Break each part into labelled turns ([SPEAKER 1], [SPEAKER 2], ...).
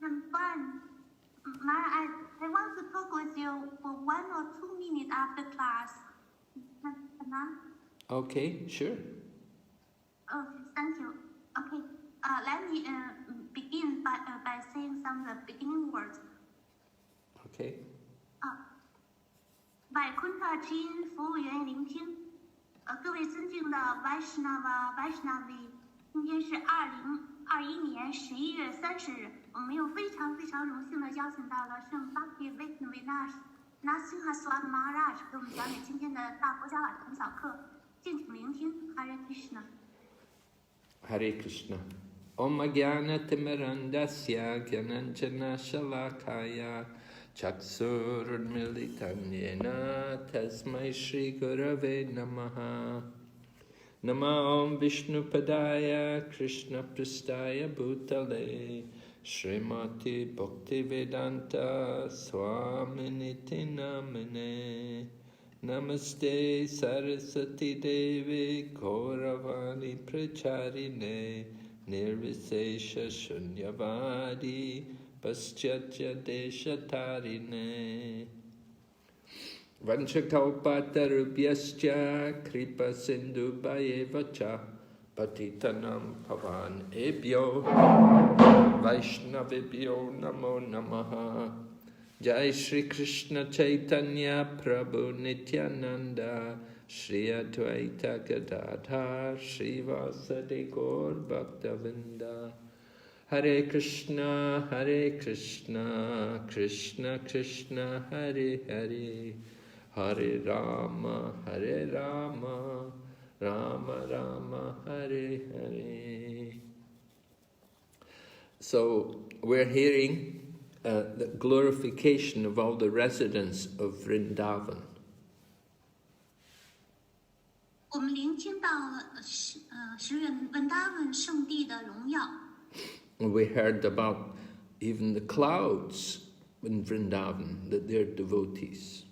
[SPEAKER 1] I'm fine. I want to talk with you for 1 or 2 minutes after class.
[SPEAKER 2] Okay, sure.
[SPEAKER 1] Okay, thank you. Okay, let me begin by saying some beginning words.
[SPEAKER 2] Okay.
[SPEAKER 1] 百坤特亲服务员聆听，各位尊敬的 Vaishnavi， 今天是2021年11月30日，我们又非常荣幸的邀请到了圣巴提维克维纳Narasimha Swami Maharaj 给我们讲解今天的大佛教晚晨小课，敬请聆听。Hare Krishna。Hare
[SPEAKER 2] Krishna. Om Jnana-timirandasya Jnananjana Shalakaya Chaksurunmilitam Yena Tasmai Shri Gurave Namaha. Nama Om Vishnupadaya Krishna Prastaya Bhutale Srimati Bhaktivedanta Swaminiti Namane. Namaste Saraswati Devi Gauravani Pracharine Nirvisesha Shunyavadi Paschatya Deshatarine Vanchakalpatarubhyascha Kripa Sindhu Bhayevacha Patitanam Pavan Ebhyo Vaishnavibhyo Namo Namaha. Jai Shri Krishna Chaitanya Prabhu Nityananda Shri Advaita Gadadhar Shri Vasadi Gaur Bhaktavinda. Hare Krishna Krishna Krishna Hare Hare Hare Rama Rama Rama Hare Hare. So we're hearing the glorification of all the residents of Vrndavan.
[SPEAKER 1] 我们聆听到了Vrndavan 圣地的荣耀。
[SPEAKER 2] We heard about even the clouds in Vrndavan, that they're devotees.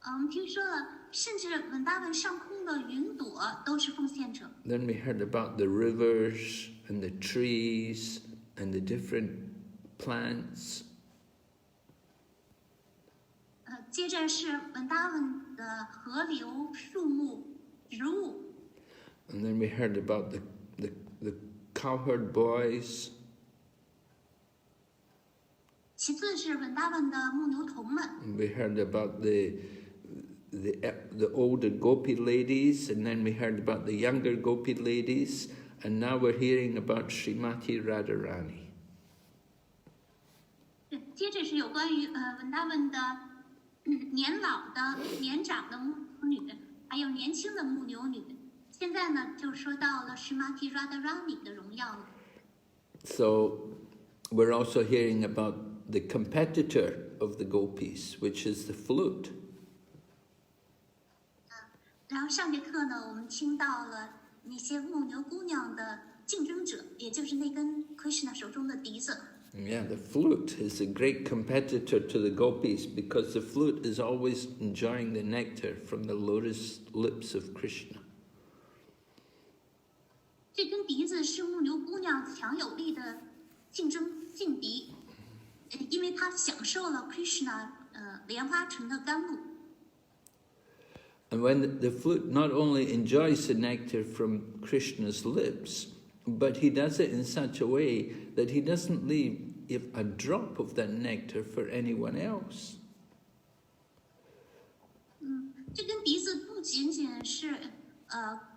[SPEAKER 1] 我们听说了，甚至Vrndavan上空的云朵都是奉献者。
[SPEAKER 2] Then we heard about the rivers and the trees and the different plants.
[SPEAKER 1] 接着是Vrndavan的河流、树木、植物。
[SPEAKER 2] And then we heard about the cowherd boys.
[SPEAKER 1] 其次是Vrndavan的牧牛童们。
[SPEAKER 2] And we heard about the older gopi ladies, and then we heard about the younger gopi ladies, and now we're hearing about Srimati Radharani.
[SPEAKER 1] 接着是有关于Vrndavan的年老的、年长的牧牛女，还有年轻的牧牛女。现在呢，就说到了 Srimati Radharani 的荣耀了。
[SPEAKER 2] So we're also hearing about the competitor of the gopis, which is the flute.
[SPEAKER 1] 然后上节课呢，我们听到了那些牧牛姑娘的竞争者，也就是那根 Krishna 手中的笛子。
[SPEAKER 2] Yeah, the flute is a great competitor to the gopis because the flute is always enjoying the nectar from the lotus lips of Krishna.
[SPEAKER 1] 这根笛子是牧牛姑娘强有力的竞敌，因为她享受了 Krishna 莲花城的甘露。
[SPEAKER 2] And when the flute not only enjoys the nectar from Krishna's lips, but he does it in such a way that he doesn't leave a drop of that nectar for anyone else.
[SPEAKER 1] 这根笛子不仅仅是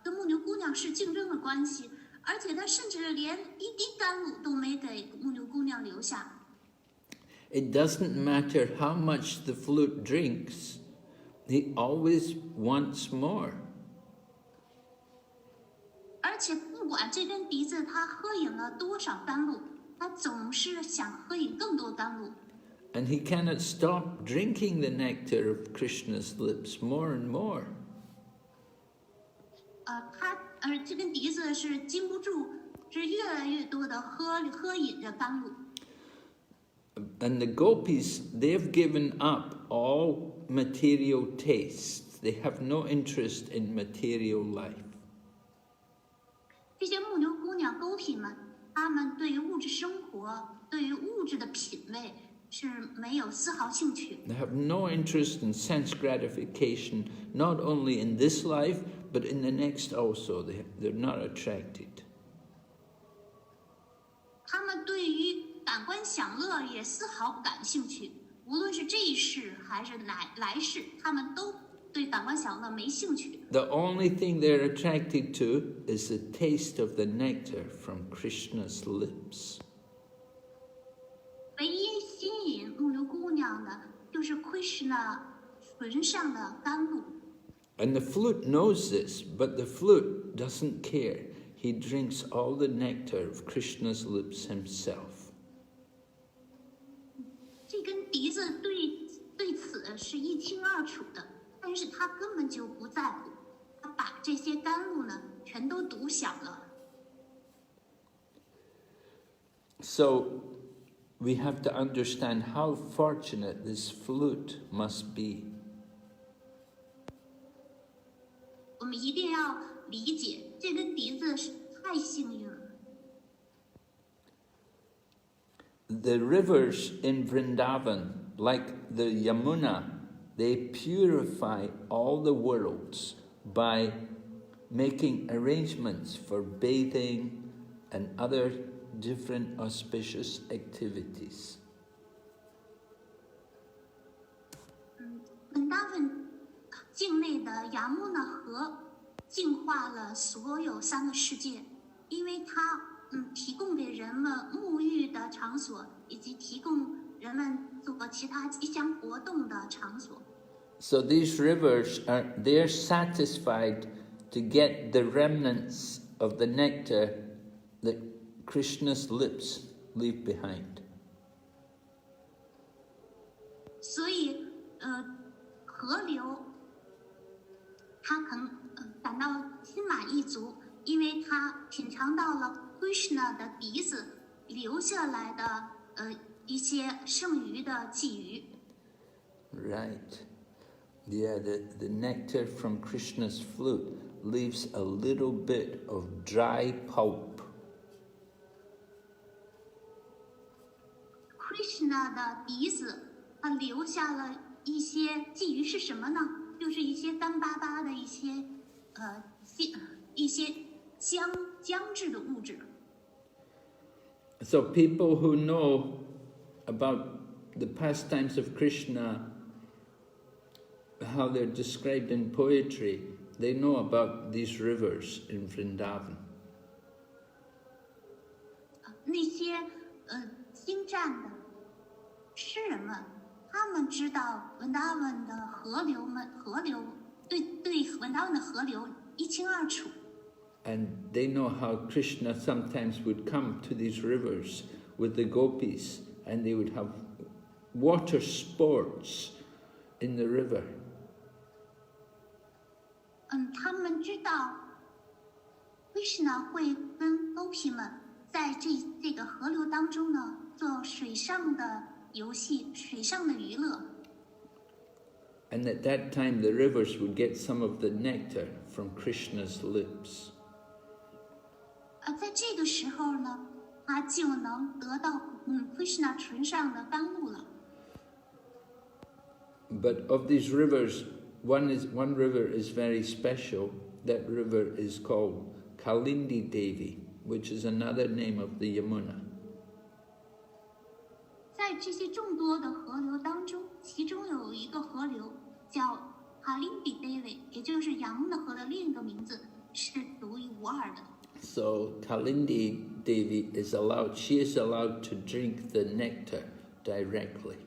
[SPEAKER 1] 跟牧牛姑娘是竞争的关系，而且他甚至连一滴甘露都没给牧牛姑娘留下。
[SPEAKER 2] It doesn't matter how much the flute drinks, he always wants more.
[SPEAKER 1] 而且不管这根笛子它喝饮了多少甘露，他总是想喝饮更多甘露。
[SPEAKER 2] And he cannot stop drinking the nectar of Krishna's lips more and more.
[SPEAKER 1] 这根笛子是禁不住，是越来越多的喝饮着甘露。
[SPEAKER 2] And the gopis, they've given up all material tastes. They have no interest in material life.
[SPEAKER 1] 这些牧牛姑娘、狗痞们，她他们对于物质生活、对于物质的品味是没有丝毫兴趣。
[SPEAKER 2] They have no interest in sense gratification, not only in this life, but in the next also. They're not attracted.
[SPEAKER 1] 他们对于感官享乐也丝毫不感兴趣，无论是这一世还是来世，他们都对感官享乐没兴趣。
[SPEAKER 2] The only thing they're attracted to is the taste of the nectar from Krishna's lips.
[SPEAKER 1] 唯一吸引牧牛姑娘的就是 Krishna 唇上的甘露。
[SPEAKER 2] And the flute knows this, but the flute doesn't care. He drinks all the nectar of Krishna's lips himself.
[SPEAKER 1] 这根笛子对此是一清二楚的，但是他根本就不在乎，他把这些甘露呢全都独享了。
[SPEAKER 2] So we have to understand how fortunate this flute must be.
[SPEAKER 1] 我们一定要理解，这根笛子是太幸运了。
[SPEAKER 2] The rivers in Vrndavan, like the Yamuna, they purify all the worlds by making arrangements for bathing and other different auspicious activities.
[SPEAKER 1] Vrndavan 境内的雅穆纳河净化了所有3个世界，因为它提供给人们沐浴的场所，以及提供人们做其他吉祥活动的场所。
[SPEAKER 2] So these rivers they're satisfied to get the remnants of the nectar that Krishna's lips leave behind.
[SPEAKER 1] 所以，河流，它感到心满意足，因为它品尝到了 Krishna 的笛子留下来的一些剩余的寄语。
[SPEAKER 2] Right. Yeah, the nectar from Krishna's flute leaves a little bit of dry pulp.
[SPEAKER 1] Krishna 的笛子，它留下了一些寄语是什么呢？就是一些干巴巴的一些僵质的物质。
[SPEAKER 2] So people who know about the pastimes of Krishna, how they're described in poetry, they know about these rivers in Vrndavan.
[SPEAKER 1] 那些精湛的诗人们，他们知道Vrndavan的河流对Vrndavan的河流一清二楚。
[SPEAKER 2] And they know how Krishna sometimes would come to these rivers with the gopis, and they would have water sports in the river.
[SPEAKER 1] 他们知道 Krishna 会跟 gopi 们在这个河流当中呢做水上的游戏、水上的娱乐。
[SPEAKER 2] And at that time, the rivers would get some of the nectar from Krishna's lips.
[SPEAKER 1] 在这个时候呢，他就能得到Krishna 唇上的甘露了。
[SPEAKER 2] But of these rivers, one river is very special. That river is called Kalindi Devi, which is another name of the Yamuna.
[SPEAKER 1] 在这些众多的河流当中，其中有一个河流叫 Kalindi Devi， 也就是雅穆纳河的另一个名字，是独一无二的。
[SPEAKER 2] So Kalindi Devi she is allowed to drink the nectar directly.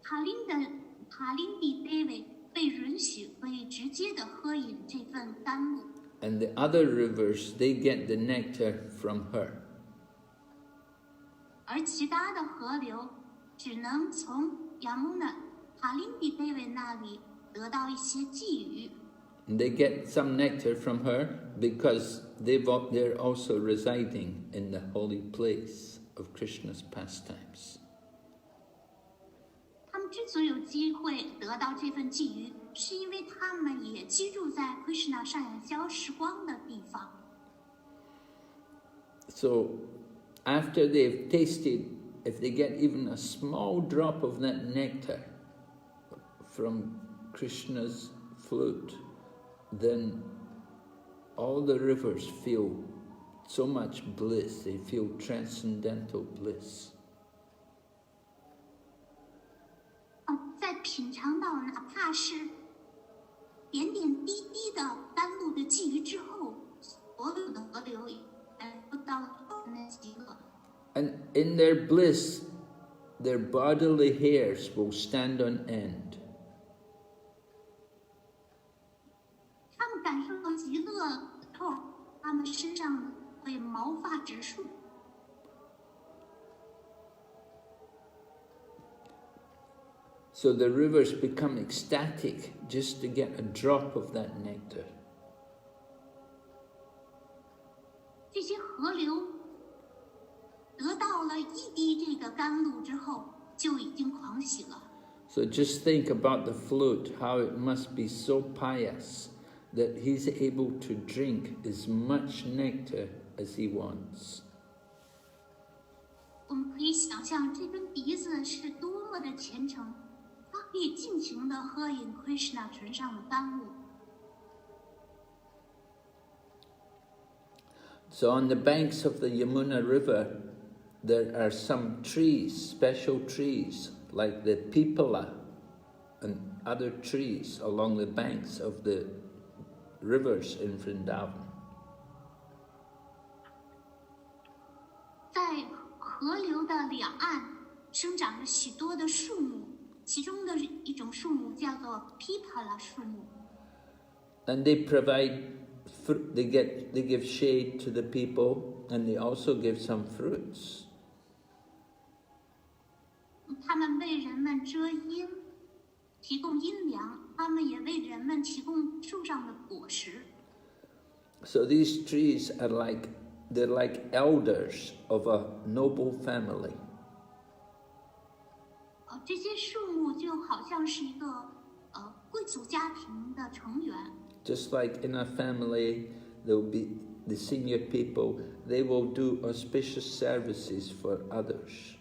[SPEAKER 1] Kalindi Devi 被允许可以直接的喝饮这份甘露。
[SPEAKER 2] And the other rivers, they get the nectar from her.
[SPEAKER 1] 而其他的河流只能从雅穆纳 Kalindi Devi 那里得到一些寄语。
[SPEAKER 2] And they get some nectar from her because they're also residing in the holy place of Krishna's pastimes.
[SPEAKER 1] 他们之所以有机会得到这份寄语，是因为他们也居住在 Krishna 上演消时光的地方。
[SPEAKER 2] So after they've tasted, if they get even a small drop of that nectar from Krishna's flute, then all the rivers feel so much bliss, they feel transcendental bliss.
[SPEAKER 1] 在品尝到哪怕是点点滴滴的甘露的际遇之后，所有的河流也感受到了那极乐。
[SPEAKER 2] And in their bliss, their bodily hairs will stand on end.
[SPEAKER 1] 他们感受到极乐后，他们身上会毛发直竖。
[SPEAKER 2] So the rivers become ecstatic just to get a drop of that nectar.
[SPEAKER 1] 这些河流得到了一滴这个甘露之后，就已经狂喜了。
[SPEAKER 2] So just think about the flute, how it must be so pious that he's able to drink as much nectar as he wants.
[SPEAKER 1] 我们可以想象这根笛子是多么的虔诚，它可以尽情地喝饮 Krishna 唇上的甘露。
[SPEAKER 2] So on the banks of the Yamuna River, there are some trees, special trees, like the pipala and other trees along the banks of the rivers in Vrndavan.
[SPEAKER 1] 在河流的两岸生长着许多的树木，其中的一种树木叫做 pipala 树木。
[SPEAKER 2] And they provide fruit, they give shade to the people, and they also give some fruits.
[SPEAKER 1] 他们为人们遮阴，提供阴凉；他们也为人们提供树上的果实。
[SPEAKER 2] So these trees are they're like elders of a noble family.
[SPEAKER 1] 这些树木就好像是一个贵族家庭的成员。
[SPEAKER 2] Just like in a family, there will be the senior people, they will do auspicious services for others.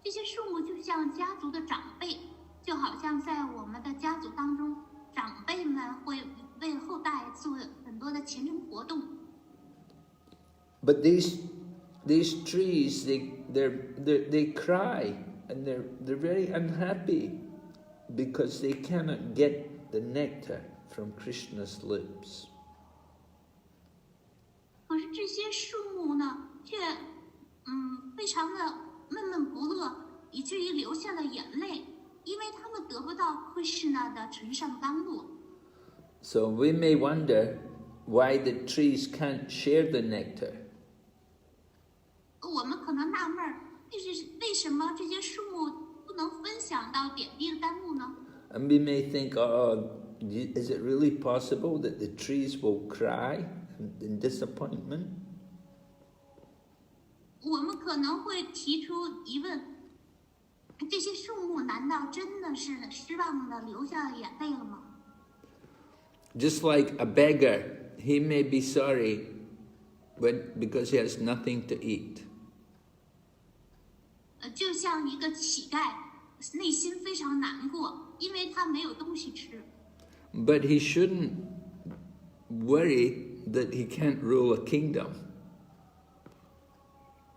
[SPEAKER 1] 这些树木就像家族的长辈，就好像在我们的家族当中，长辈们会为后代做很多的虔诚活动。
[SPEAKER 2] But these trees, they cry and they're very unhappy because they cannot get the nectar from Krishna's lips.
[SPEAKER 1] 可是这些树木呢，却非常的闷闷不乐，以至于流下了眼泪，因为他们得不到 Krishna 的唇上甘露。
[SPEAKER 2] So we may wonder why the trees can't share the nectar.
[SPEAKER 1] 我们可能纳闷，为什么这些树木不能分享到点滴的甘露呢？
[SPEAKER 2] And we may think, oh, is it really possible that the trees will cry in disappointment?
[SPEAKER 1] 我们可能会提出疑问：这些树木难道真的是失望的流下了眼泪了吗？
[SPEAKER 2] Just like a beggar, he may be sorry because he has nothing to eat.
[SPEAKER 1] 就像一个乞丐，内心非常难过，因为他没有东西吃。
[SPEAKER 2] But he shouldn't worry that he can't rule a kingdom.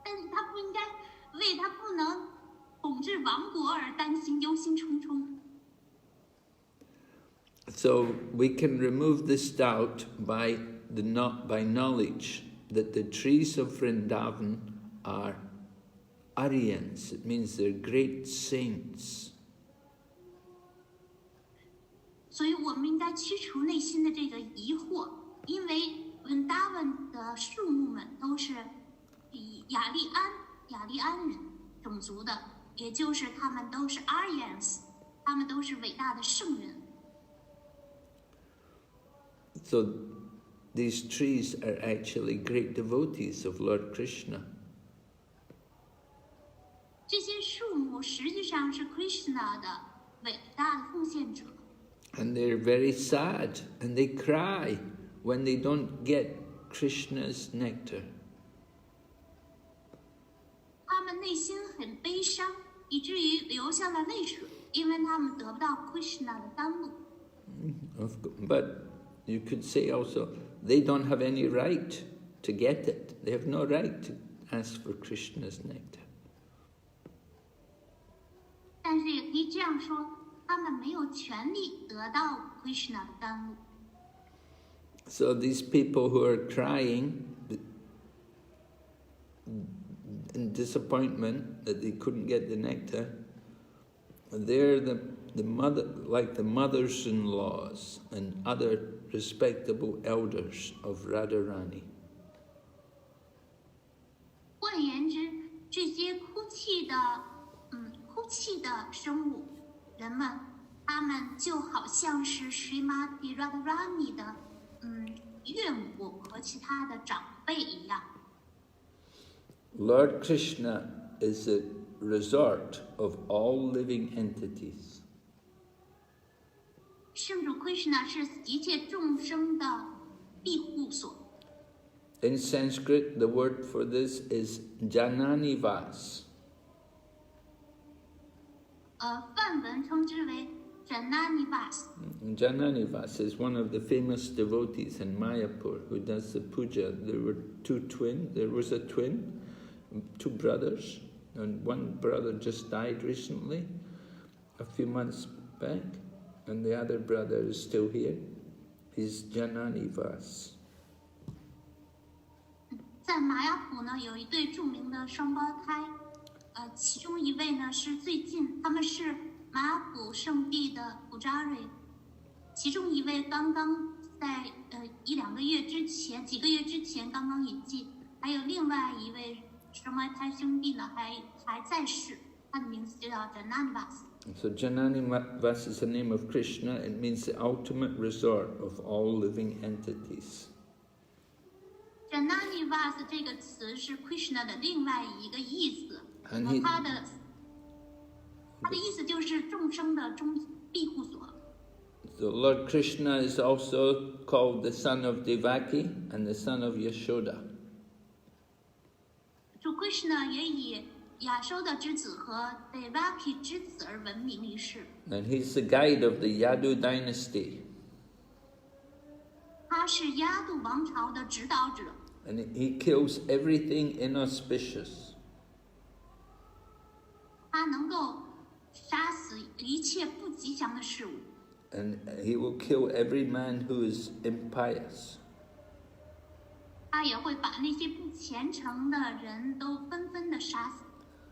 [SPEAKER 1] 但是他不应该为他不能统治王国而担心、忧心忡忡。
[SPEAKER 2] So we can remove this doubt by knowledge that the trees of Vrndavan are Aryans. It means they're great saints.
[SPEAKER 1] 所以我们应该驱除内心的这个疑惑，因为Vrndavan的树木们都是雅利安人种族的，也就是他们都是 Aryans， 他们都是伟大的圣人。
[SPEAKER 2] So these trees are actually great devotees of Lord Krishna.
[SPEAKER 1] 这些树木实际上是 Krishna 的伟大的奉献者。
[SPEAKER 2] And they're very sad and they cry when they don't get Krishna's nectar.
[SPEAKER 1] 他们内心很悲伤，以至于流下了泪水，因为他们得不到 Krishna 的甘露。
[SPEAKER 2] But you could say also, they don't have any right to get it. They have no right to ask for Krishna's nectar.
[SPEAKER 1] 但是也可以这样说，他们没有权利得到 Krishna 的甘露。
[SPEAKER 2] So these people who are crying in disappointment that they couldn't get the nectar, they're the mothers-in-laws and other respectable elders of Radharani.
[SPEAKER 1] 换言之，这些哭泣的生物人们，他们就好像是 Srimati Radharani 的岳母和其他的长辈一样。
[SPEAKER 2] Lord Krishna is the resort of all living entities.
[SPEAKER 1] 圣主 Krishna 是一切众生的庇护所。
[SPEAKER 2] In Sanskrit, the word for this is Jananivas.
[SPEAKER 1] 梵文称之为 Jananivas。Jananivas
[SPEAKER 2] is one of the famous devotees in Mayapur who does the puja. There was a twin, 2 brothers, and one brother just died recently, a few months back, and the other brother is still here. He's Jananivas.
[SPEAKER 1] 在玛雅普呢，有一对著名的双胞胎，其中一位呢是最近，他们是玛雅普圣地的普扎瑞，其中一位刚刚在几个月之前刚刚隐迹，还有另外一位双胞胎兄弟呢还在世，他的名字就叫 Jananivas。
[SPEAKER 2] So Jananivas is the name of Krishna. It means the ultimate resort of all living entities.
[SPEAKER 1] Jananivas 这个词是 Krishna 的另外一个意思，它的意思就是众生的庇护所。
[SPEAKER 2] So Lord Krishna is also called the son of Devaki and the son of Yashoda.
[SPEAKER 1] 主 Krishna 也以亚修的之子和 Devaki 之子而闻名于世。
[SPEAKER 2] And he's the guide of the Yadu dynasty.
[SPEAKER 1] 他是亚度王朝的指导者。
[SPEAKER 2] And he kills everything inauspicious.
[SPEAKER 1] 他能够杀死一切不吉祥的事物。
[SPEAKER 2] And he will kill every man who is impious.
[SPEAKER 1] 他也会把那些不虔诚的人都纷纷的杀死。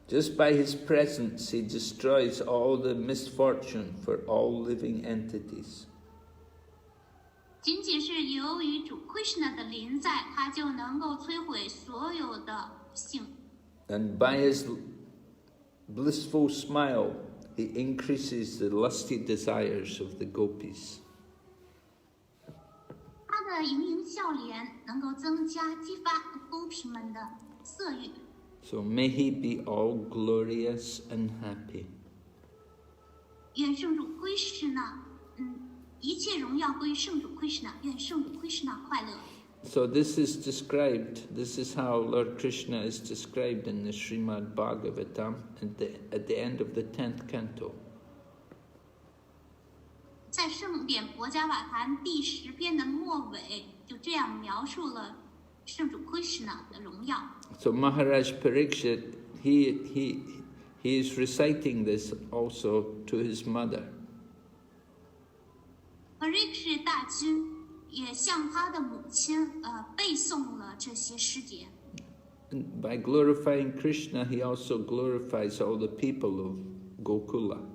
[SPEAKER 2] Just by his presence, he destroys all the misfortune for all living entities.
[SPEAKER 1] 仅仅是由于主 Krishna 的临在，他就能够摧毁所有的不幸。
[SPEAKER 2] And by his blissful smile, he increases the lusty desires of the gopis.
[SPEAKER 1] 他的盈盈笑脸能够激发gopis们的色欲。
[SPEAKER 2] So may he be all glorious and happy.
[SPEAKER 1] 愿圣主 Krishna，一切荣耀归圣主 Krishna， 愿圣主 Krishna 快乐。
[SPEAKER 2] So this is how Lord Krishna is described in the Srimad Bhagavatam at the end of the 10th canto.
[SPEAKER 1] 在圣典《博伽瓦坛》第10篇的末尾，就这样描述了圣主 Krishna 的荣耀。
[SPEAKER 2] So Maharaj Parikshit, he is reciting this also to his mother.
[SPEAKER 1] Parikshit 大君也向他的母亲背诵了这些诗节。
[SPEAKER 2] And by glorifying Krishna, he also glorifies all the people of Gokula.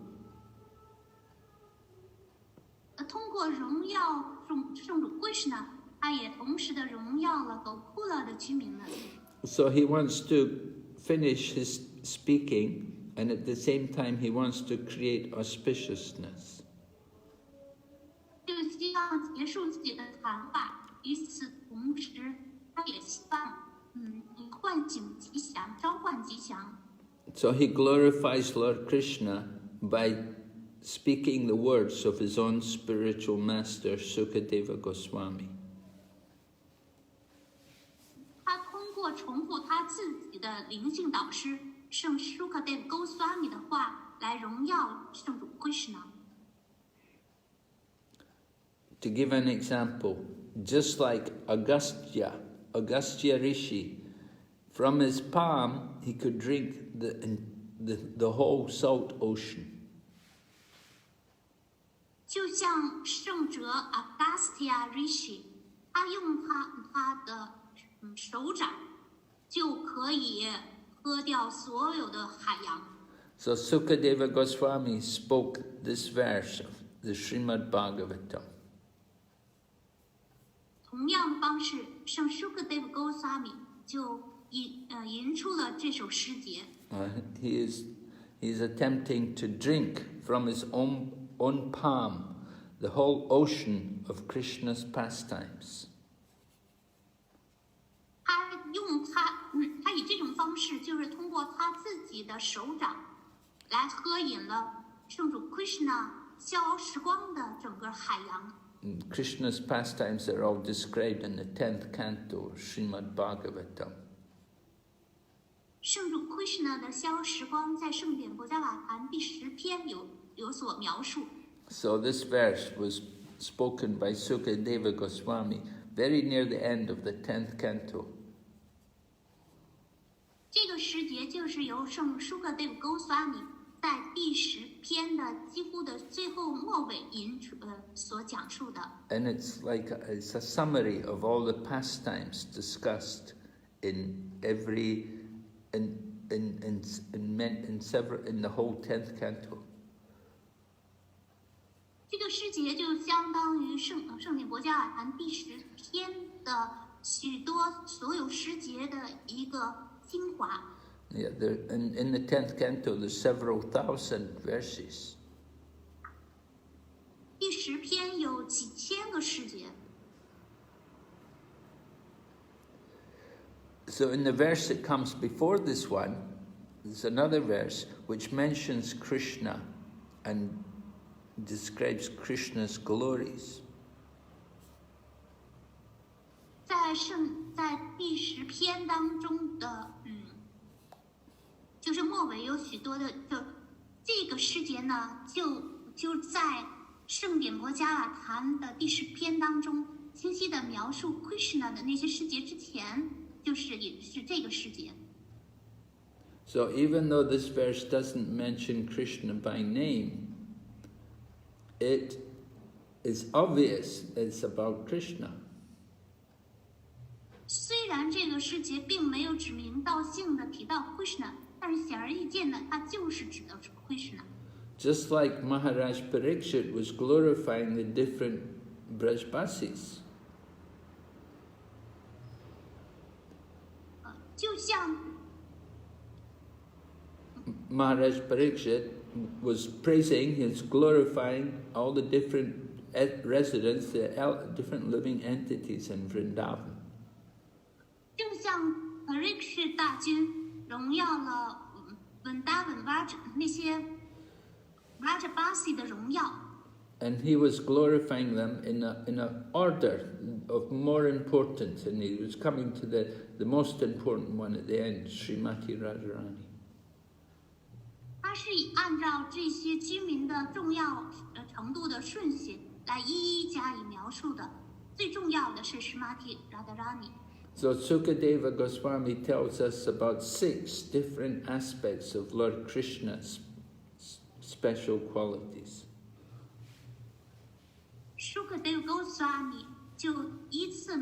[SPEAKER 1] 通过荣耀圣主 Krishna， 他也同时的荣耀了 Gokula 的居民们。
[SPEAKER 2] So he wants to finish his speaking, and at the same time he wants to create auspiciousness.
[SPEAKER 1] 就希望结束自己的谈话，与此同时，他也希望唤醒吉祥，召唤吉祥。
[SPEAKER 2] So he glorifies Lord Krishna by speaking the words of his own spiritual master, Sukadeva Goswami.
[SPEAKER 1] 过重复他自己的灵性导师圣 Shukadev Goswami 的话来荣耀圣主 Krishna。
[SPEAKER 2] To give an example, just like Agastya Rishi, from his palm he could drink the whole salt ocean.
[SPEAKER 1] 就像圣者 Agastya Rishi， 他用他的手掌就可以喝掉所有的海洋。
[SPEAKER 2] So Sukadeva Goswami spoke this verse of the Srimad Bhagavatam.
[SPEAKER 1] 同样的方式，圣 Shukadev Goswami 就吟出了这首诗节。
[SPEAKER 2] He is attempting to drink from his own palm the whole ocean of Krishna's pastimes.
[SPEAKER 1] 他以这种方式，就是通过他自己的手掌来喝饮了圣主 Krishna 逍遥时光的整个海洋。
[SPEAKER 2] Krishna's pastimes are all described in the 10th canto of Srimad Bhagavatam.
[SPEAKER 1] 圣主 Krishna 的逍遥时光在圣典博伽瓦坛第10篇有所描述。
[SPEAKER 2] So this verse was spoken by Sukadeva Goswami very near the end of the 10th canto.
[SPEAKER 1] 这个诗节就是由圣 Shukadev Goswami 在第10篇的几乎的最后末尾所讲述的。
[SPEAKER 2] And it's a summary of all the pastimes discussed in the whole 10th canto.
[SPEAKER 1] 这个诗节就相当于圣典博伽瓦坛第10篇的许多所有诗节的一个精华。
[SPEAKER 2] Yeah, in the 10th canto there's several thousand verses.
[SPEAKER 1] 第10篇有几千个诗节。
[SPEAKER 2] So in the verse that comes before this one, there's another verse which mentions Krishna and describes Krishna's glories.
[SPEAKER 1] 在第10篇当中的，就是末尾有许多的，就这个诗节呢，就在圣典博伽瓦坛的第10篇当中，清晰的描述 Krishna 的那些诗节之前，也是这个诗节。
[SPEAKER 2] So even though this verse doesn't mention Krishna by name, it is obvious it's about Krishna.
[SPEAKER 1] 虽然这个诗节并没有指名道姓的提到 Krishna， 但是显而易见的，它就是指的是 Krishna。
[SPEAKER 2] Just like Maharaj Parikshit was glorifying the different Brajbasis.
[SPEAKER 1] 就像
[SPEAKER 2] Maharaj Parikshit was praising, he was glorifying all the different residents, the different living entities in Vrndavan.
[SPEAKER 1] 就像 Parikshit 大君荣耀了Vrndavan 那些 Rajabasi 的荣耀。
[SPEAKER 2] And he was glorifying them in a order of more importance, and he was coming to the most important one at the end, Srimati Radharani.
[SPEAKER 1] 他是按照这些居民的重要程度的顺序来一一加以描述的。最重要的是 Srimati Radharani。
[SPEAKER 2] So Sukadeva Goswami tells us about 6 different aspects of Lord Krishna's special qualities.
[SPEAKER 1] Shukadev Goswami 就依次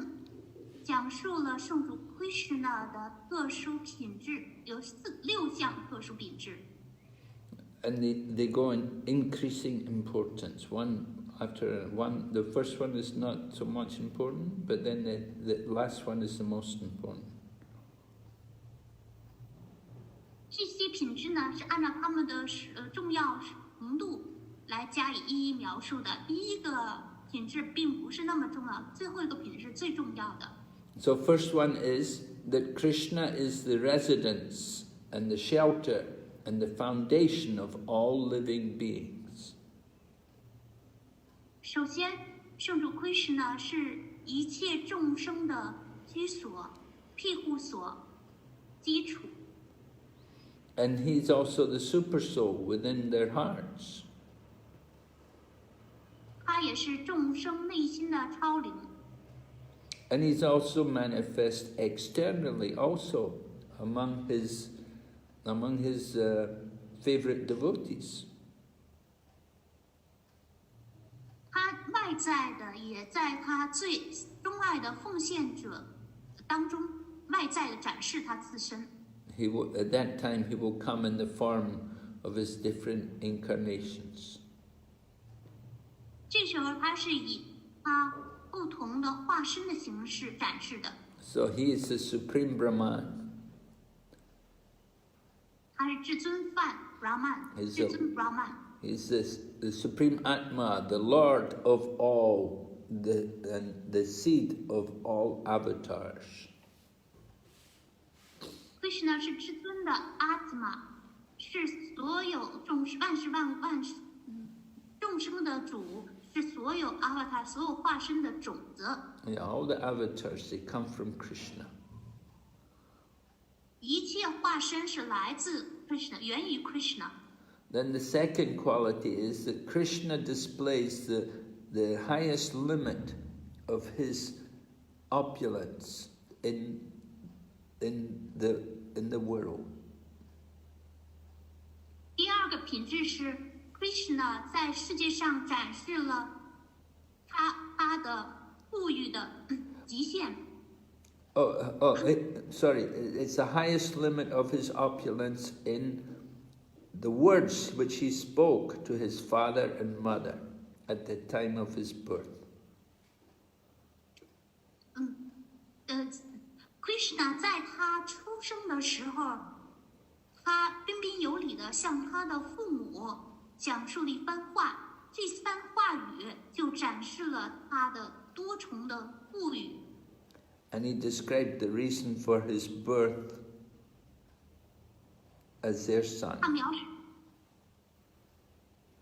[SPEAKER 1] 讲述了圣主 Krishna 的特殊品质，有6项特殊品质。
[SPEAKER 2] And they go in increasing importance, one after one. The first one is not so much important, but then the last one is the most important.
[SPEAKER 1] 这些品质呢，是按照他们的重要程度来加以一一描述的。第一个品质并不是那么重要，最后一个品质是最重要的。
[SPEAKER 2] So first one is that Krishna is the residence and the shelter and the foundation of all living beings.
[SPEAKER 1] 首先，圣主 Krishna 是一切众生的居所、庇护所、基础。
[SPEAKER 2] And he's also the super soul within their hearts.
[SPEAKER 1] 他也是众生内心的超灵。
[SPEAKER 2] And he's also manifest externally also among his favorite devotees.
[SPEAKER 1] 他外在的也在他最钟爱的奉献者当中，外在的展示他自身。
[SPEAKER 2] At that time he will come in the form of his different incarnations.
[SPEAKER 1] 这时候他是以他不同的化身的形式展示的。
[SPEAKER 2] So he is the supreme Brahman.
[SPEAKER 1] 他是至尊梵 Brahman， 至尊 Brahman。
[SPEAKER 2] He's the supreme Atma, the Lord of all, and the seed of all avatars.
[SPEAKER 1] Krishna 是至尊的阿兹玛，是所有众生的主，是所有阿瓦塔所有化身的种子。
[SPEAKER 2] Yeah, all the avatars, they come from Krishna.
[SPEAKER 1] 一切化身是来自 Krishna， 源于 Krishna。
[SPEAKER 2] Then the second quality is that Krishna displays the highest limit of his opulence in the world.
[SPEAKER 1] 第二个品质是 Krishna 在世界上展示了他的富裕的极限。
[SPEAKER 2] Sorry, it's the highest limit of his opulence in the words which he spoke to his father and mother at the time of his birth.
[SPEAKER 1] Krishna 在他出生的时候，他彬彬有礼地向他的父母讲述了一番话，这番话语就展示了他的多重的富裕。
[SPEAKER 2] And he described the reason for his birth as their son.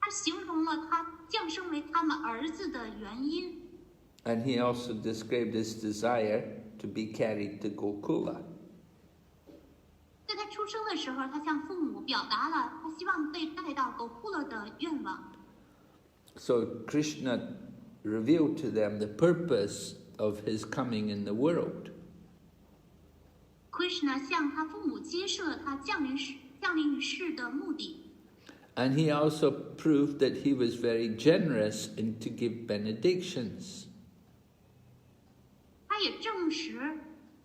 [SPEAKER 1] 他形容了他降生为他们儿子的原因。
[SPEAKER 2] And he also described his desire to be carried to Gokula.
[SPEAKER 1] 在他出生的时候，他向父母表达了他希望被带到狗库勒的愿望。
[SPEAKER 2] So Krishna revealed to them the purpose of his coming in the world.
[SPEAKER 1] Krishna 向他父母揭示了他降临于世的目的。
[SPEAKER 2] And he also proved that he was very generous in to give benedictions.
[SPEAKER 1] 他也证实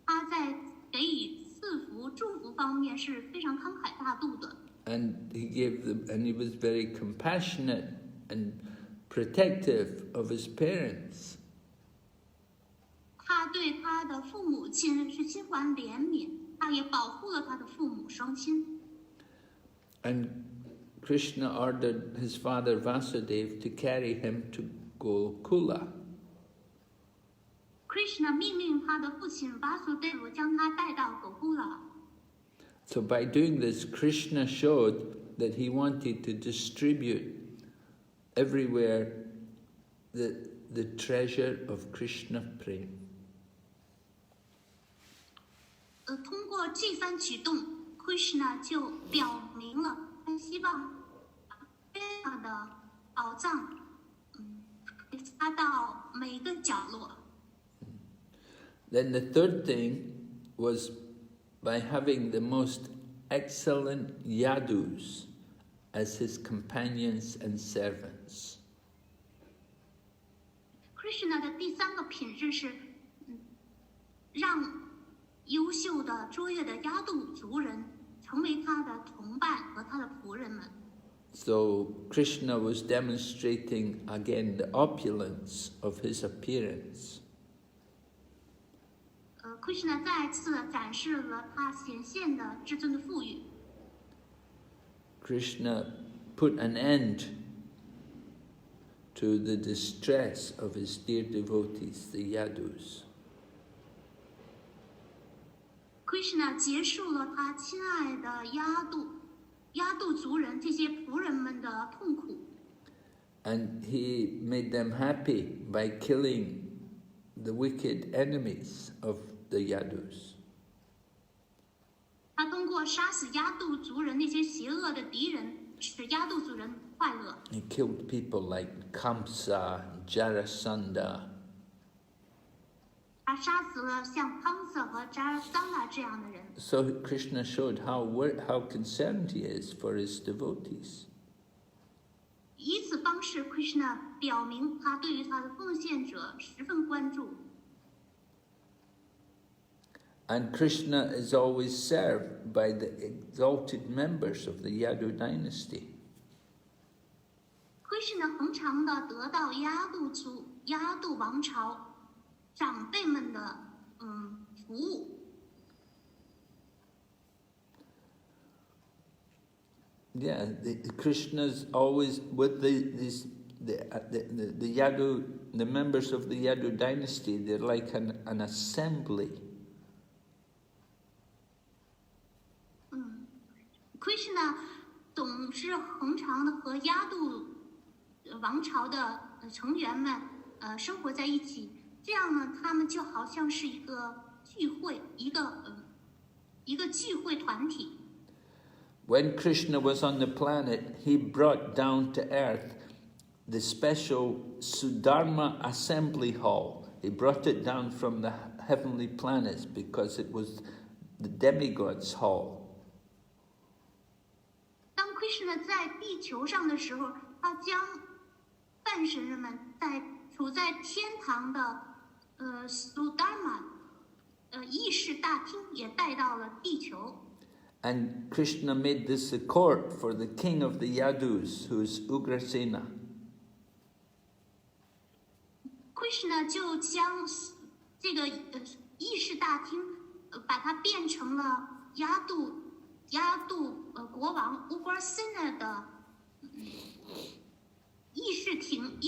[SPEAKER 1] 他在给予赐福、祝福方面是非常慷慨大度的。
[SPEAKER 2] And he was very compassionate and protective of his parents.
[SPEAKER 1] 他对他的父母亲是心怀怜悯，他也保护了他的父母双亲。
[SPEAKER 2] And Krishna ordered his father Vasudeva to carry him to Gokula.
[SPEAKER 1] Krishna 命令他的父亲 Vasudeva 将他带到狗库勒。
[SPEAKER 2] So by doing this, Krishna showed that he wanted to distribute everywhere the treasure of Krishna Prem.
[SPEAKER 1] 通过这番举动 ，Krishna 就表明了他希望他的宝藏，发到每个角落。
[SPEAKER 2] Then the third thing was by having the most excellent yadus as his companions and servants.
[SPEAKER 1] Krishna 的第三个品质是，让优秀的、卓越的亚度族人成为他的同伴和他的仆人们。
[SPEAKER 2] So Krishna was demonstrating again the opulence of his appearance.
[SPEAKER 1] Krishna 再次展示了他显现的至尊的富裕。
[SPEAKER 2] Krishna put an end to the distress of his dear devotees, the yadus.
[SPEAKER 1] Krishna 结束了他亲爱的亚度族人这些仆人们的痛苦。
[SPEAKER 2] And he made them happy by killing the wicked enemies of the yadus.
[SPEAKER 1] 他通过杀死亚杜族人那些邪恶的敌人，使亚杜族人快乐。
[SPEAKER 2] He killed people like Kamsa, Jarasandha.
[SPEAKER 1] 他杀死了像康瑟和扎尔桑纳这样的人。
[SPEAKER 2] So Krishna showed how concerned he is for his devotees.
[SPEAKER 1] 以此方式 ，Krishna 表明他对于他的奉献者十分关注。
[SPEAKER 2] And Krishna is always served by the exalted members of the Yadu dynasty.
[SPEAKER 1] Krishna 恒常的得到亚杜王朝长辈们的服务。
[SPEAKER 2] Yeah, Krishna's always with the Yadu, the members of the Yadu dynasty. They're like an assembly.
[SPEAKER 1] Krishna 总是恒常的和亚杜王朝的成员们生活在一起，这样呢，他们就好像是一个聚会，一个聚会团体。
[SPEAKER 2] When Krishna was on the planet, he brought down to earth the special Sudharma Assembly Hall. He brought it down from the heavenly planets because it was the demigods' hall.
[SPEAKER 1] 当 Krishna 在地球上的时候，他将半神人们处在天堂的Sudharma 议事大厅也带到了地球。
[SPEAKER 2] And Krishna made this a court for the king of the Yadus, who's Ugrasena.
[SPEAKER 1] Krishna 就将这个议事大厅把它变成了亚杜国王 Ugrasena 的议事庭、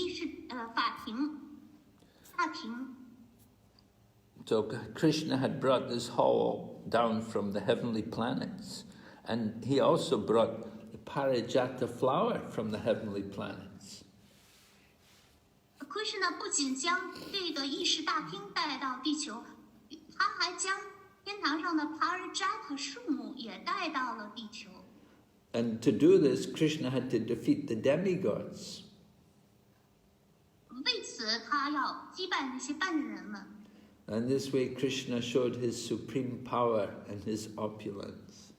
[SPEAKER 1] 法庭、大庭。
[SPEAKER 2] So Krishna had brought this hall down from the heavenly planets, and he also brought the Parijata flower from the heavenly planets.
[SPEAKER 1] Krishna 不仅将这个议事大厅带到地球，他还将天堂上的 Parijata 树木也带到了地球。
[SPEAKER 2] And to do this, Krishna had to defeat the demigods.
[SPEAKER 1] 为此，他要击败那些半人们。
[SPEAKER 2] And this way, Krishna showed his supreme power and his opulence.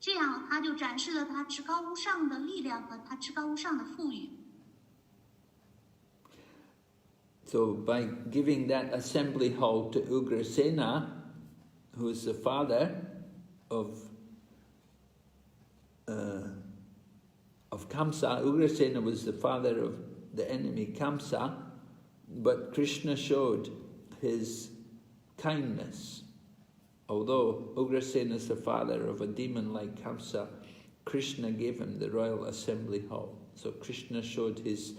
[SPEAKER 1] 这样，他就展示了他至高无上的力量和他至高无上的富裕。
[SPEAKER 2] So by giving that assembly hall to Ugrasena, who is the father of Kamsa, Ugrasena was the father of the enemy Kamsa, but Krishna showed his kindness. Although Ugrasena is the father of a demon like Kamsa, Krishna gave him the royal assembly hall. So Krishna showed his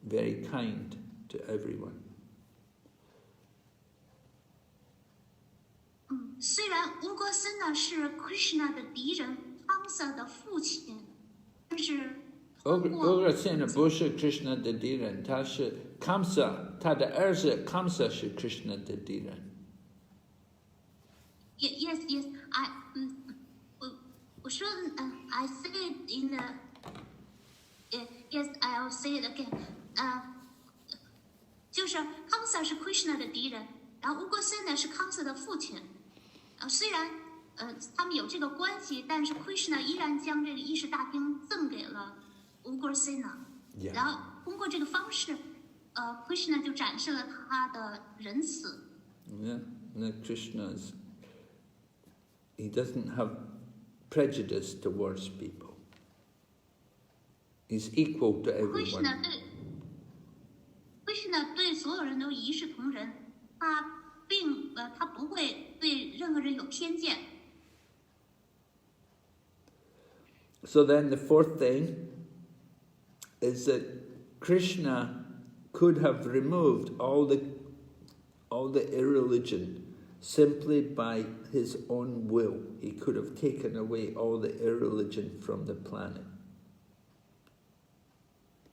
[SPEAKER 2] very kind to everyone.
[SPEAKER 1] 虽然乌戈森呢是 Krishna 的敌人 Kamsa 的父亲，但是
[SPEAKER 2] Ugrasena 不是 Krishna 的敌人，他是 Kamsa， 他的儿子 Kamsa 是 Krishna 的敌人。
[SPEAKER 1] Yes, I say it in the yes, I'll say it again. 就是 Kamsa 是 Krishna 的敌人，然后乌戈森呢是 Kamsa 的父亲。虽然他们有这个关系，但是 Krishna 依然将这个议事大厅赠给了乌戈森呢。然后通过这个方式，Krishna 就展示了他的仁慈。
[SPEAKER 2] Yeah, Krishna he doesn't have prejudice towards people. He's equal to everyone.
[SPEAKER 1] Krishna 对所有人都一视同仁，他不会对任何人有偏见。
[SPEAKER 2] So then the fourth thing is that Krishna could have removed all the irreligion simply by his own will. He could have taken away all the irreligion from the planet.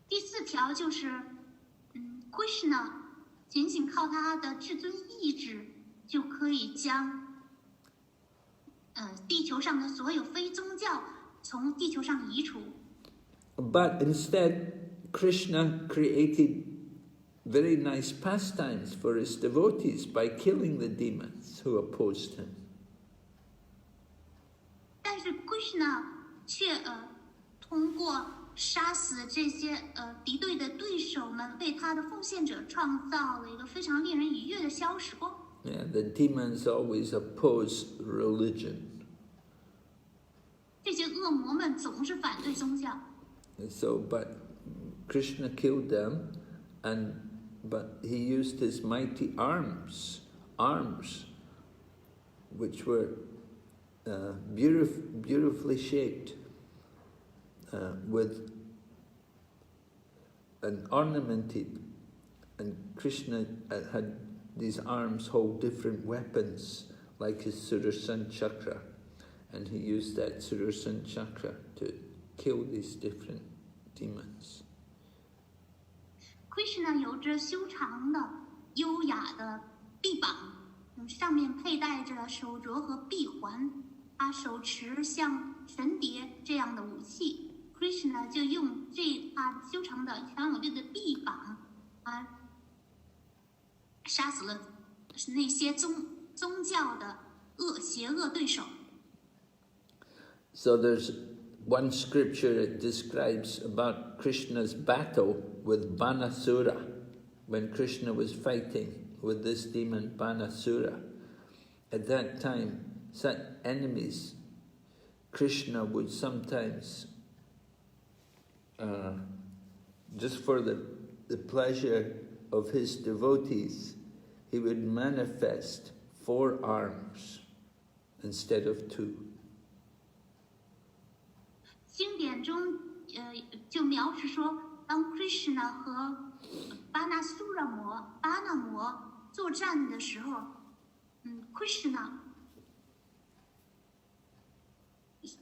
[SPEAKER 1] 第四条就是，Krishna 仅仅靠他的至尊意志就可以将地球上的所有非宗教从地球上移除。
[SPEAKER 2] But instead, Krishna created very nice pastimes for his devotees by killing the demons who opposed him.
[SPEAKER 1] 但是 Krishna 却通过杀死这些敌对的对手们，为他的奉献者创造了一个非常令人愉悦的消时光。
[SPEAKER 2] Yeah, the demons always oppose religion.
[SPEAKER 1] 这些恶魔们总是反对宗教。
[SPEAKER 2] But Krishna killed them, but he used his mighty arms, which were beautifully shaped, with and ornamented, and Krishna had these arms hold different weapons, like his Sudarshan chakra, and he used that Sudarshan chakra to kill these different demons.
[SPEAKER 1] Krishna 有着修长的、优雅的臂膀，上面佩戴着手镯和臂环，他手持像神蝶这样的武器。Krishna 就用他修长的、强有力的臂膀，杀死了那些宗教的邪恶对手。
[SPEAKER 2] So there's one scripture that describes about Krishna's battle with Banasura, when Krishna was fighting with this demon Banasura. At that time, such enemies, Krishna would sometimes, just for the pleasure of his devotees, he would manifest 4 arms instead of 2.
[SPEAKER 1] 经典中就描述说，当 Krishna 和巴那摩作战的时候，Krishna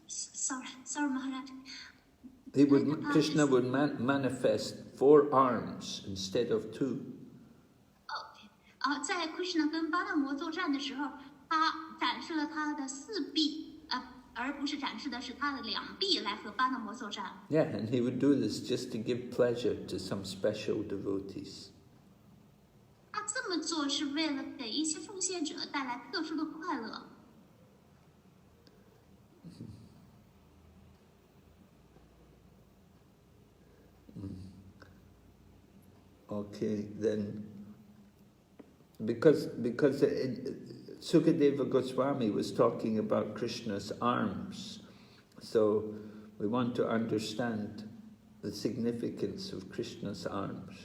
[SPEAKER 1] sorry Maharaj.
[SPEAKER 2] Krishna would manifest 4 arms instead of 2.
[SPEAKER 1] 在 Krishna 跟巴那摩作战的时候，他展示了他的4臂。而不是展示的是他的2臂来和巴那摩作战。
[SPEAKER 2] Yeah, and he would do this just to give pleasure to some special devotees.
[SPEAKER 1] 他这么做是为了给一些奉献者带来特殊的快乐。
[SPEAKER 2] Okay, then, because Sukadeva Goswami was talking about Krishna's arms, so we want to understand the significance of Krishna's arms.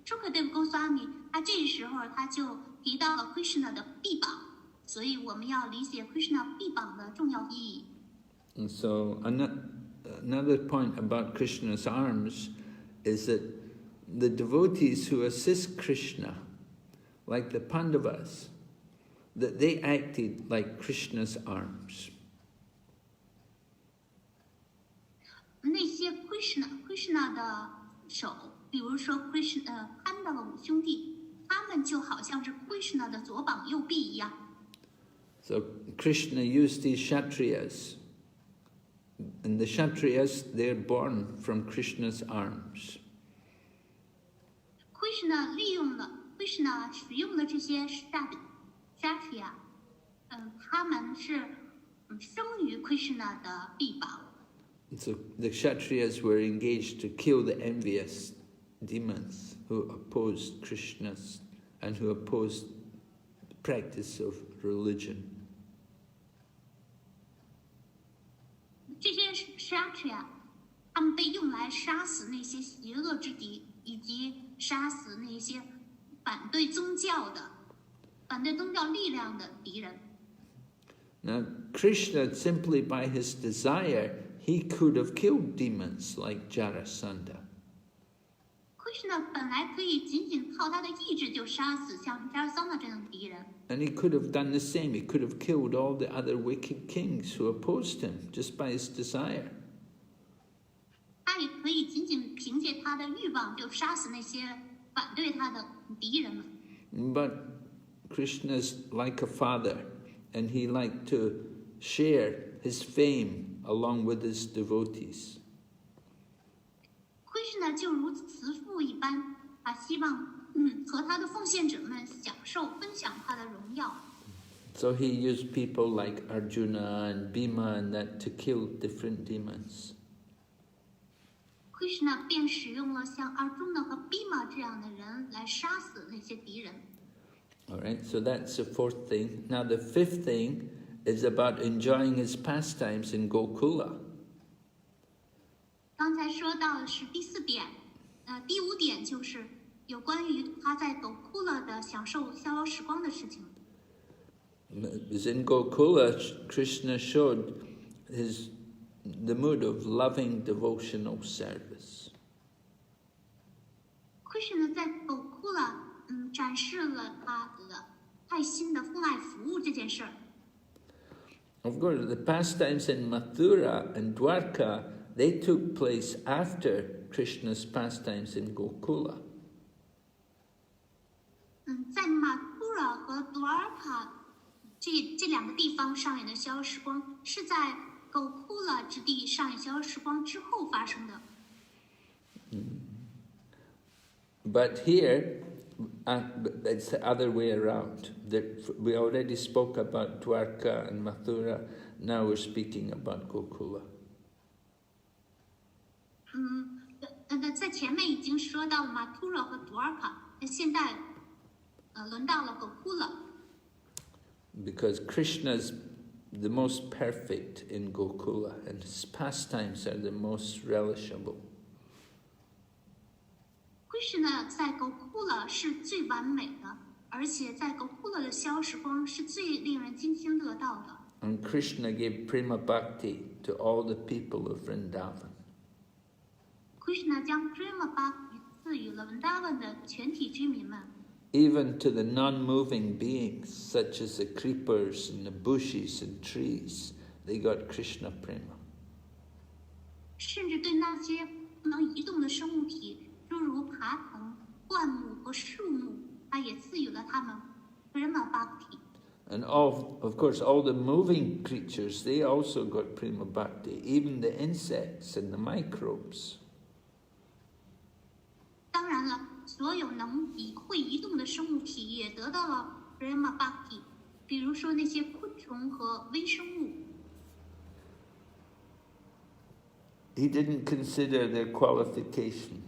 [SPEAKER 1] Sukadeva Goswami 他这时候他就提到了 Krishna 的臂膀，所以我们要理解 Krishna 臂膀的重要意义。
[SPEAKER 2] And so another point about Krishna's arms is that the devotees who assist Krishna, like the Pandavas, that they acted like Krishna's arms.
[SPEAKER 1] 那些 Krishna 的手，比如说 Pandava 5兄弟，他们就好像是 Krishna 的左膀右臂一样。
[SPEAKER 2] So Krishna used these Kshatriyas, and the Kshatriyas, they're born from Krishna's arms.
[SPEAKER 1] Krishna 使用的这些 Kshatriya， 他们是生于 Krishna 的臂膀。
[SPEAKER 2] So the Kshatriyas were engaged to kill the envious demons who opposed Krishna's and who opposed the practice of religion.
[SPEAKER 1] 这些 Kshatriya， 他们被用来杀死那些邪恶之敌，以及杀死那些反对宗教力量的敌人。
[SPEAKER 2] Now, Krishna, simply by his desire, he could have killed demons like Jarasandha.
[SPEAKER 1] Krishna 本来可以仅仅靠他的意志就杀死像 Jarasandha 这样的敌人。
[SPEAKER 2] And he could have done the same. He could have killed all the other wicked kings who opposed him just by his desire.
[SPEAKER 1] 他也可以仅仅凭借他的欲望就杀死那些反对他的敌人们。
[SPEAKER 2] But Krishna's like a father, and he liked to share his fame along with his devotees.
[SPEAKER 1] Krishna 就如慈父一般，希望和他的奉献者们享受分享他的荣耀。
[SPEAKER 2] So he used people like Arjuna and Bhima and that to kill different demons.
[SPEAKER 1] Krishna 便使用了像 Arjuna 和 Bhima 这样的人来杀死那些敌人。
[SPEAKER 2] Alright, so that's the fourth thing. Now the fifth thing is about enjoying his pastimes in Gokula.
[SPEAKER 1] 刚才说到的是第4点，第5点就是有关于他在 Gokula 的享受逍遥时光的事情。
[SPEAKER 2] Because in Gokula, Krishna showed the mood of loving devotional service.
[SPEAKER 1] Krishna 在 Gokula 展示了他的爱心的奉爱服务这件事儿。
[SPEAKER 2] Of course, the pastimes in Mathura and Dwarka, they took place after Krishna's pastimes in Gokula.
[SPEAKER 1] 在 Mathura 和 Dwarka 这两个地方上演的逍遥时光，是在 Gokula 之地上演逍遥时光之后发生的。
[SPEAKER 2] But here, it's the other way around. We already spoke about Dwarka and Mathura, now we're speaking about Gokula.
[SPEAKER 1] 在前面已经说到了 Mathura 和 Dwarka， 现在轮到了 Gokula。Because
[SPEAKER 2] Krishna's the most perfect in Gokula, and his pastimes are the most relishable.
[SPEAKER 1] Krishna 在 Gokula 是最完美的，而且在 Gokula 的逍遥时光是最令人津津乐道的。
[SPEAKER 2] And Krishna gave prema bhakti to all the people of Vrndavan.
[SPEAKER 1] Krishna 将 prema bhakti 赐予了 Vrndavan 的全体居民们。
[SPEAKER 2] Even to the non-moving beings, such as the creepers and the bushes and trees, they got Krishna prema.
[SPEAKER 1] 甚至对那些不能移动的生物体，诸如爬藤、灌木和树木，他也赐予了他们 prema bhakti。And
[SPEAKER 2] of course, all the moving creatures, they also got prema bhakti, even the insects and the microbes.
[SPEAKER 1] 当然了，所有会移动的生物体也得到了 prema bhakti， 比如说那些昆虫和微生物。
[SPEAKER 2] He didn't consider their qualification.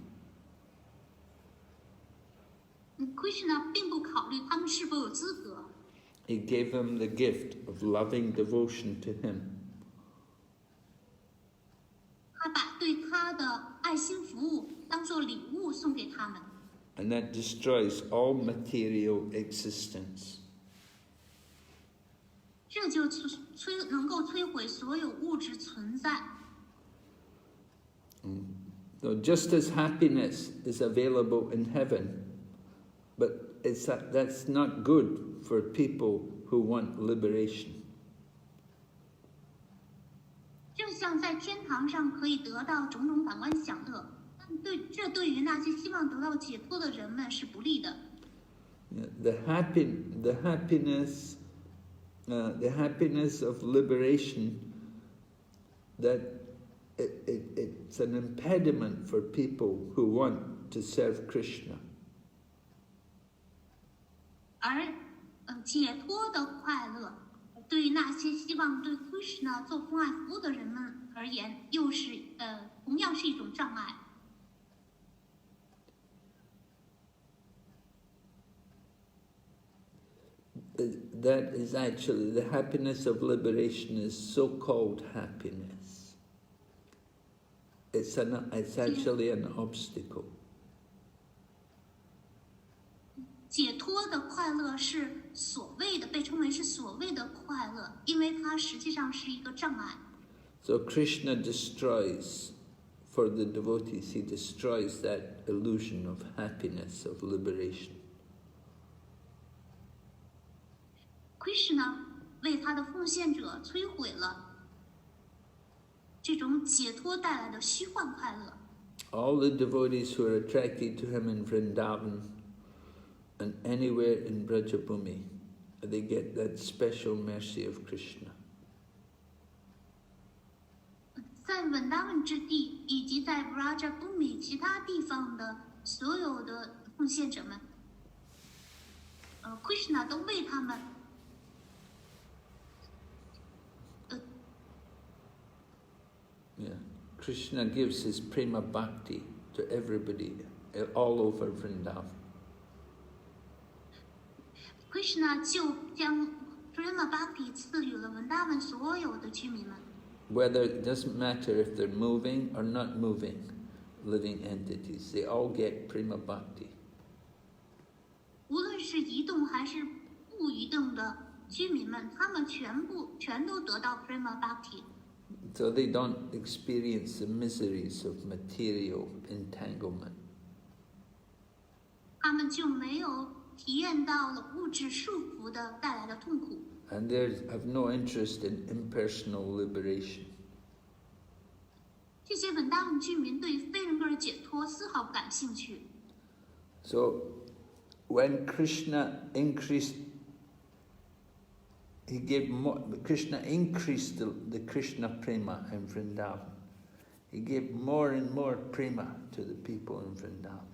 [SPEAKER 1] Krishna 并不考虑他们是否有资格。
[SPEAKER 2] He gave them the gift of loving devotion to him.
[SPEAKER 1] 他把对他的爱心服务当作礼物送给他们。
[SPEAKER 2] And that destroys all material existence.
[SPEAKER 1] 这就能够摧毁所有物质存在。
[SPEAKER 2] So just as happiness is available in heaven, but that's not good for people who want liberation.
[SPEAKER 1] 就像在天堂上可以得到种种感官享乐，但这对于那些希望得到解脱的人们是不利的。
[SPEAKER 2] The happiness of liberation, that it's an impediment for people who want to serve Krishna.
[SPEAKER 1] 而解脱的快乐，对于那些希望对 Krishna 做奉爱服务的人们而言，又是同样是一种障碍。
[SPEAKER 2] That is actually, the happiness of liberation is so-called happiness. It's actually an obstacle.
[SPEAKER 1] 解脱的快乐是被称为是所谓的快乐，因为它实际上是一个障碍。
[SPEAKER 2] So Krishna destroys, for the devotees, he destroys that illusion of happiness, of liberation.
[SPEAKER 1] Krishna 为他的奉献者摧毁了这种解脱带来的虚幻快乐。
[SPEAKER 2] All the devotees who are attracted to him in Vrndavan and anywhere in Brajabhumi, they get that special mercy of Krishna.
[SPEAKER 1] 在稳达文之地以及在 Vrndavan 其他地方的所有的奉献者们，Krishna 都为他们
[SPEAKER 2] Yeah, Krishna gives his prema bhakti to everybody all over Vrindavan.
[SPEAKER 1] Krishna 就将 Prema Bhakti 赐予了文达文所有的居民们。
[SPEAKER 2] Whether it doesn't matter if they're moving or not moving, living entities, they all get prema bhakti.
[SPEAKER 1] 无论是移动还是不移动的居民们，他们全都得到 Prema Bhakti。So
[SPEAKER 2] they don't experience the miseries of material entanglement.
[SPEAKER 1] 他们就没有体验到了物质束缚的带来的痛苦。
[SPEAKER 2] And they have no interest in impersonal liberation.
[SPEAKER 1] 这些稳达文居民对非人格解脱丝毫不感兴趣。
[SPEAKER 2] So when Krishna increased, Krishna increased the Krishna prema in Vrndavan. He gave more and more prema to the people in Vrndavan.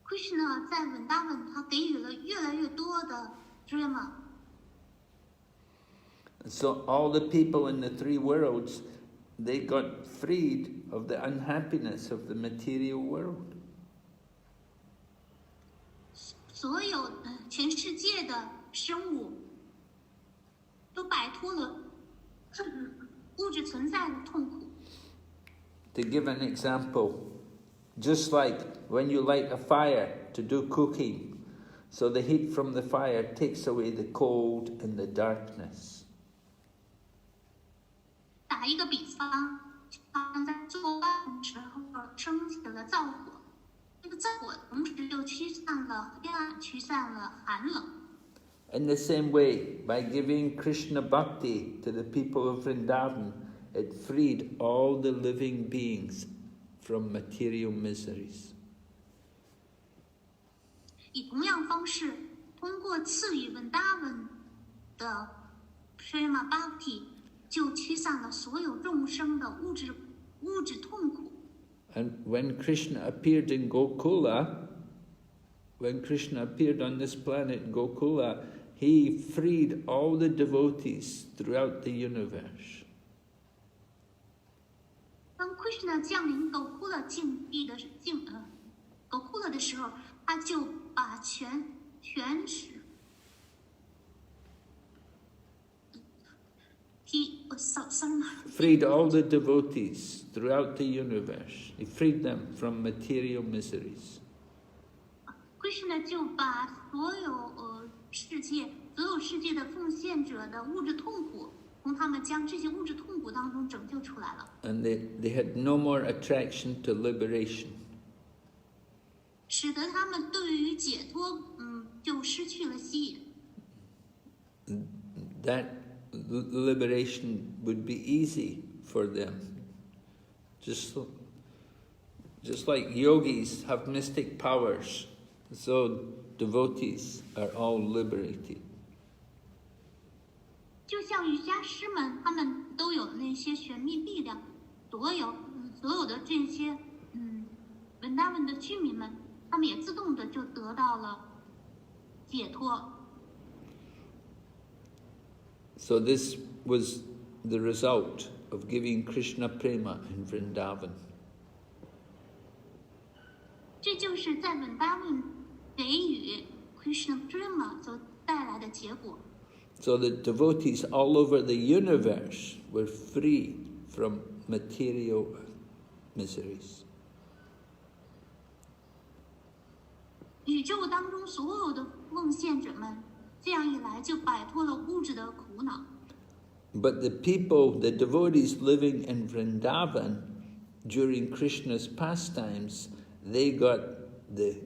[SPEAKER 1] Krishna 在稳达文，他给予了越来越多的 prema。So
[SPEAKER 2] all the people in the three worlds, they got freed of the unhappiness of the material world.
[SPEAKER 1] 所有全世界的生物都摆脱了物质存在的痛苦。
[SPEAKER 2] To give an example, just like when you light a fire to do cooking, so the heat from the fire takes away the cold and the darkness.
[SPEAKER 1] 打一个比方，在做饭的时候升起了灶火，这个灶火同时就驱散了黑暗，驱散了寒冷。
[SPEAKER 2] In the same way, by giving Krishna Bhakti to the people of Vrindavan, it freed all the living beings from material miseries.
[SPEAKER 1] 以同样方式，通过赐予稳达文的 Prema Bhakti， 就驱散了所有众生的物质痛苦。
[SPEAKER 2] And when Krishna appeared in Gokula, when Krishna appeared on this planet Gokula, he freed all the devotees throughout the universe.
[SPEAKER 1] 当 Krishna 降临Gokula 境地的Gokula 的时候，他就把全世
[SPEAKER 2] freed all the devotees throughout the universe. He freed them from material miseries.
[SPEAKER 1] Krishna 就把所有世界的奉献者的物质痛苦，从他们将这些物质痛苦当中拯救出来了。
[SPEAKER 2] And they had no more attraction to liberation.
[SPEAKER 1] 使得他们对于解脱，就失去了吸引。
[SPEAKER 2] That liberation would be easy for them. Just like yogis have mystic powers, so devotees are all liberated.
[SPEAKER 1] 就像瑜伽师们，他们都有那些玄秘力量，所有的这些稳达文的居民们，他们也自动的就得到了解脱。
[SPEAKER 2] So this was the result of giving Krishna prema in Vrndavan.
[SPEAKER 1] 这就是在稳达文给予 Krishna Prema 所带来的结果。
[SPEAKER 2] So the devotees all over the universe were free from material miseries.
[SPEAKER 1] 宇宙当中所有的奉献者们，这样一来就摆脱了物质的苦恼。
[SPEAKER 2] But the people, the devotees living in Vrindavan during Krishna's pastimes, they got the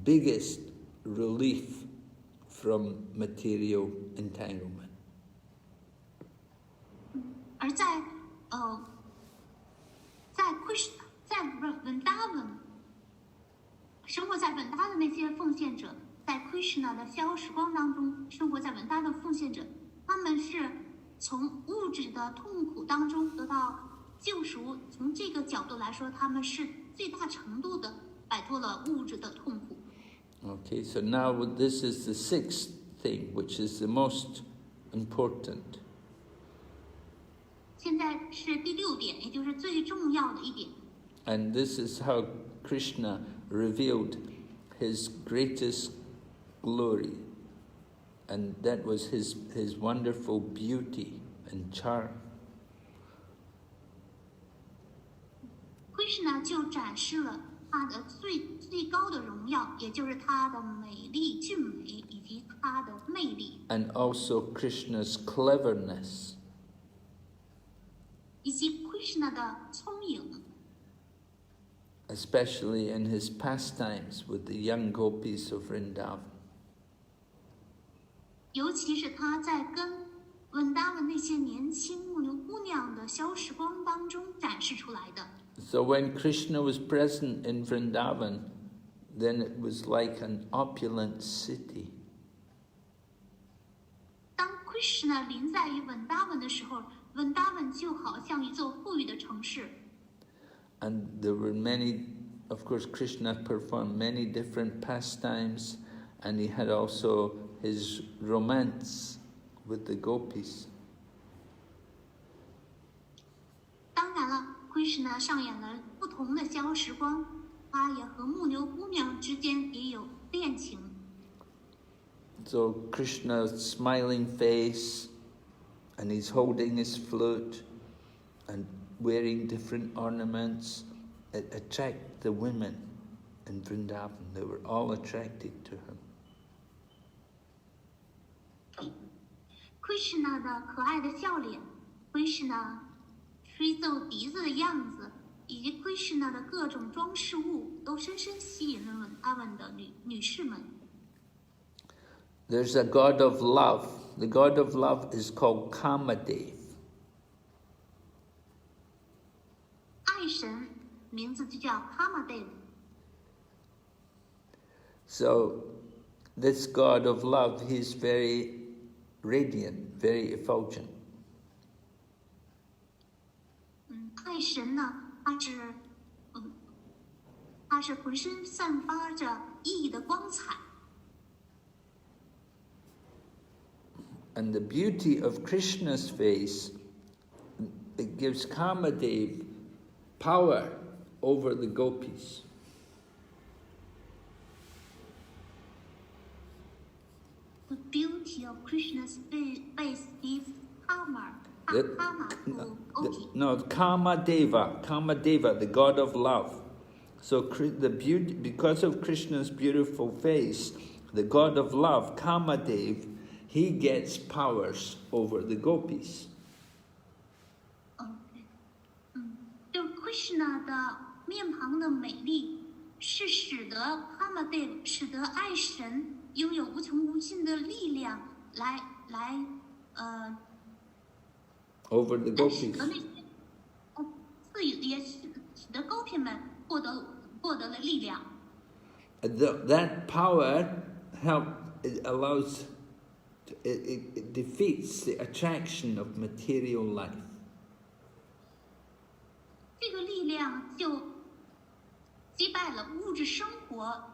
[SPEAKER 2] biggest relief from material entanglement.
[SPEAKER 1] 而在Krishna 在稳达文生活在稳达的那些奉献者，在 Krishna 的消时光当中生活在文达的奉献者，他们是从物质的痛苦当中得到救赎。从这个角度来说，他们是最大程度的摆脱了物质的痛苦。
[SPEAKER 2] Okay, so now this is the sixth thing, which is the most important.
[SPEAKER 1] 现在是第6点，也就是最重要的一点。
[SPEAKER 2] And this is how Krishna revealed his greatest glory. And that was his wonderful beauty and charm.
[SPEAKER 1] Krishna 就展示了他的最高的荣耀，也就是他的美丽、俊美以及他的魅力。
[SPEAKER 2] And also Krishna's cleverness.
[SPEAKER 1] 以及 Krishna 的聪颖。
[SPEAKER 2] Especially in his pastimes with the young gopis of Vrndavan.
[SPEAKER 1] 尤其是他在跟文达文那些年轻牧牛姑娘的消时光当中展示出来的。
[SPEAKER 2] So when Krishna was present in Vrndavan, then it was like an opulent city.
[SPEAKER 1] 当 Krishna 临在于文达文的时候，文达文就好像一座富裕的城市。
[SPEAKER 2] And there were many, of course, Krishna performed many different pastimes, and he had also his romance with the gopis.
[SPEAKER 1] 当然了 ，Krishna 上演了不同的消时光，他也和牧牛姑娘之间也有恋情。
[SPEAKER 2] So Krishna's smiling face, and he's holding his flute, and wearing different ornaments, it attracted the women in Vrndavan. They were all attracted to him.
[SPEAKER 1] Krishna 的可爱的笑脸 ，Krishna 吹奏笛子的样子，以及 Krishna 的各种装饰物，都深深吸引了他们的女士们。
[SPEAKER 2] There's a god of love. The god of love is called Kamadev.
[SPEAKER 1] 爱神名字就叫 Kamadev。So
[SPEAKER 2] this god of love, he's very radiant, very effulgent.
[SPEAKER 1] 爱神呢，他是浑身散发着熠熠的光彩。
[SPEAKER 2] And the beauty of Krishna's face, it gives Kamadev power over the gopis.
[SPEAKER 1] The beauty of Krishna's face gives Kama to Gopi.
[SPEAKER 2] No, Kamadeva, the god of love. So the beauty, because of Krishna's beautiful face, the god of love, Kamadev, he gets powers over the gopis.
[SPEAKER 1] 就 Krishna 的面庞的美丽，是使得 Kamadev 使得爱神拥有无穷无尽的力量，来
[SPEAKER 2] over the
[SPEAKER 1] 使
[SPEAKER 2] gopis.
[SPEAKER 1] 得那些也使得 Gopi 们获得了力量。
[SPEAKER 2] That power it defeats the attraction of material life.
[SPEAKER 1] 这个力量就击败了物质生活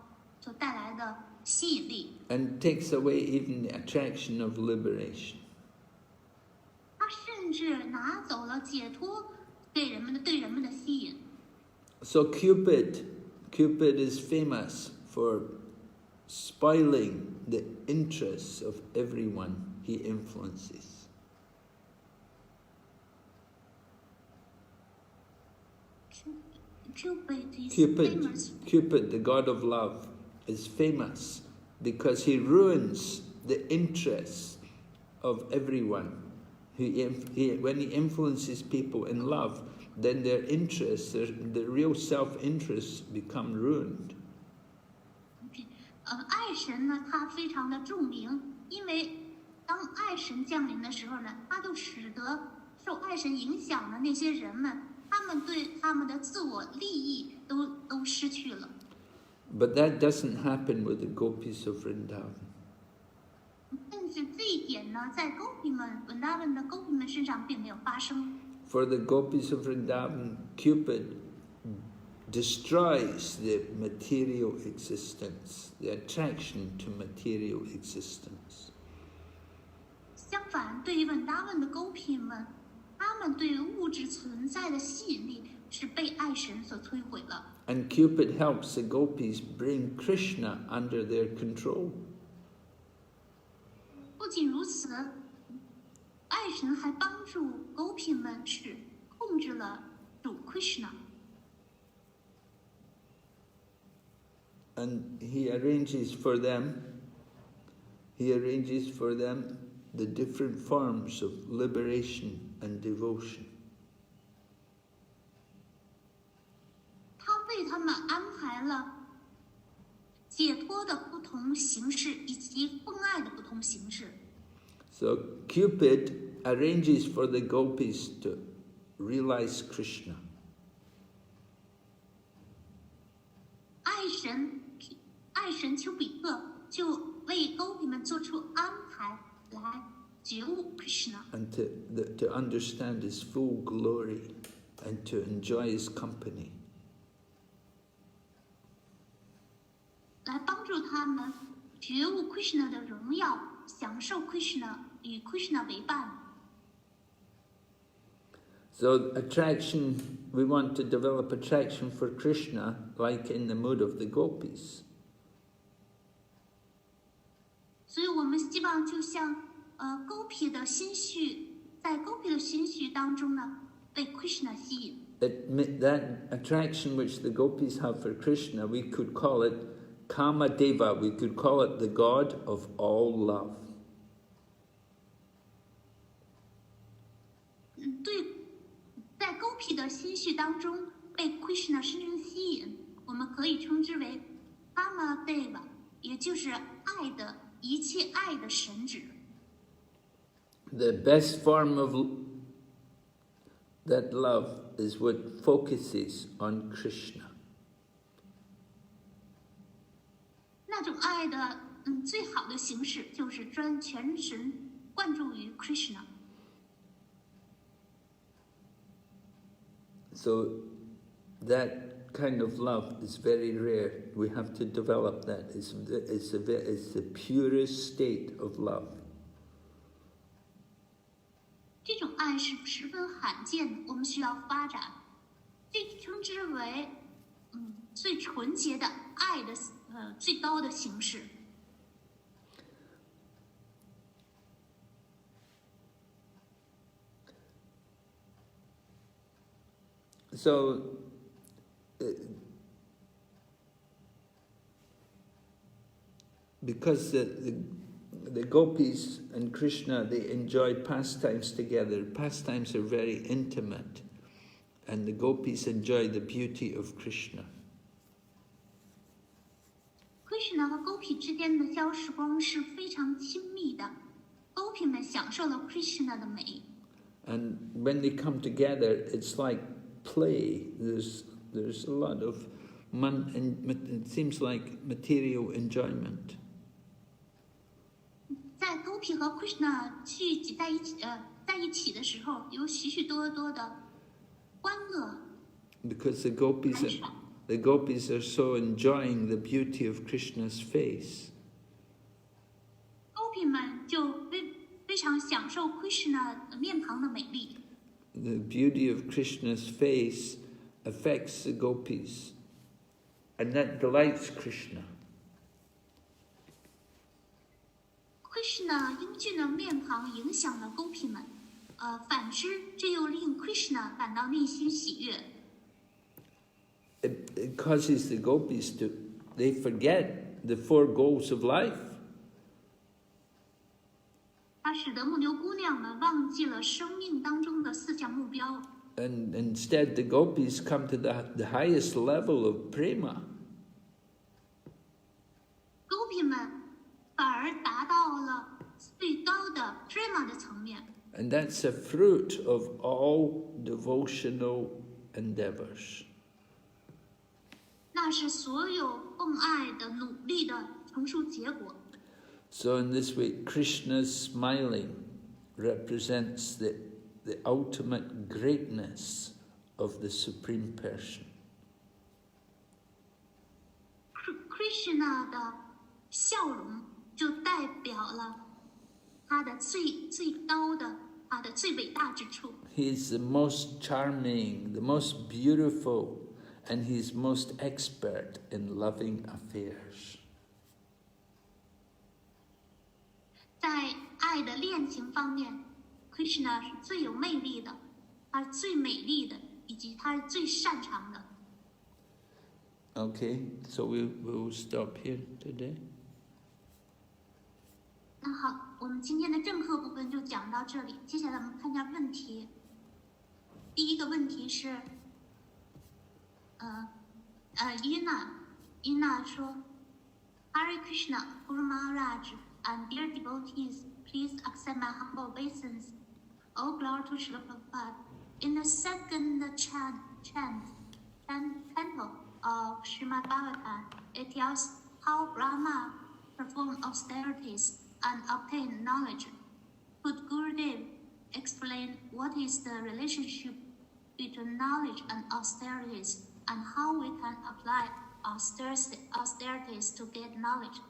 [SPEAKER 1] 所带来的吸引力。
[SPEAKER 2] And takes away even the attraction of liberation.
[SPEAKER 1] 它甚至拿走了解脱对人们的吸引。
[SPEAKER 2] So Cupid is famous for spoiling the interests of everyone he influences. Cupid, the god of love, is famous because he ruins the interests of everyone. When he influences people in love, then their interests, the real self-interests, become ruined.
[SPEAKER 1] 爱神呢，他非常的著名，因为当爱神降临的时候呢，他就使得受爱神影响的那些人们，他们对他们的自我利益都失去了。
[SPEAKER 2] But that doesn't happen with the gopis of Vrndavan.
[SPEAKER 1] 但是这一点呢，在Vrndavan的Gopi们身上并没有发生。
[SPEAKER 2] For the gopis of Vrndavan, Cupid destroys the material existence, the attraction to material existence.
[SPEAKER 1] 相反，对于Vrndavan的Gopi们，他们对物质存在的吸引力是被爱神所摧毁了。
[SPEAKER 2] And Cupid helps the gopis bring Krishna under their control.
[SPEAKER 1] 不仅如此，爱神还帮助Gopi们是控制了主 Krishna。And
[SPEAKER 2] he arranges for them the different forms of liberation and devotion.
[SPEAKER 1] 他为他们安排了解脱的不同形式以及奉爱的不同形式。
[SPEAKER 2] So Cupid arranges for the gopis to realize Krishna.
[SPEAKER 1] 爱神丘比特就为Gopi们做出安排，来觉悟 Krishna，
[SPEAKER 2] and to understand his full glory and to enjoy his company.
[SPEAKER 1] 来帮助他们觉悟 Krishna 的荣耀，享受 Krishna 与 Krishna 为伴。
[SPEAKER 2] So attraction, we want to develop attraction for Krishna like in the mood of the gopis.
[SPEAKER 1] 所以我们希望就像Gopi 的心绪，在Gopi 的心绪当中呢，被 Krishna 吸引。
[SPEAKER 2] That attraction which the gopis have for Krishna, we could call it Kama Deva, we could call it the God of all love.
[SPEAKER 1] 对，在Gopi 的心绪当中被 Krishna 深深吸引，我们可以称之为 Kama Deva， 也就是爱的一切爱的神旨。
[SPEAKER 2] The best form of that love is what focuses on Krishna.
[SPEAKER 1] 那种爱的最好的形式就是全神贯注于 Krishna。
[SPEAKER 2] So that kind of love is very rare. We have to develop that. It's the purest state of love.
[SPEAKER 1] 这种爱是十分罕见的，我们需要发展，这称之为最纯洁的爱的最高的形式。
[SPEAKER 2] So because the gopis and Krishna, they enjoy pastimes together. Pastimes are very intimate, and the gopis enjoy the beauty of Krishna.
[SPEAKER 1] Krishna 和 Gopi 之间的交时光是非常亲密的 ，Gopi 们享受了 Krishna 的美。
[SPEAKER 2] And when they come together, it's like play. There's a lot of it seems like material enjoyment.
[SPEAKER 1] 在 Gopi 和 Krishna 聚集在一起的时候，有许许多多的欢乐。
[SPEAKER 2] Because the gopis are so enjoying the beauty of Krishna's face.
[SPEAKER 1] Gopi 们就非常享受 Krishna 面庞的美丽。
[SPEAKER 2] The beauty of Krishna's face affects the gopis, and that delights Krishna.
[SPEAKER 1] Krishna 英俊的面庞影响了 Gopi 们，反之，这又令 Krishna 感到内心喜悦。
[SPEAKER 2] It causes the gopis they forget the four goals of life.
[SPEAKER 1] 它使得牧牛姑娘们忘记了生命当中的4项目标。
[SPEAKER 2] And instead the gopis come to the highest level of prema.
[SPEAKER 1] Gopi 们反而达到了最高的 prema 的层面。
[SPEAKER 2] And that's a fruit of all devotional endeavors.
[SPEAKER 1] 那是所有奉爱的努力的成熟结果。
[SPEAKER 2] So in this way, Krishna's smiling represents the ultimate greatness of the Supreme Person.
[SPEAKER 1] Krishna 的笑容就代表了他的最高的，他的最伟大之处。
[SPEAKER 2] He is the most charming, the most beautiful, and he's most expert in loving affairs.
[SPEAKER 1] 在爱的恋情方面 ，Krishna 是最有魅力的，他是最美丽的，以及他是最擅长的。
[SPEAKER 2] Okay, so we'll stop here today.
[SPEAKER 1] 那好，我们今天的正课部分就讲到这里。接下来我们看一下问题。第一个问题是，伊娜说 ，Hare Krishna, Guru Maharaj and dear devotees, please accept my humble obeisance. All glory to Srila Prabhupada. In the second canto of Srimad Bhagavatam, it tells how Brahma performed austerities and obtained knowledge. Could Gurudev explain what is the relationship between knowledge and austerities, and how we can apply austerities to get knowledge?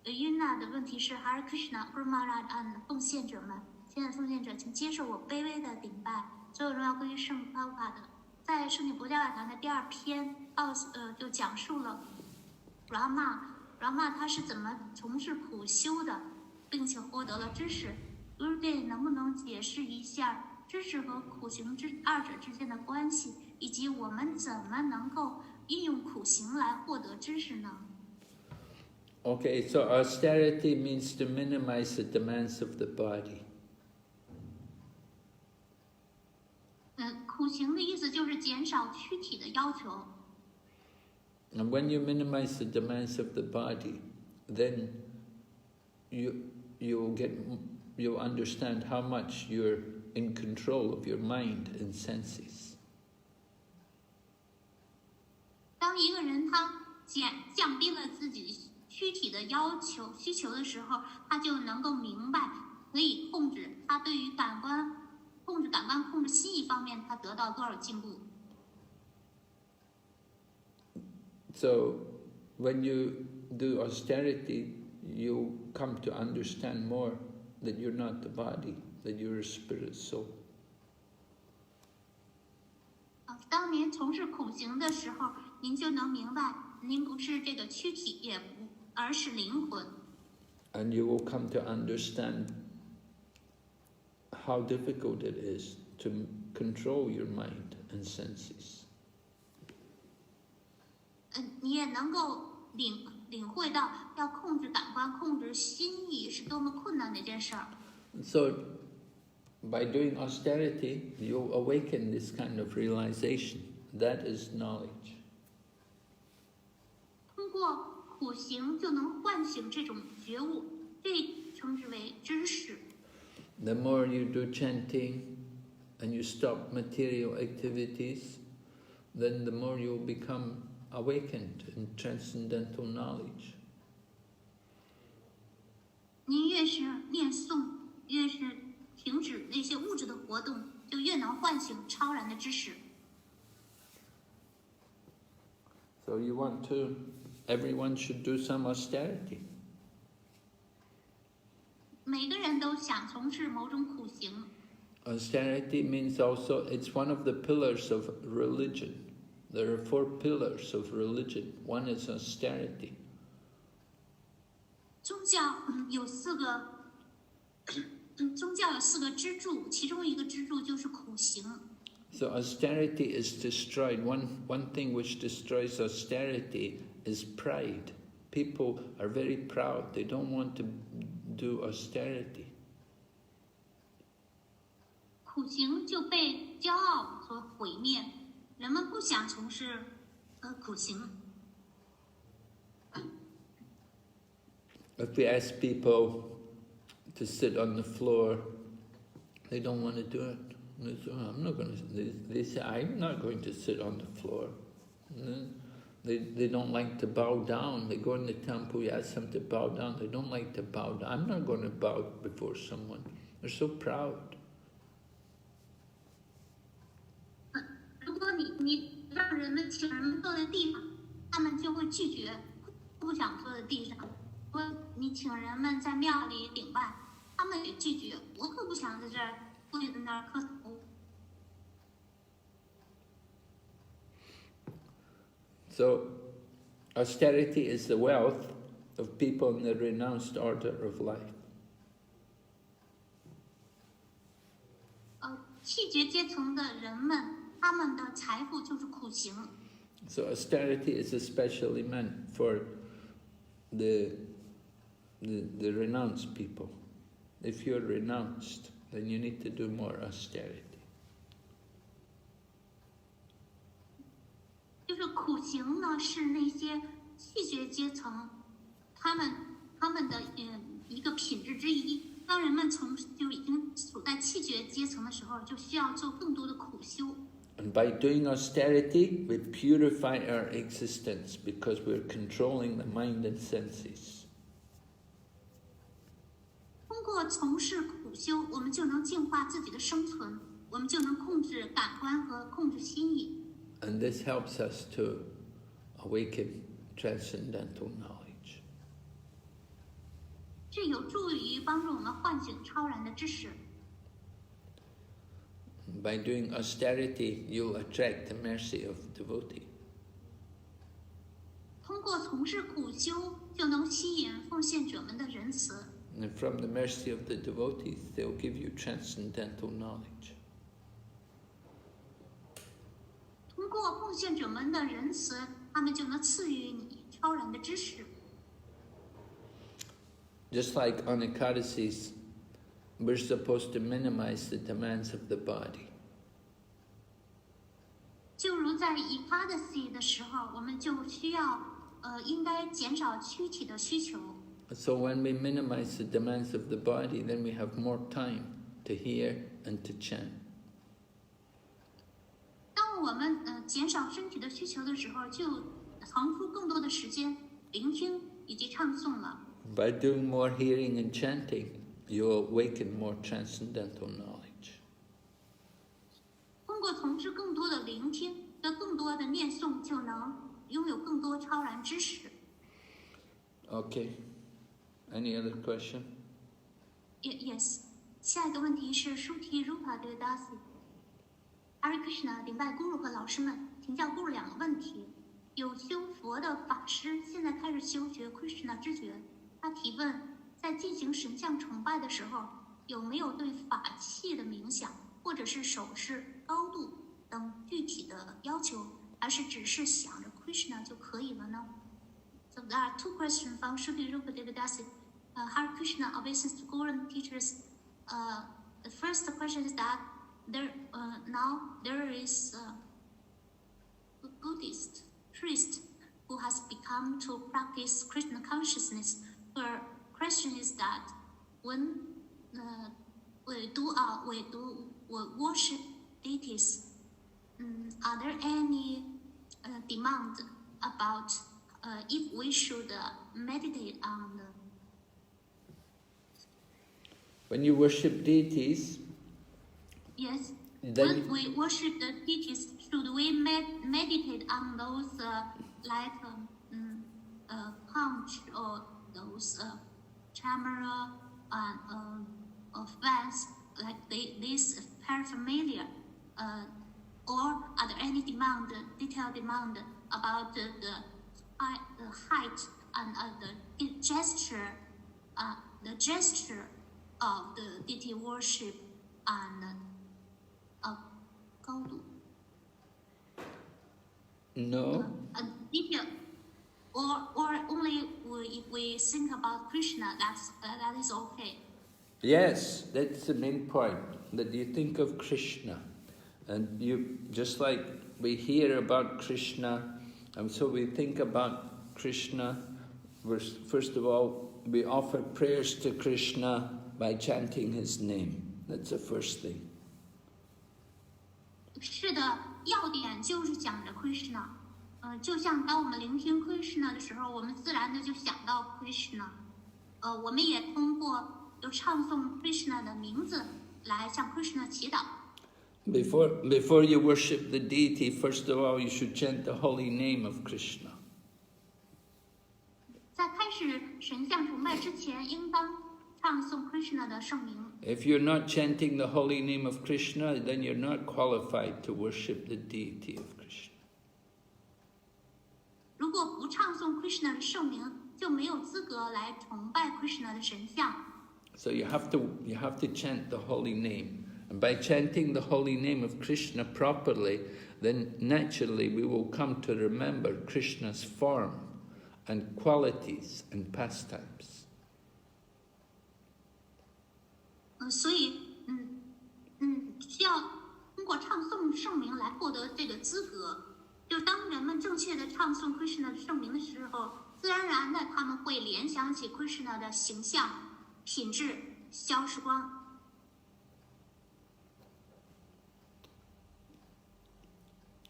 [SPEAKER 1] 云娜的问题是 Hare Krishna, Guru Maharaj and 奉献者们，亲爱的奉献者，请接受我卑微的顶拜，所有荣耀归于圣普法的。在圣女博伽瓦坛的第2篇，就讲述了 Brahma 他是怎么从事苦修的，并且获得了知识。Gurudev 能不能解释一下知识和苦行二者之间的关系，以及我们怎么能够运用苦行来获得知识呢？
[SPEAKER 2] Okay, so austerity means to minimize the demands of the body.
[SPEAKER 1] 苦行的意思就是减少躯体的要求。
[SPEAKER 2] And when you minimize the demands of the body, then you'll understand how much you're in control of your mind and senses.
[SPEAKER 1] 当一个人他降低了自己躯体的需求的时候，他就能够明白可以控制他对于控制心意方面，他得到多少进步。
[SPEAKER 2] So when you do austerity, you come to understand more that you're not the body, that you're a spirit soul.
[SPEAKER 1] 当您从事苦行的时候，您就能明白，您不是这个躯体，而是灵魂。
[SPEAKER 2] And you will come to understand how difficult it is to control your mind and senses.
[SPEAKER 1] 你也能够领会到要控制感官、控制心意是多么困难的一件事儿。
[SPEAKER 2] So, by doing austerity, you awaken this kind of realization. That is knowledge.
[SPEAKER 1] 通过苦行就能唤醒这种觉悟，这称之为知识。
[SPEAKER 2] The more you do chanting and you stop material activities, then the more you'll become awakened in transcendental knowledge.
[SPEAKER 1] 您越是念诵，越是停止那些物质的活动，就越能唤醒超然的知识。
[SPEAKER 2] So everyone should do some austerity.
[SPEAKER 1] 每个人都想从事某种苦行。
[SPEAKER 2] Austerity means also, it's one of the pillars of religion. There are 4 pillars of religion. One is austerity.
[SPEAKER 1] 宗教有4个支柱，其中一个支柱就是苦行。
[SPEAKER 2] So austerity is destroyed. One thing which destroys austerity is pride. People are very proud. They don't want to do austerity.
[SPEAKER 1] 苦行就被骄傲所毁灭，人们不想从事苦行。
[SPEAKER 2] If we ask people to sit on the floor, they don't want to do it. They say, I'm not going to sit on the floor. They don't like to bow down. They go in the temple, you ask them to bow down. They don't like to bow down. I'm not going to bow before someone. They're so proud.
[SPEAKER 1] 如果你让人们请人们坐在地上，他们就会拒绝，不想坐在地上。如果你请人们在庙里顶拜，他们也拒绝，我可不想在这儿跪在那儿磕头。
[SPEAKER 2] So, austerity is the wealth of people in the renounced order of life.
[SPEAKER 1] 气绝阶层的人们，他们的财富就是苦行。
[SPEAKER 2] So austerity is especially meant for the renounced people. If you're renounced, then you need to do more austerity.
[SPEAKER 1] 就是苦行呢，是那些气绝阶层，他们的一个品质之一。当人们就已经处在气绝阶层的时候，就需要做更多的苦修。
[SPEAKER 2] And by doing austerity, we purify our existence because we're controlling the mind and senses.
[SPEAKER 1] 通过从事苦修，我们就能净化自己的生存，我们就能控制感官和控制心意。
[SPEAKER 2] And this helps us to awaken transcendental knowledge.
[SPEAKER 1] 这有助于帮助我们唤醒超然的知识。
[SPEAKER 2] By doing austerity, you'll attract the mercy of the devotee.
[SPEAKER 1] 通过从事苦修，就能吸引奉献者们的仁慈。
[SPEAKER 2] And from the mercy of the devotees, they'll give you transcendental knowledge.
[SPEAKER 1] 通过奉献者们的仁慈，他们就能赐予你超然的知识。
[SPEAKER 2] Just like on Ekadasis, we're supposed to minimize the demands of the body.
[SPEAKER 1] 就如在Ekadasi的时候，我们就需要应该减少躯体的需求。
[SPEAKER 2] So when we minimize the demands of the body, then we have more time to hear and to chant.
[SPEAKER 1] 当我们减少身体的需求的时候，就腾出更多的时间聆听以及唱诵了。
[SPEAKER 2] By doing more hearing and chanting, you'll awaken more transcendental knowledge.
[SPEAKER 1] 通过从事更多的聆听和更多的念诵，就能拥有更多超然知识。
[SPEAKER 2] Okay. Any other question?
[SPEAKER 1] Yes. 下一个问题是舒提 Rupa Devdasi。Hare Krishna 顶拜 Guru 和老师们，请教 Guru 两个问题。有修佛的法师现在开始修学 Krishna 知觉，他提问，在进行神像崇拜的时候，有没有对法器的冥想，或者是手势、高度等具体的要求，还是只是想着 Krishna 就可以了呢？ So there are two questions from Shruti Rupa Devdasi. Hare Krishna obeisance to Guru teachers. The first question is that now there is a Buddhist priest who has become to practice Krishna consciousness. Her question is that when we worship deities, are there any demand about if we should meditate on the...
[SPEAKER 2] When you worship deities,
[SPEAKER 1] Yes.
[SPEAKER 2] then
[SPEAKER 1] When we worship the deities, should we meditate on those conch or those camera and fans, like this paraphernalia, or are there any detailed demand about the height and the gesture of the deity worship and高度?
[SPEAKER 2] no.
[SPEAKER 1] Detail, or only if we think about Krishna, that is okay.
[SPEAKER 2] Yes, that's the main point, that you think of Krishna. And you, just like we hear about Krishna, and so we think about Krishna. First of all, we offer prayers to Krishna by chanting his name. That's the first thing.
[SPEAKER 1] 是的，要点就是讲着 Krishna。就像当我们聆听 Krishna 的时候，我们自然的就想到 Krishna。我们也通过就唱诵 Krishna 的名字来向 Krishna 祈祷。
[SPEAKER 2] Before you worship the deity, first of all, you should chant the holy name of Krishna.
[SPEAKER 1] 在开始神像崇拜之前，应当唱诵 Krishna 的圣名。
[SPEAKER 2] If you're not chanting the holy name of Krishna, then you're not qualified to worship the deity of Krishna.
[SPEAKER 1] 如果不唱诵 Krishna 的圣名，就没有资格来崇拜 Krishna 的神像。
[SPEAKER 2] So you have to chant the holy name. And by chanting the holy name of Krishna properly, then naturally we will come to remember Krishna's form and qualities and pastimes.
[SPEAKER 1] 所以，需要通过唱诵圣名来获得这个资格。就当人们正确的唱诵 Krishna 的圣名的时候，自然而然的他们会联想起 Krishna 的形象、品质、消时光。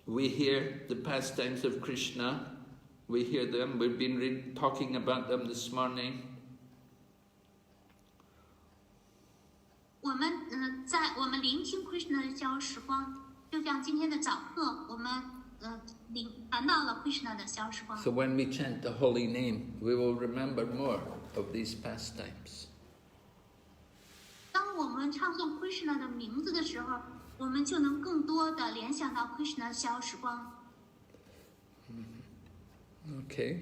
[SPEAKER 2] We hear the pastimes of Krishna. We hear them. We've been talking about them this morning.
[SPEAKER 1] 我们聆听 Krishna 的消时光，就像今天的早课，我们谈到了 Krishna 的消时光。
[SPEAKER 2] So when we chant the holy name, we will remember more of these pastimes.
[SPEAKER 1] 当我们唱诵 Krishna 的名字的时候，我们就能更多的联想到 Krishna 的消时光。
[SPEAKER 2] Okay.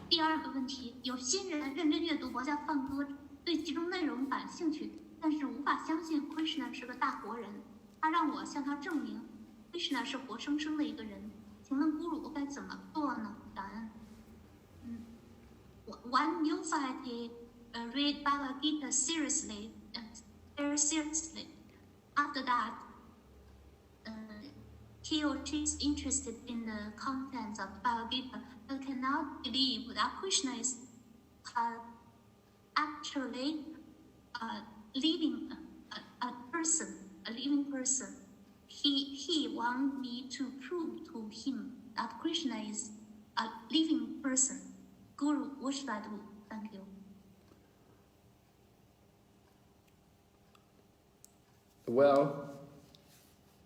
[SPEAKER 1] 第二个问题，有些人认真阅读佛教梵歌，对其中内容感兴趣，但是无法相信 Krishna 是个大活人。他让我向他证明 Krishna 是活生生的一个人。请问咕鲁该怎么做呢？感恩。One neophyte read Bhagavad Gita seriously, very seriously. After that, he or she is interested in the contents of Bhagavad Gita, but cannot believe that Krishna is actually a living person. He wants me to prove to him that Krishna is a living person. Guru, what should I do? Thank you.
[SPEAKER 2] Well,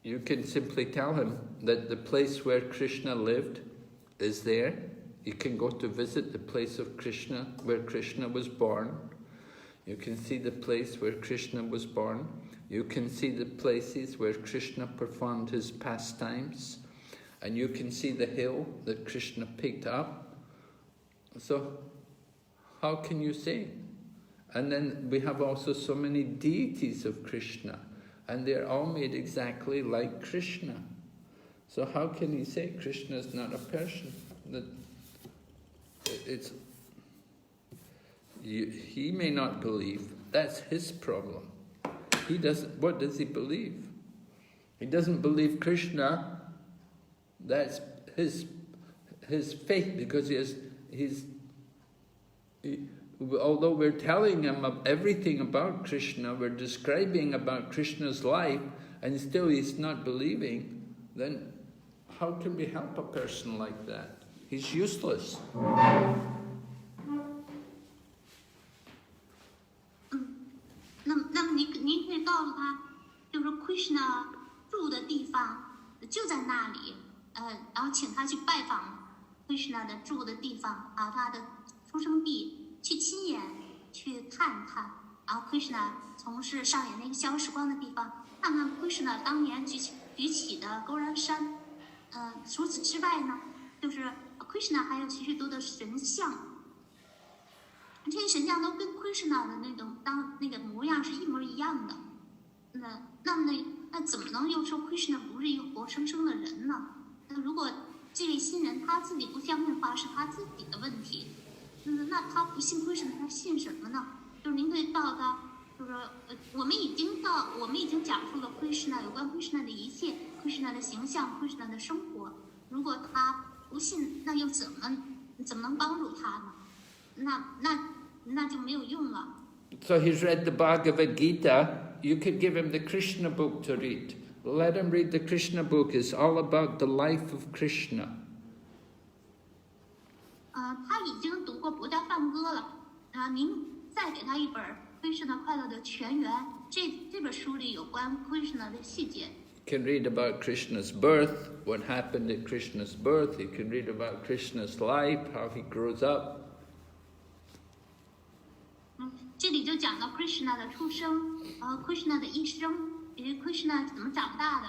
[SPEAKER 2] you can simply tell him that the place where Krishna lived is there. You can go to visit the place of Krishna, where Krishna was born. You can see the place where Krishna was born. You can see the places where Krishna performed his pastimes. And you can see the hill that Krishna picked up. So, how can you say? And then we have also so many deities of Krishna. And they're all made exactly like Krishna. So how can you say Krishna is not a person? He may not believe. That's his problem. He doesn't. What does he believe? He doesn't believe Krishna. That's his faith, because although we're telling him of everything about Krishna, we're describing about Krishna's life, and still he's not believing, then how can we help a person like that? He's useless.
[SPEAKER 1] 那么您可以告诉他，就是 Krishna 住的地方就在那里，然后请他去拜访 Krishna 的住的地方，他的出生地，去亲眼去看看，然后 Krishna 从事上演那个消时光的地方，看看 Krishna 当年举起的勾然山。除此之外呢，就是 Krishna 还有许许多的神像，这些神像都跟 Krishna 的那个模样是一模一样的。那怎么能又说 Krishna 不是一个活生生的人呢？那如果这位新人他自己不相信的话，是他自己的问题。那他不信 Krishna， 他信什么呢？就是您可以告诉他，就是我们已经讲述了 Krishna 有关 Krishna 的一切， Krishna 的形象， Krishna 的生活。如果他不信，那又怎么能帮助他呢？那就没有用了。
[SPEAKER 2] So he's read the Bhagavad Gita. You could give him the Krishna book to read, Let him read the Krishna book. It's all about the life of Krishna.
[SPEAKER 1] 他已经读过《博家梵歌》了，您再给他一本《Krishna 快乐的全源》，这本书里有关 Krishna 的细节。
[SPEAKER 2] You can read about Krishna's birth, what happened at Krishna's birth. You can read about Krishna's life, how he grows up.
[SPEAKER 1] 这里就讲到 Krishna 的出生，Krishna 的一生，以及 Krishna 怎么长大的。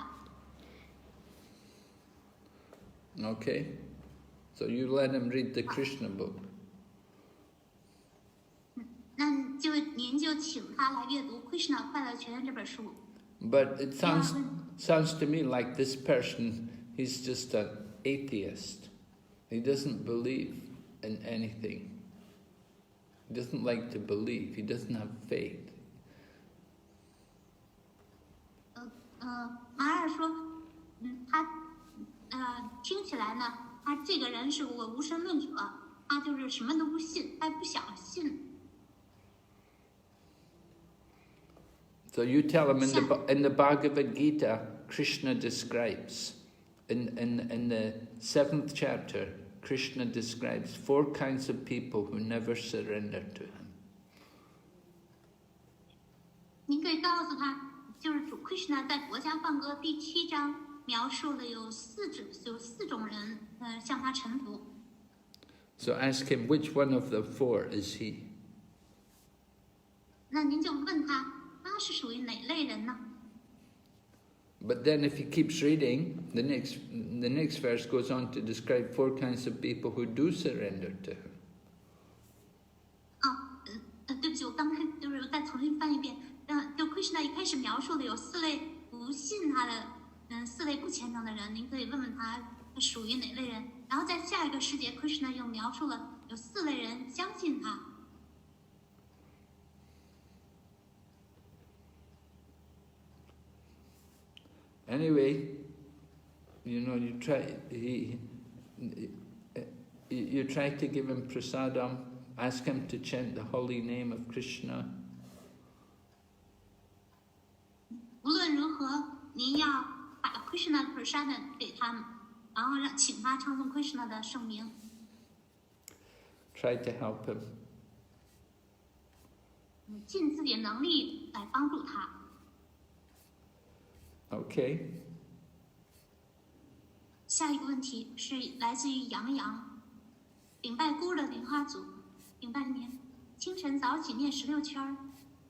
[SPEAKER 2] Okay? So you let him read the Krishna book.
[SPEAKER 1] 那您就请他来阅读《Krishna 快乐全源》这本书。
[SPEAKER 2] But it sounds to me like this person, he's just an atheist. He doesn't believe in anything. He doesn't like to believe. He doesn't have faith.
[SPEAKER 1] 马尔说，他听起来呢，他这个人是个无神论者，他就是什么都不信，他不想信。
[SPEAKER 2] So you tell him in the Bhagavad Gita, Krishna describes, in the 7th chapter, Krishna describes 4 kinds of people who never surrender to him.
[SPEAKER 1] 您可以告诉他，就是主 Krishna 在《国家梵歌》第7章描述了有4种人，向他臣服。
[SPEAKER 2] So ask him, which one of the 4 is he?
[SPEAKER 1] 那您就问他，他是属于哪类人呢？
[SPEAKER 2] But then if he keeps reading, the next verse goes on to describe 4 kinds of people who do surrender to him.
[SPEAKER 1] 对不起，我刚才就是再重新翻一遍。就 Krishna 一开始描述的有4类不信他的，4类不虔诚的人，您可以问问他属于哪类人。然后在下一个世节 ，Krishna 又描述了有4类人相信他。
[SPEAKER 2] Anyway, you try to give him prasadam, ask him to chant the holy name of Krishna.
[SPEAKER 1] 无论如何，您要把 Krishna 的 prasadam 给他们，然后请他唱诵 Krishna 的圣名。
[SPEAKER 2] Try to help him.
[SPEAKER 1] 尽自己的能力来帮助他。
[SPEAKER 2] Okay.
[SPEAKER 1] 下一个问题是来自于杨洋，顶拜姑的莲花组，顶拜年，清晨早起念16圈，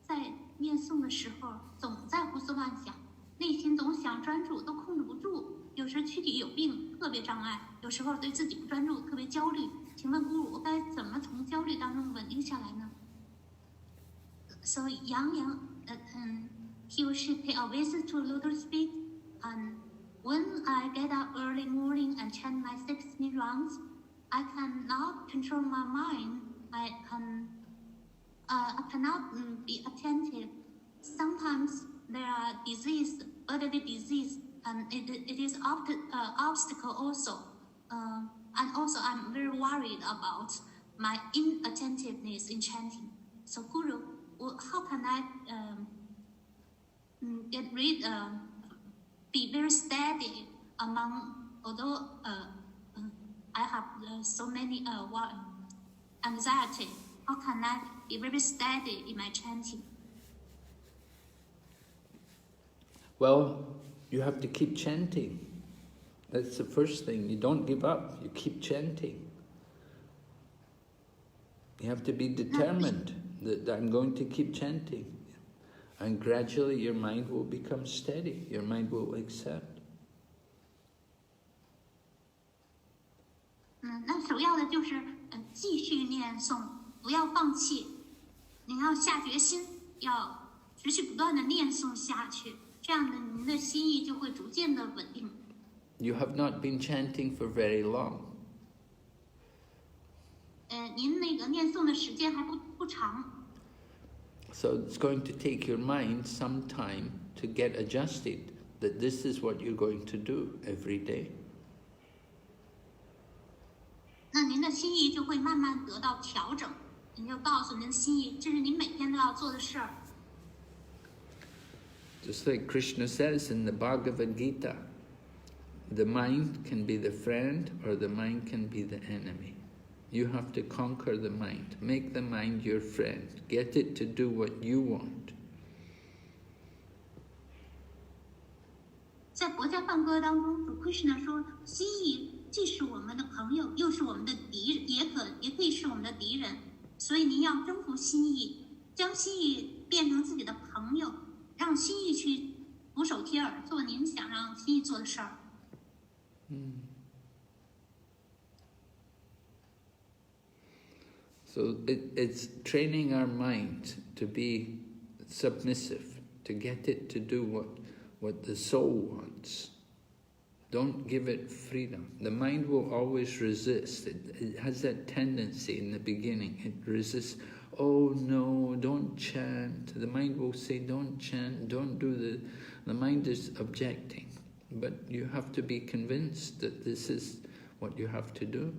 [SPEAKER 1] 在念诵的时候总在胡思乱想，内心总想专注，都控制不住，有时躯体有病，特别障碍，有时候对自己不专注，特别焦虑。请问姑，我该怎么从焦虑当中稳定下来呢？ So Yang he or she pay a visit to Lotus feet, and when I get up early morning and chant my 16 rounds, I cannot control my mind. I cannot be attentive. Sometimes there are bodily disease, and it is obstacle also. And also I'm very worried about my inattentiveness in chanting. So Guru, how can I be very steady although I have so many anxiety? How can I be very steady in my chanting?
[SPEAKER 2] Well, you have to keep chanting. That's the first thing. You don't give up. You keep chanting. You have to be determined that I'm going to keep chanting. And gradually your mind will become steady. Your mind will accept.
[SPEAKER 1] 那首要的就是继续念诵，不要放弃。你要下决心，要持续不断的念诵下去，这样的您的心意就会逐渐的稳定。
[SPEAKER 2] You have not been chanting for very long.
[SPEAKER 1] 您那个念诵的时间还不长。
[SPEAKER 2] So it's going to take your mind some time to get adjusted that this is what you're going to do every day.
[SPEAKER 1] 那您的心意就会慢慢得到调整，您就告诉您的心意，这是您每天都要做的事儿。
[SPEAKER 2] Just like Krishna says in the Bhagavad Gita, the mind can be the friend or the mind can be the enemy. You have to conquer the mind. Make the mind your friend. Get it to do what you want.
[SPEAKER 1] 在佛家梵歌当中，主 Krishna 说，心意既是我们的朋友，又是我们的敌人，也可以是我们的敌人。所以您要征服心意，将心意变成自己的朋友，让心意去俯首贴耳，做您想让心意做的事儿。
[SPEAKER 2] So it's training our mind to be submissive, to get it to do what the soul wants. Don't give it freedom. The mind will always resist. It has that tendency in the beginning. It resists. Oh no, don't chant. The mind will say, don't chant, don't do the... The mind is objecting. But you have to be convinced that this is what you have to do.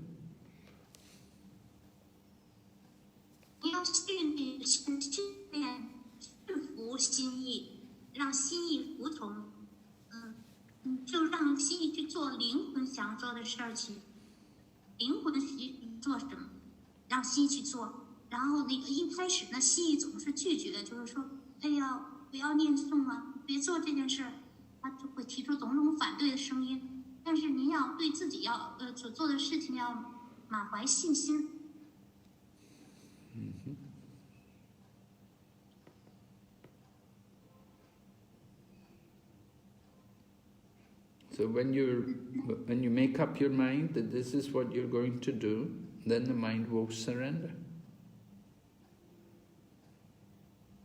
[SPEAKER 1] 你要训练制服心意，让心意服从。就让心意去做灵魂想做的事儿去。灵魂做什么，让心意去做。然后那个一开始呢，心意总是拒绝，就是说，哎呀，不要念诵啊，别做这件事儿，他就会提出种种反对的声音。但是您要对自己所做的事情要满怀信心。
[SPEAKER 2] So when you make up your mind that this is what you're going to do, then the mind will surrender.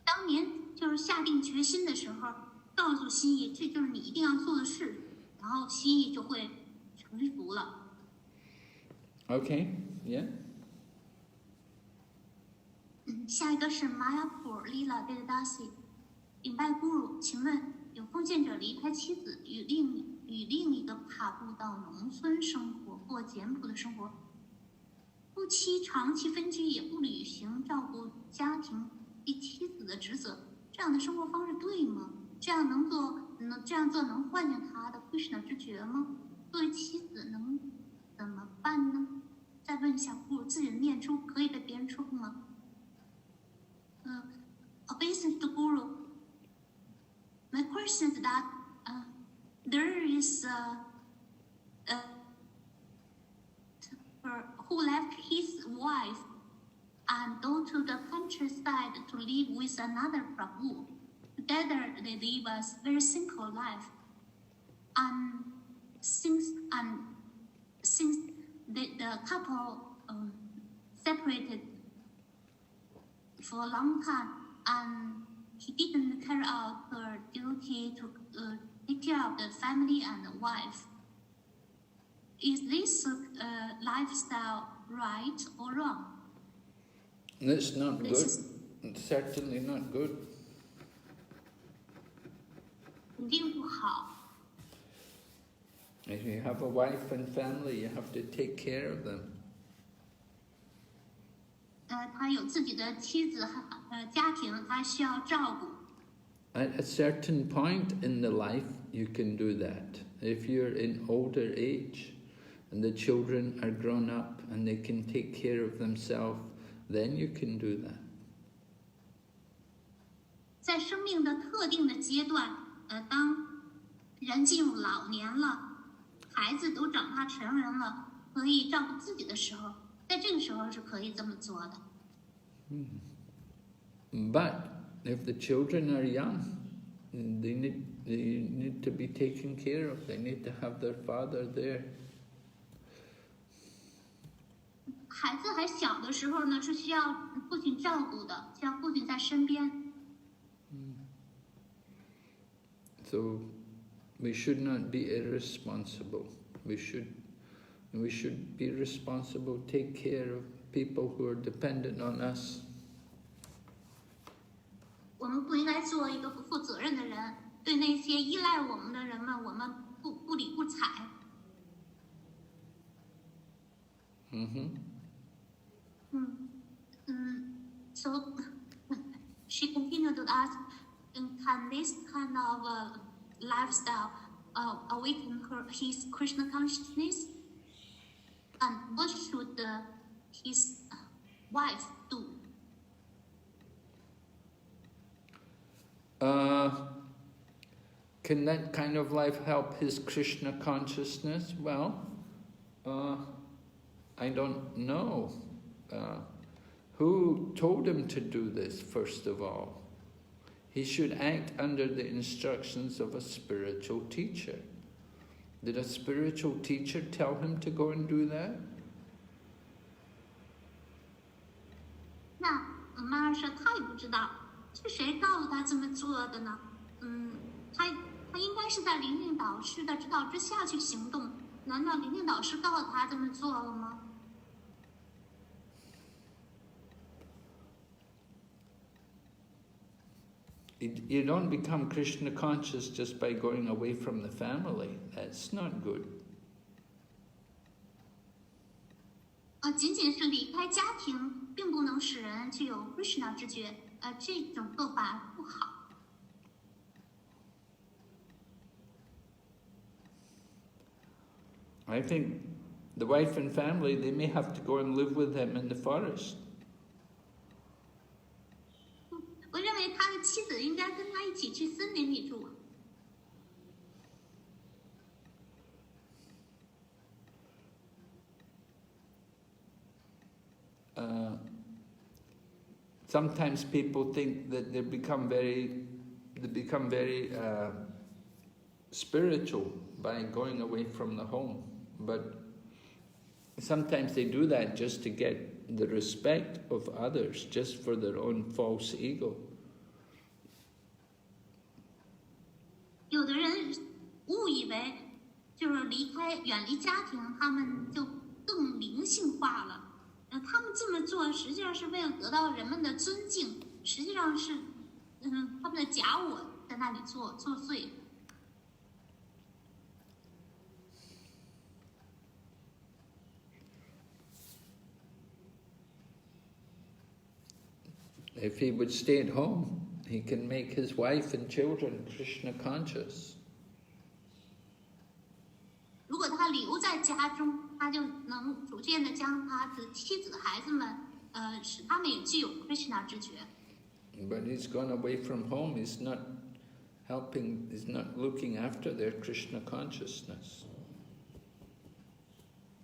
[SPEAKER 1] 当您就是下定决心的时候，告诉心意这就是你一定要做的事，然后心意就会臣服了。
[SPEAKER 2] Okay, yeah.
[SPEAKER 1] 下一个是玛雅普Lila Vedasi， 禀拜咕噜，请问有封建者离开妻子与另一个爬步到农村生活，过简朴的生活，夫妻长期分居，也不履行照顾家庭及妻子的职责，这样的生活方式对吗？这样做能唤醒他的 Krishna 之觉吗？作为妻子能怎么办呢？再问一下咕噜，自己的念珠可以被别人触碰吗？Obeisance to Guru. My question is that there is who left his wife and go to the countryside to live with another Prabhu. Together they live a very simple life. And since the couple separated for a long time, and he didn't carry out her duty to take care of the family and the wife. Is this lifestyle right or wrong?
[SPEAKER 2] That's not good. It's certainly not good.
[SPEAKER 1] 肯定不好。
[SPEAKER 2] If you have a wife and family, you have to take care of them.
[SPEAKER 1] 他有自己的妻子和家庭，他需要照顾。
[SPEAKER 2] At a certain point in the life, you can do that. If you're in older age and the children are grown up and they can take care of themselves, then you can do that.
[SPEAKER 1] 在生命的特定的阶段，当人进入老年了，孩子都长大成人了，可以照顾自己的时候，在这个时候是可以这么做的。
[SPEAKER 2] But if the children are young, they need to be taken care of. They need to have their father there.
[SPEAKER 1] 孩子还小的时候呢，是需要父亲照顾的，需要父亲在身边。
[SPEAKER 2] So we should not be irresponsible. We should be responsible, take care of people who are dependent on us.
[SPEAKER 1] 我们不应该做一个不负责任的人，对那些依赖我们的人们，我们不理不睬。So she continued to ask, can this kind of lifestyle awaken his Krishna consciousness? And what should his wife do?
[SPEAKER 2] Can that kind of life help his Krishna consciousness? Well, I don't know. Who told him to do this, first of all? He should act under the instructions of a spiritual teacher. Did a spiritual teacher tell him to go and do that?
[SPEAKER 1] 那马尔舍他也不知道是谁告诉他这么做的呢？他应该是在灵性导师的指导之下去行动。难道灵性导师告诉他这么做了吗？
[SPEAKER 2] You don't become Krishna conscious just by going away from the family. That's not good.
[SPEAKER 1] 仅仅是离开家庭，并不能使人具有 Krishna 知觉。这种做法不好。
[SPEAKER 2] I think the wife and family, they may have to go and live with him in the forest.
[SPEAKER 1] 我认为他的妻子应该跟他一起去森林里住。
[SPEAKER 2] Sometimes people think that they become very spiritual by going away from the home, but sometimes they do that just to get the respect of others, just for their own false ego.
[SPEAKER 1] 有的人误以为就是远离家庭，他们就更灵性化了。 他们这么做实际上是为了得到人们的尊敬，实际上是，他们的假我在那里作祟。
[SPEAKER 2] If he would stay at home, he can make his wife and children Krishna conscious.
[SPEAKER 1] 如果他留在家中，他就能逐渐的将他的妻子、孩子们，使他们也具有 Krishna 知觉。
[SPEAKER 2] But he's gone away from home. He's not helping. He's not looking after their Krishna consciousness.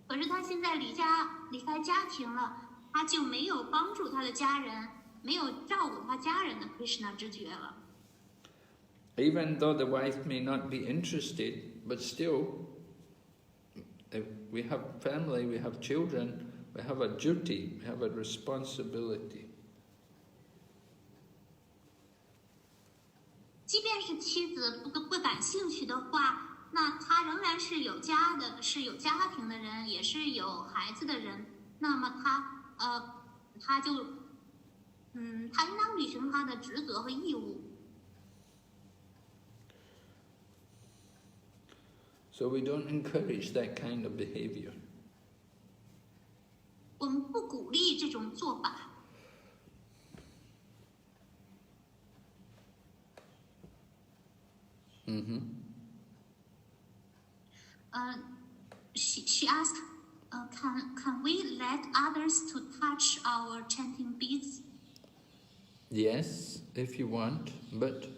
[SPEAKER 1] 可是他现在离开家庭了，他就没有帮助他的家人，没有照顾他家人的 Krishna 知觉了。
[SPEAKER 2] Even though the wife may not be interested, but still. If we have family, we have children, we have a duty, we have a responsibility.
[SPEAKER 1] 即便是妻子不感兴趣的话，那他仍然是有家庭的人，也是有孩子的人。那么他应当履行他的职责和义务。
[SPEAKER 2] So we don't encourage that kind of behavior.
[SPEAKER 1] 我们不鼓励这种做法。She asked, "Can we let others to touch our chanting beads?"
[SPEAKER 2] Yes, if you want, but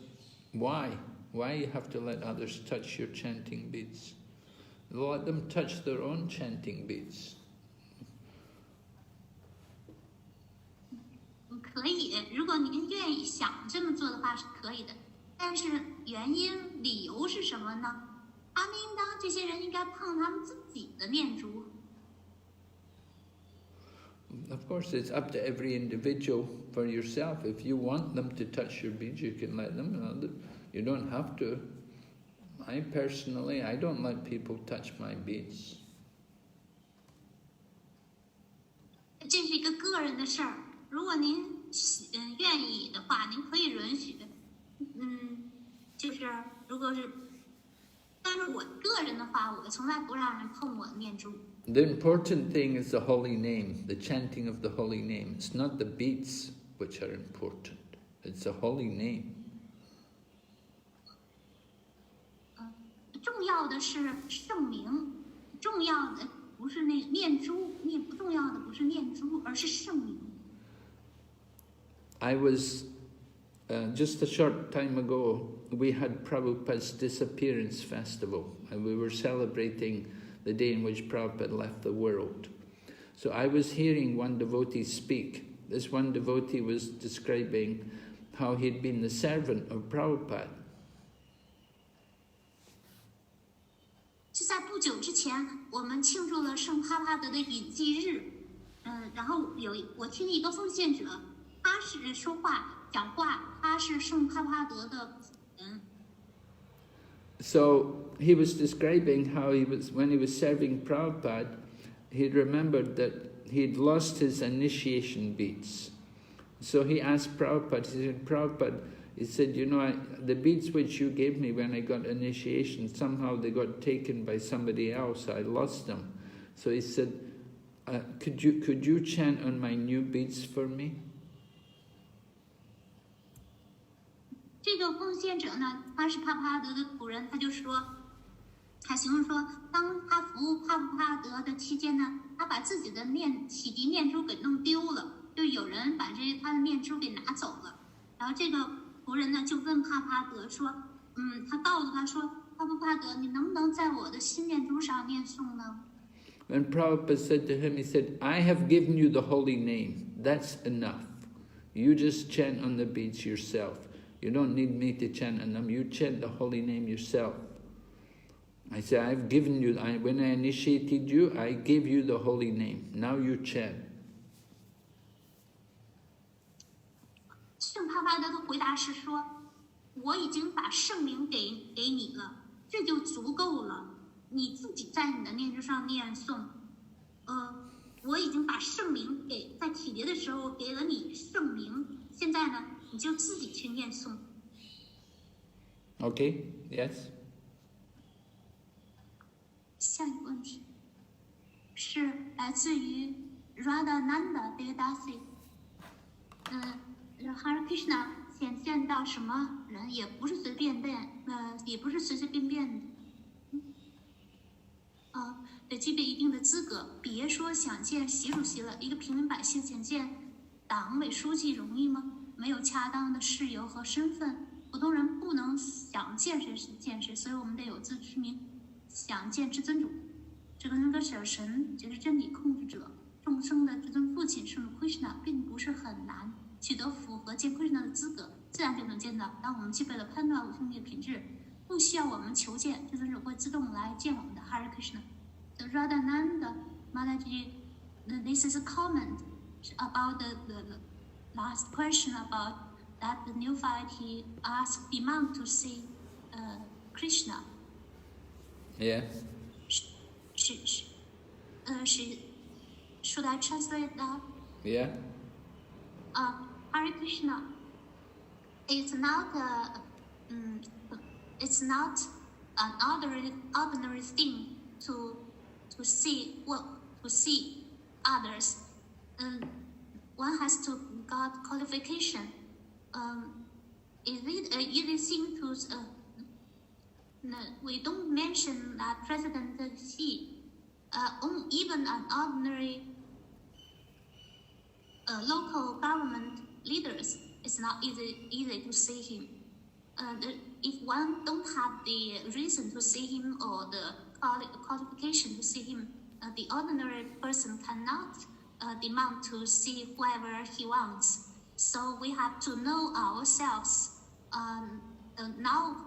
[SPEAKER 2] why? Why you have to let others touch your chanting beads? Let them touch their own chanting beads.
[SPEAKER 1] 可以，如果您愿意想这么做的话是可以的。但是理由是什么呢？这些人应该碰他们自己的念珠。
[SPEAKER 2] Of course, it's up to every individual for yourself. If you want them to touch your beads, you can let them. You don't have to. I personally don't let people touch my beads.
[SPEAKER 1] 这是一个个人的事儿。如果您愿意的话，您可以允许。就是如果是，但是我个人的话，我从来不让人碰我的念珠。
[SPEAKER 2] The important thing is the holy name, the chanting of the holy name. It's not the beads which are important. It's the holy name.
[SPEAKER 1] 要的是圣名，重要的不是那念珠，不重要的不是念珠，而是圣名。
[SPEAKER 2] I was, just a short time ago, we had Prabhupada's disappearance festival, and we were celebrating the day in which Prabhupada left the world. So I was hearing one devotee speak. This one devotee was describing how he'd been the servant of Prabhupada.
[SPEAKER 1] 就在不久之前，我们庆祝了圣帕帕德的隐祭日。然后我听一个奉献者，他是讲话，他是圣帕帕德的人。
[SPEAKER 2] So he was describing how when he was serving Prabhupada, he remembered that he'd lost his initiation beads. So he asked Prabhupada, he said, Prabhupada, he said, you know, the beads which you gave me when I got initiation, somehow they got taken by somebody else, I lost them. So he said, could you chant on my new beads for me?
[SPEAKER 1] 这个奉献者呢，他是帕帕德的仆人，他形容说，当他服务帕帕德的期间呢，他把自己的洗涤念珠给弄丢了，就有人把他的念珠给拿走了。然后这个仆人呢就问帕帕德说，他告诉他说，帕德，你能不能在我的新念珠上念诵呢？
[SPEAKER 2] When Prabhupada said to him, he said, I have given you the holy name, that's enough. You just chant on the beads yourself. You don't need me to chant on them, you chant the holy name yourself. I said, I've given you, when I initiated you, I gave you the holy name, now you chant.
[SPEAKER 1] 圣帕帕德的回答是说，我已经把圣名给你了，这就足够了。你自己在你的念珠上念诵。我已经把圣名在体别的时候给了你圣名，现在呢，你就自己去念诵。
[SPEAKER 2] Okay, yes.
[SPEAKER 1] 下一个问题是来自于 Radhananda Devdasi。Hare Krishna 显现到什么人，也不是随随便便的。得具备一定的资格，别说想见习主席了，一个平民百姓想见党委书记容易吗？没有恰当的事由和身份，普通人不能想见谁见谁，所以我们得有自知之明，想见至尊主。这个那个小神即是真理控制者，众生的至尊父亲圣主 Krishna 并不是很难取得符合见 Krishna 的资格，自然就能见到。当我们具备了判断无性的品质，不需要我们求见，至尊主会自动来见我们的 Hare Krishna。Radhananda Mataji, this is a comment about the last question about that the neophyte he asked the monk to see Krishna.
[SPEAKER 2] Yeah.
[SPEAKER 1] Should I translate that?
[SPEAKER 2] Yeah.
[SPEAKER 1] Hare Krishna. It's not an ordinary thing to see others. One has to got qualification. Is it an easy thing to? We don't mention that President Xi. Even an ordinary local government leaders, it's not easy to see him. If one don't have the reason to see him or the qualification to see him, the ordinary person cannot demand to see whoever he wants. So we have to know ourselves. Now,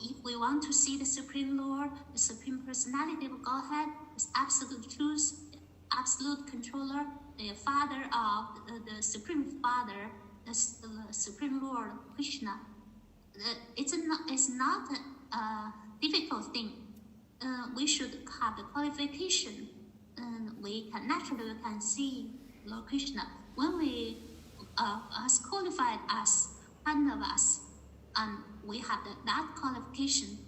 [SPEAKER 1] if we want to see the Supreme Lord, the Supreme Personality of Godhead, the absolute truth, absolute controller, the Father of the Supreme Father, the Supreme Lord Krishna, it's not a difficult thing. We should have the qualification. We can see Lord Krishna. When we as qualified as one of us, and we have that qualification,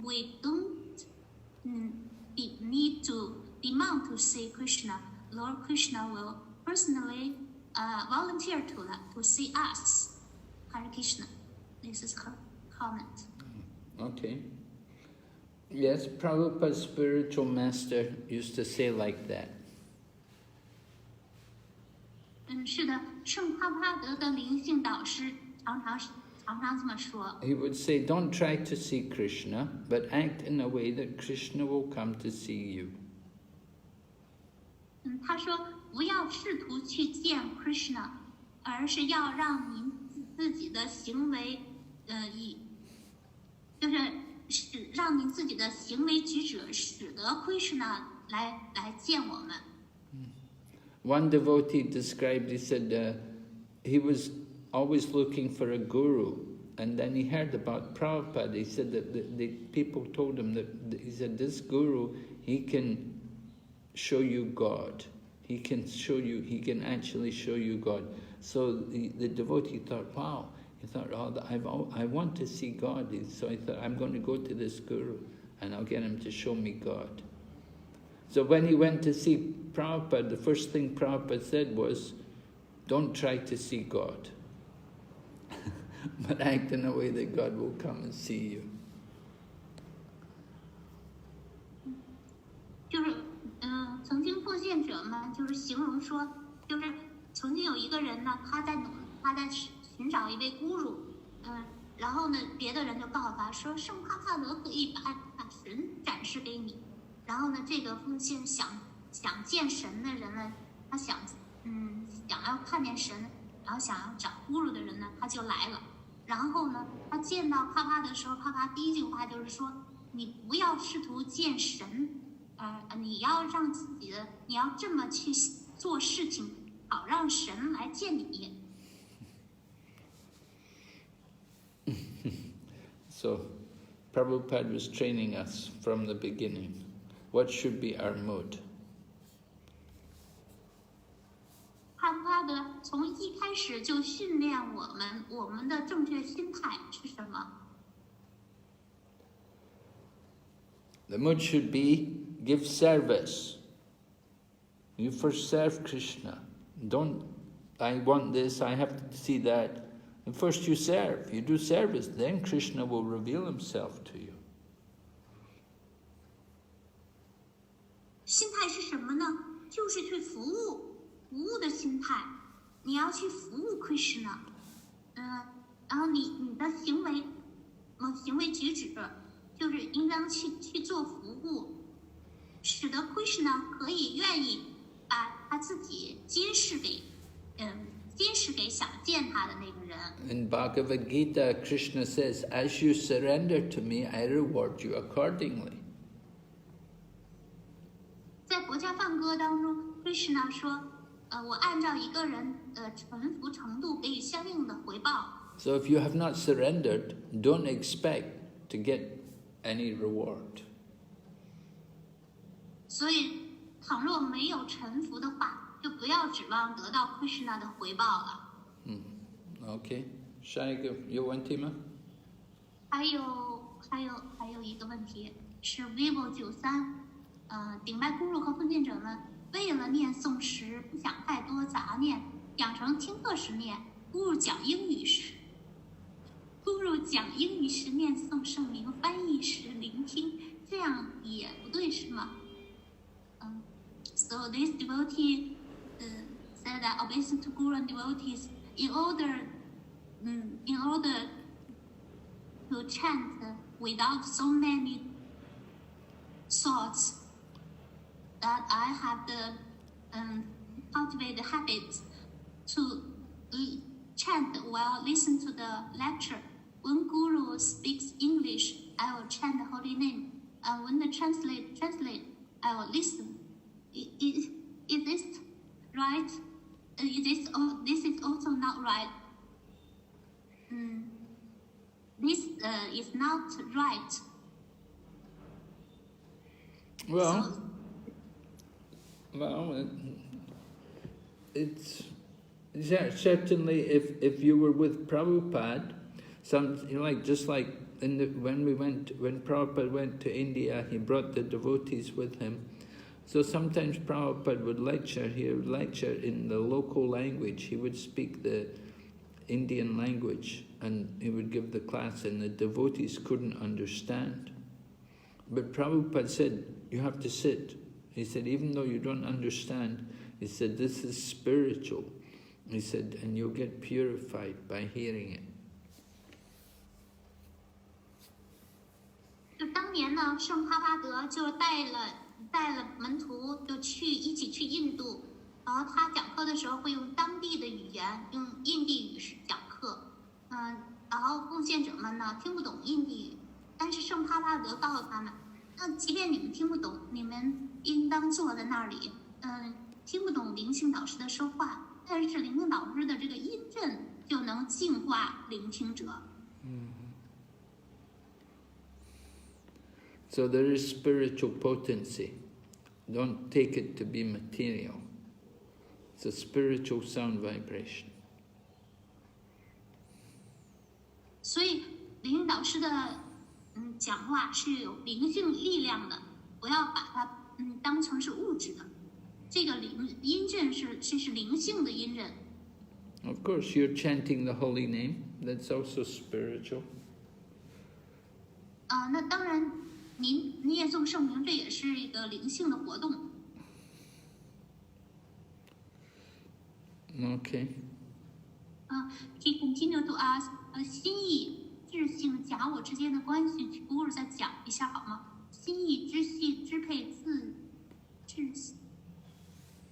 [SPEAKER 1] we don't need to demand to see Krishna. Lord Krishna will personally volunteer to see us. Hare Krishna. This is her comment.
[SPEAKER 2] Okay. Yes, Prabhupada's spiritual master used to say like that.
[SPEAKER 1] 是的，圣帕帕德的灵性导师常常这么说。
[SPEAKER 2] He would say, don't try to see Krishna, but act in a way that Krishna will come to see you.
[SPEAKER 1] 他说不要试图去见 Krishna， 而是要让您自己的行为，让您自己的行为举止使得 Krishna 来见我们。
[SPEAKER 2] One devotee described, he said he was always looking for a guru, and then he heard about Prabhupada. He said that the people told him that, he said, this guru, he can show you God. He can actually show you God. So the devotee thought, wow. He thought, oh, I want to see God. So he thought, I'm going to go to this guru and I'll get him to show me God. So when he went to see Prabhupada, the first thing Prabhupada said was, don't try to see God, but act in a way that God will come and see you.
[SPEAKER 1] 曾经奉献者们就是形容说，就是曾经有一个人呢，他在寻找一位孤主，然后呢，别的人就告诉他说，圣帕帕德可以把神展示给你。然后呢，这个奉献想见神的人呢，他想要看见神，然后想要找孤主的人呢，他就来了。然后呢，他见到帕帕的时候，帕帕第一句话就是说，你不要试图见神，你要这么去做事情，好让神来见你。
[SPEAKER 2] So, Prabhupada was training us from the beginning. What should be our mood?
[SPEAKER 1] 帕帕德从一开始就训练我们的正确心态是什么？
[SPEAKER 2] The mood should be give service. You first serve Krishna. Don't, I want this, I have to see that. And first you serve, you do service, then Krishna will reveal himself to you.
[SPEAKER 1] 心态是什么呢？就是去服务的心态。你要去服务 Krishna， 然后你的行为举止就是应当去做服务，使得 Krishna 可以愿意把他自己揭示给想见他的那个人。
[SPEAKER 2] In Bhagavad Gita, Krishna says, as you surrender to me, I reward you accordingly.
[SPEAKER 1] 在国家梵歌当中 ，Krishna 说，我按照一个人的臣服程度给予相应的回报。
[SPEAKER 2] So if you have not surrendered, don't expect to get any reward.
[SPEAKER 1] 所以，倘若没有臣服的话，就不要指望得到 Krishna 的回报了。
[SPEAKER 2] Okay. Shaiga, 有问题吗？
[SPEAKER 1] 还有一个问题是 vivo93，顶拜咕噜和奉献者们为了念诵时不想太多杂念，养成听课时念，咕噜讲英语时念诵圣名，翻译时聆听，这样也不对是吗？So this devotee said that obeising to Guru and devotees in order to chant without so many thoughts, that I have the cultivate the habit to chant while listen to the lecture. When Guru speaks English, I will chant the holy name, and when the translate, I will listen. Is this right? This is also not right. This is not right.
[SPEAKER 2] Well, it's certainly if you were with Prabhupada, just like when Prabhupada went to India, he brought the devotees with him. So sometimes Prabhupada would lecture. He would lecture in the local language. He would speak the Indian language, and he would give the class, and the devotees couldn't understand. But Prabhupada said, you have to sit. He said, even though you don't understand, he said, this is spiritual. He said, and you'll get purified by hearing it.
[SPEAKER 1] 就当年呢，圣哈巴德就带了门徒，就一起去印度，然后他讲课的时候会用当地的语言，用印地语讲课，然后贡献者们呢听不懂印地语，但是圣哈巴德告诉他们，那即便你们听不懂，你们应当坐在那里，听不懂灵性导师的说话，但是灵性导师的这个音震就能净化聆听者。
[SPEAKER 2] So there is spiritual potency. Don't take it to be material. It's a spiritual sound vibration.
[SPEAKER 1] 所以灵性导师的讲话是有灵性力量的，不要把它当成是物质的。这个音震是灵性的音震。
[SPEAKER 2] Of course, you're chanting the holy name. That's also spiritual.
[SPEAKER 1] 那当然，您念诵圣名，这也是一个灵性的活动。
[SPEAKER 2] Okay.
[SPEAKER 1] He continued to ask, 心意、智性、假我之间的关系，不过再讲一下好吗？心意、知性、支配智性，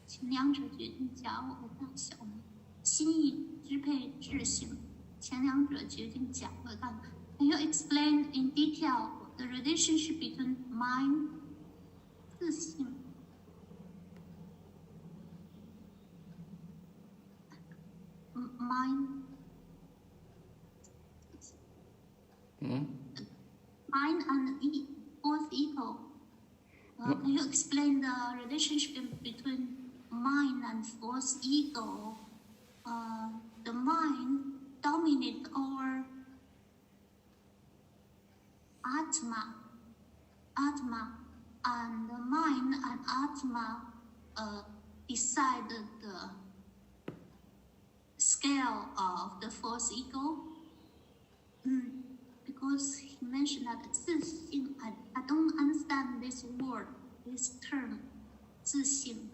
[SPEAKER 1] 请两者决定假我的大小吗？心意、支配智性，前两者决定假我的大小。Can you explain in detail the relationship between mind, 自性，mind, mind and fourth ego. Can you explain the relationship between mind and fourth ego? The mind dominates over Atma, and the mind and Atma decide the scale of the fourth ego. Because he mentioned that 自性, I don't understand this word, this term, 自性.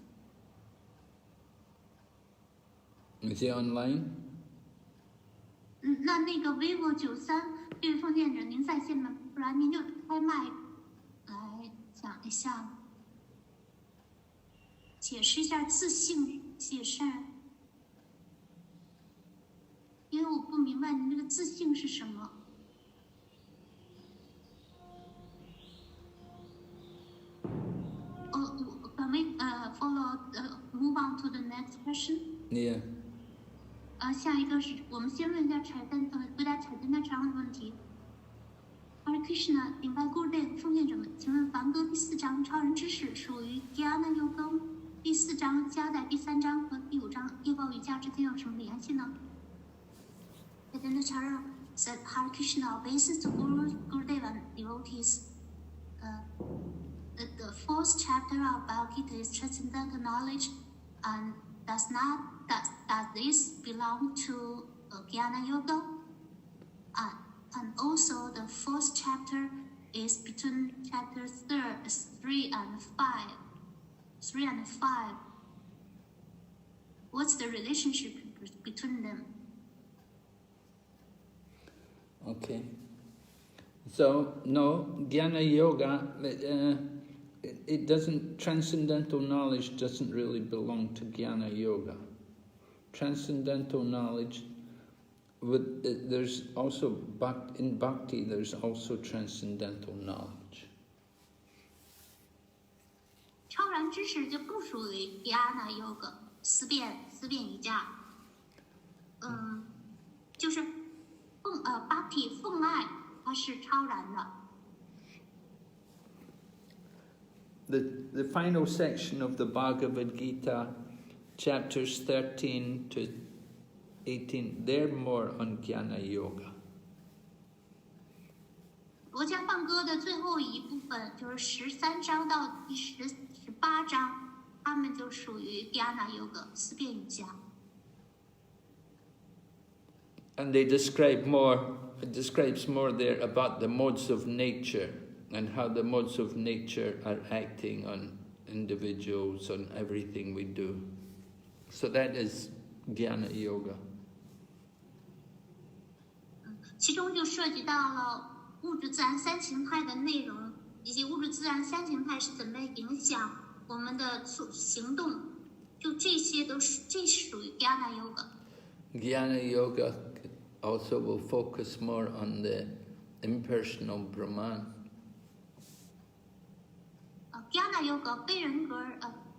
[SPEAKER 2] Is he online?
[SPEAKER 1] 那个 vivo 93这位奉献者，您在线吗？不然您就开麦来讲一下，解释一下自性解释，因为我不明白您这个自性是什么。Can we move on to the next question?
[SPEAKER 2] Yeah.
[SPEAKER 1] 下一个是我们先问一下回答柴丹的常问问题。Hare Krishna， 顶拜 Gurudev 奉献者们，请问梵歌第4章超人知识属于 Jnana Yoga， 第4章加在第3章和第5章业报瑜伽之间有什么联系呢？柴丹的常人 said Hare Krishna obeys to Gurudev and devotees. The fourth chapter of Bhagavad Gita is transcendental knowledge, and does this belong to Jnana Yoga? And also the fourth chapter is between chapters 3 and 5. 3 and 5. What's the relationship between them?
[SPEAKER 2] Okay. So, no, Jnana Yoga, it doesn't, transcendental knowledge doesn't really belong to Jnana Yoga. Transcendental knowledge, there's also, in Bhakti, there's also transcendental knowledge.
[SPEAKER 1] 超然知识就不属于 Jnana Yoga 思辨瑜伽，就是Bhakti 奉爱，它是超然的。
[SPEAKER 2] The final section of the Bhagavad Gita, chapters 13 to 18, they're more on Jnana Yoga.
[SPEAKER 1] 罗家梵歌的最后一部分，就是13章到第18章，他们就属于 Jnana Yoga 思辨瑜伽。
[SPEAKER 2] And it describes more there about the modes of nature and how the modes of nature are acting on individuals, on everything we do. So that is Jnana Yoga.
[SPEAKER 1] 其中就涉及到了物质自然三形态的内容，以及物质自然三形态是怎么影响我们的行动，就这些都是，这属于 Jnana Yoga。
[SPEAKER 2] Jnana Yoga also will focus more on the impersonal Brahman.
[SPEAKER 1] Jnana Yoga 非人格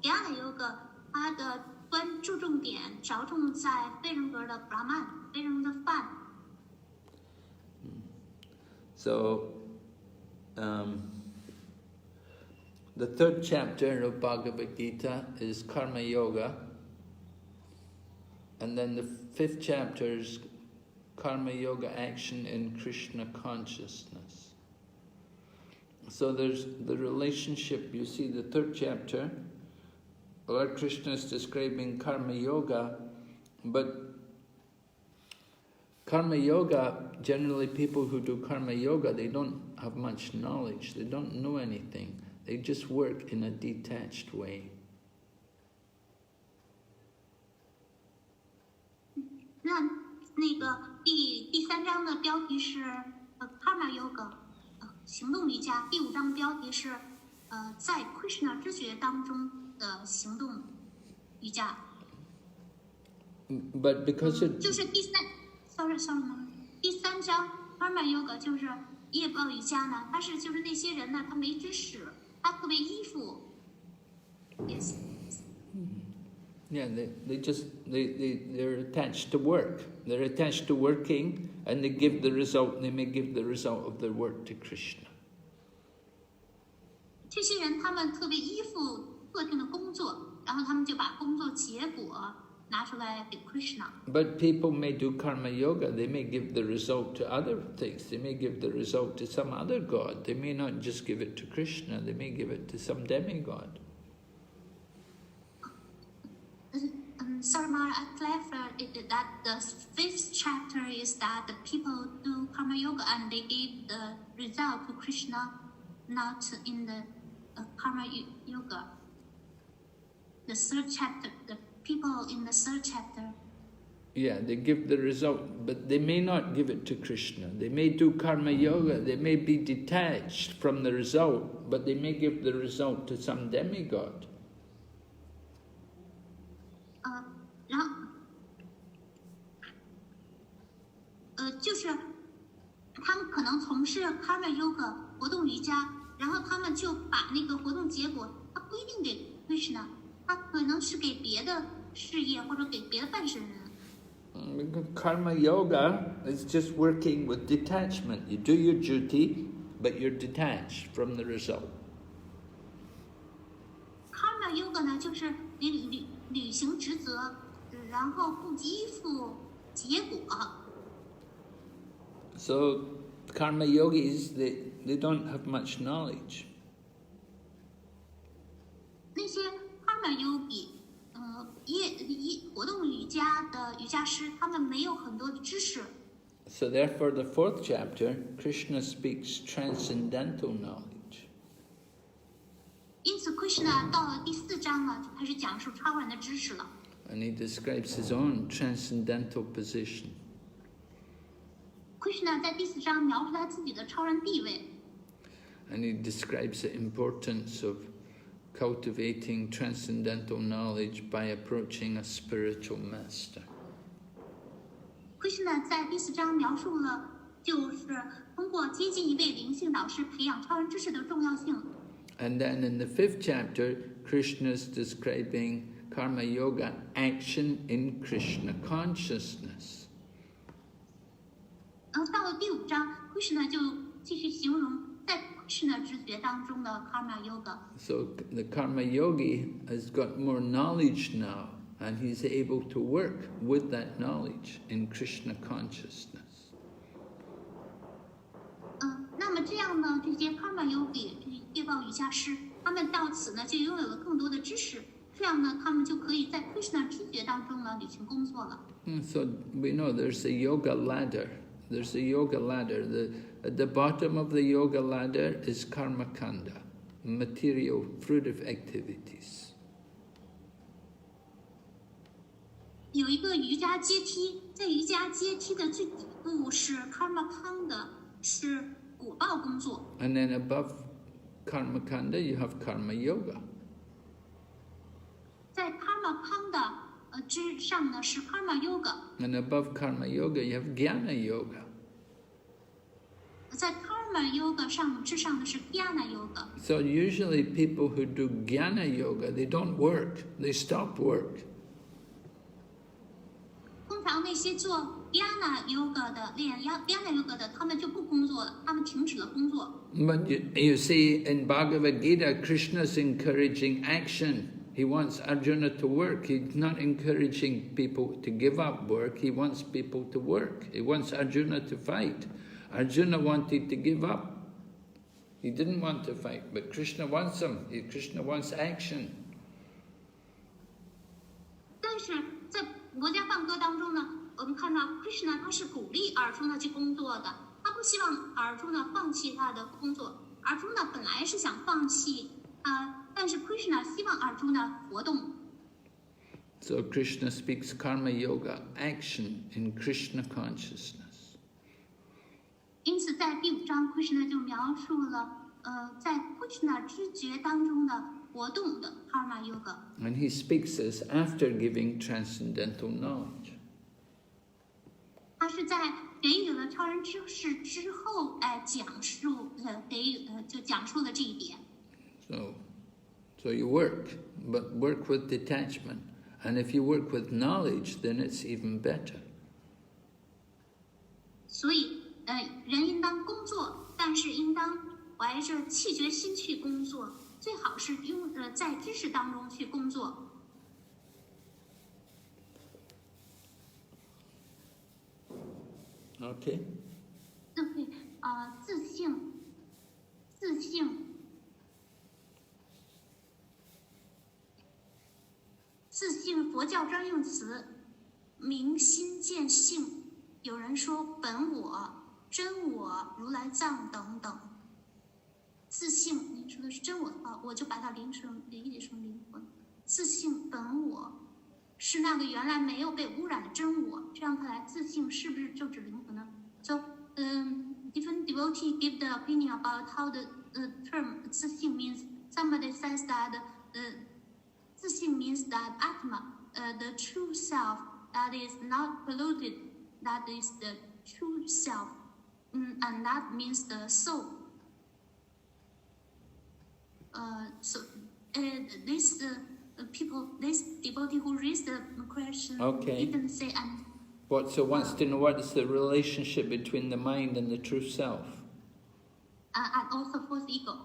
[SPEAKER 1] Jnana Yoga 它的关注重点着重在非人格的 Brahman， 非人格的饭。
[SPEAKER 2] So, the third chapter of Bhagavad Gita is Karma Yoga, and then the fifth chapter is Karma Yoga action in Krishna consciousness. So there's the relationship, you see the third chapter, Lord Krishna is describing Karma Yoga, but Karma Yoga, generally people who do Karma Yoga, they don't have much knowledge, they don't know anything, they just work in a detached way.
[SPEAKER 1] 那个第三章的标题是Karma Yoga 行动瑜伽，第5章的标题是在 Krishna 知觉当中的行动瑜伽。
[SPEAKER 2] But because it
[SPEAKER 1] 就是第三章 Karma Yoga 就是业报瑜伽呢，它是就是那些人呢，他没知识，他特别依附。Yes.
[SPEAKER 2] Yeah, they're attached to work. They're attached to working, and they give the result. They may give the result of their work to Krishna.
[SPEAKER 1] 这些人他们特别依附特定的工作，然后他们就把工作结果拿出来给 Krishna。
[SPEAKER 2] But people may do karma yoga. They may give the result to other things. They may give the result to some other god. They may not just give it to Krishna. They may give it to some demigod.
[SPEAKER 1] Sarma clarified that the 5th chapter is that the people do karma yoga and they give the result to Krishna, not in the karma yoga. The 3rd chapter, the people in the 3rd chapter.
[SPEAKER 2] Yeah, they give the result, but they may not give it to Krishna. They may do karma yoga. They may be detached from the result, but they may give the result to some demigod.
[SPEAKER 1] 然后，就是他们可能从事 Karma Yoga 活动瑜伽，然后他们就把那个活动结果，他不一定给 Krishna， 他可能是给别的事业或者给别的办事人。
[SPEAKER 2] Karma Yoga is just working with detachment. You do your duty, but you're detached from the result.
[SPEAKER 1] Karma Yoga 呢，就是你履行职责。然后不依附结果。
[SPEAKER 2] So, karma yogis, they don't have much knowledge.
[SPEAKER 1] 那些 karma yogi， 活动瑜伽的瑜伽师，他们没有很多的知识。
[SPEAKER 2] So therefore, the 4th chapter, Krishna speaks transcendental knowledge.
[SPEAKER 1] 因此 Krishna 到了第4章了，就开始讲述超然的知识了。
[SPEAKER 2] And he describes his own transcendental position.
[SPEAKER 1] Krishna 在第4章描述他自己的超然地位。
[SPEAKER 2] And he describes the importance of cultivating transcendental knowledge by approaching a spiritual master.
[SPEAKER 1] Krishna 在第4章描述了，就是通过接近一位灵性导师培养超然知识的重要性。
[SPEAKER 2] And then in the 5th chapter, Krishna is describing Karma Yoga action in Krishna consciousness.
[SPEAKER 1] 然后到了第5章 ，Krishna 就继续形容在 Krishna 知觉当中的 Karma Yoga。
[SPEAKER 2] So the Karma Yogi has got more knowledge now, and he's able to work with that knowledge in Krishna consciousness.
[SPEAKER 1] 那么这样呢，这些 Karma Yogi 这些业报瑜伽师，他们到此呢就拥有了更多的知识。这样呢，他们就可以在 Krishna 知觉当中呢履行工作了。
[SPEAKER 2] So we know there's a yoga ladder. There's a yoga ladder. at the bottom of the yoga ladder is karma kanda, material, fruitive activities.
[SPEAKER 1] 有一个瑜伽阶梯，在瑜伽阶梯的最底部是 karma kanda， 是果报工作。
[SPEAKER 2] And then above karma kanda, you have karma yoga.
[SPEAKER 1] 在 karma kanda 之上呢是 karma yoga。And
[SPEAKER 2] above karma yoga, you have jnana yoga.
[SPEAKER 1] 在 karma yoga 之上的是 jnana yoga。So
[SPEAKER 2] usually people who do jnana yoga, they don't work, they stop work.
[SPEAKER 1] 通常那些做 jnana yoga 的练 jnana yoga 的，他们就不工作了，他们停止了工作。
[SPEAKER 2] But you see, in Bhagavad Gita, Krishna's encouraging action. He wants Arjuna to work. He's not encouraging people to give up work. He wants people to work. He wants Arjuna to fight. Arjuna wanted to give up. He didn't want to fight, but Krishna wants him. Krishna wants action.
[SPEAKER 1] 但是在国家梵歌当中呢，我们看到 Krishna 他是鼓励Arjuna去工作的，他不希望Arjuna放弃他的工作。Arjuna 本来是想放弃但是 Krishna 希望Arjuna 活动。
[SPEAKER 2] So Krishna speaks karma yoga, action in Krishna consciousness.
[SPEAKER 1] 因此在第5章 Krishna 就描述了在 Krishna 知觉当中的活动的 karma yoga。
[SPEAKER 2] And he speaks this after giving transcendental knowledge.
[SPEAKER 1] 他是在给予了超人知识之后讲述就讲述了这一点。
[SPEAKER 2] So you work, but work with detachment. And if you work with knowledge, then it's even better.
[SPEAKER 1] 所以人应当工作，但是应当怀着气觉心去工作，最好是在知识当中去工作。
[SPEAKER 2] Okay.
[SPEAKER 1] Okay. 自性。自性佛教专用词，明心见性。有人说本我、真我、如来藏等等。自性，你说的是真我的话，我就把它理解成灵魂。自性本我是那个原来没有被污染的真我，这样看来，自性是不是就指灵魂呢？ So, different devotees give the opinion about how the term 自性 means. Somebody says that 自性 means that Atma, the true self that is not polluted, that is the true self, and that means the soul. So this this devotee who raised the question didn't say and.
[SPEAKER 2] So wants to know what is the relationship between the mind and the true self?
[SPEAKER 1] And also false ego.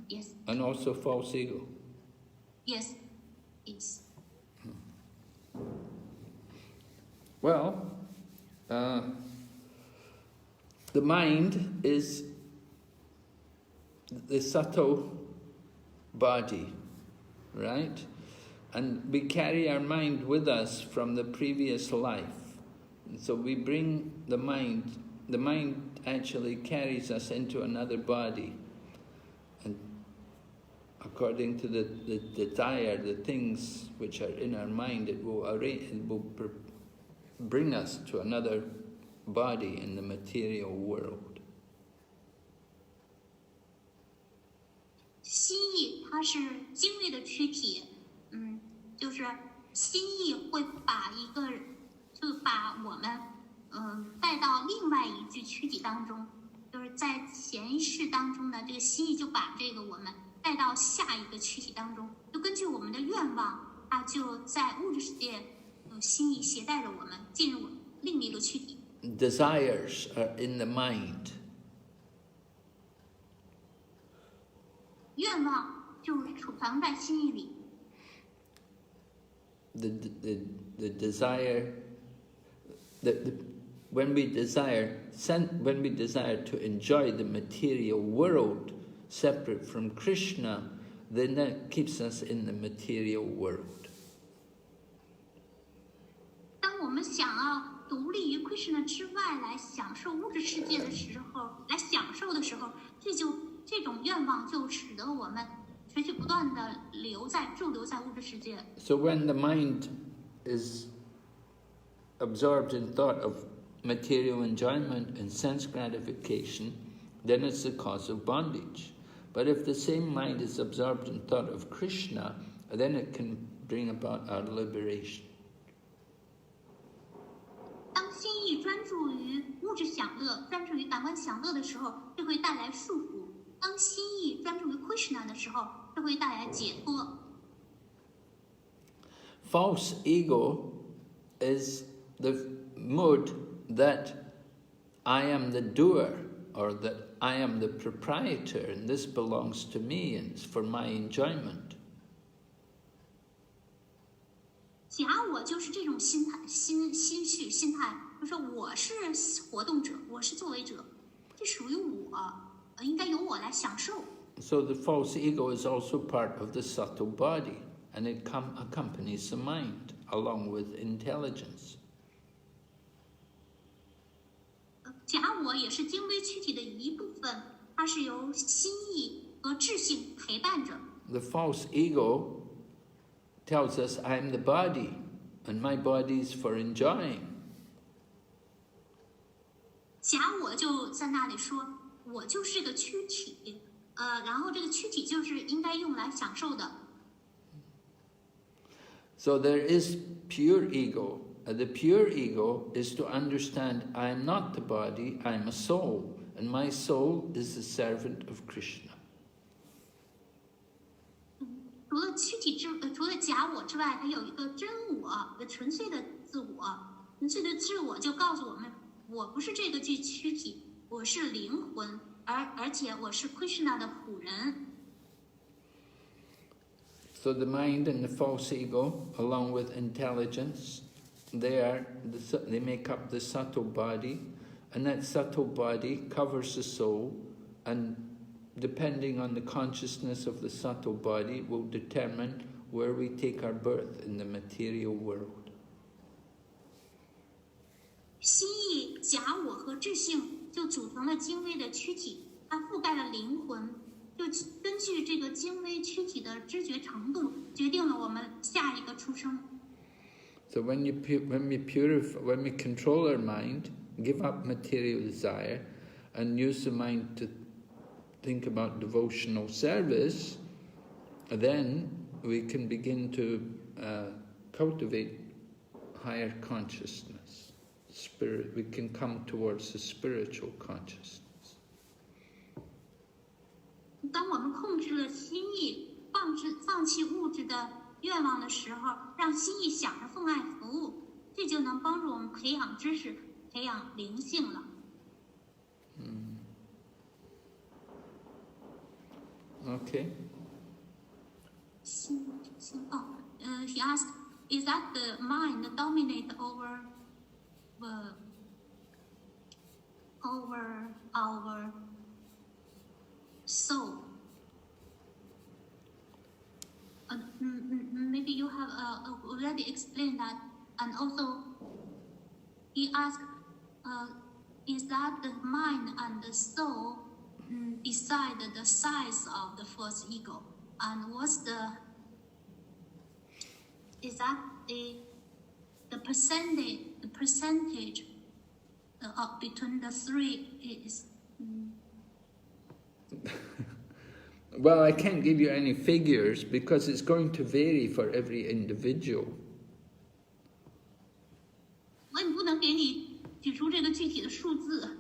[SPEAKER 1] Yes.
[SPEAKER 2] And also false ego.
[SPEAKER 1] Yes. Yes.
[SPEAKER 2] Well, the mind is the subtle body, right? And we carry our mind with us from the previous life. And so we bring the mind actually carries us into another body. And according to the desire, the things which are in our mind, it will bring us to another body in the material world.
[SPEAKER 1] 心意它是精微的躯体，就是心意会把我们带到另外一具躯体当中，就是在潜意识当中的这个心意就把这个我们带到下一个躯体当中，就根据我们的愿望，它就在物质世界心意携带着我们进入另一个躯体。
[SPEAKER 2] Desires are in the mind.
[SPEAKER 1] 愿望就储藏在心意里。
[SPEAKER 2] The desire, when we desire to enjoy the material world separate from Krishna, then that keeps us in the material world.
[SPEAKER 1] 当我们想要独立于 Krishna 之外来享受物质世界的时候，这种愿望就使得我们持续不断的驻留在物质世界。
[SPEAKER 2] So when the mind is absorbed in thought of material enjoyment and sense gratification, then it's the cause of bondage. But if the same mind is absorbed in thought of Krishna, then it can bring about our liberation.
[SPEAKER 1] 当心意专注于物质享乐，专注于感官享乐的时候，这会带来束缚；当心意专注于 Krishna 的时候，这会带来解脱。
[SPEAKER 2] False ego is the mood that I am the doer, or that I am the proprietor, and this belongs to me, and it's for my enjoyment.
[SPEAKER 1] 假我就是这种心态，心绪心态，就是我是活动者，我是作为者，这属于我，应该由我来享受。
[SPEAKER 2] So the false ego is also part of the subtle body, and it accompanies the mind along with intelligence.
[SPEAKER 1] 假我也是精微躯体的一部分，它是由心意和智性陪伴着。
[SPEAKER 2] The false ego tells us I'm the body, and my body is for enjoying.
[SPEAKER 1] 假我就在那里说，我就是这个躯体，然后这个躯体就是应该用来享受的。
[SPEAKER 2] So there is pure ego. The pure ego is to understand I am not the body, I am a soul, and my soul is the servant of Krishna.
[SPEAKER 1] 除了假我之外，还有一个真我的纯粹的自我。纯粹的自我就告诉我们，我不是这个躯体，我是灵魂，而且我是 Krishna 的仆人。
[SPEAKER 2] So the mind and the false ego, along with intelligence, they make up the subtle body, and that subtle body covers the soul, and depending on the consciousness of the subtle body will determine where we take our birth in the material world.
[SPEAKER 1] 心意、假我和智性就组成了精微的躯体，它覆盖了灵魂，就根据这个精微躯体的知觉程度，决定了我们下一个出生。
[SPEAKER 2] So when we control our mind, give up material desire, and use the mind to think about devotional service, then we can begin to cultivate higher consciousness. We can come towards the spiritual consciousness.
[SPEAKER 1] 当我们控制了心意，放弃物质的愿望的时候，让心意想着奉爱服务，这就能帮助我们培养知识，培养灵性了。
[SPEAKER 2] Okay.
[SPEAKER 1] He asked, is that the mind dominate over our soul? Maybe you have already explained that. And also, he asked, is that the mind and the soul decide the size of the false ego? And is that the percentage between the three is?
[SPEAKER 2] Well, I can't give you any figures because it's going to vary for every individual.
[SPEAKER 1] 我也不能给你举出这个具体的数字。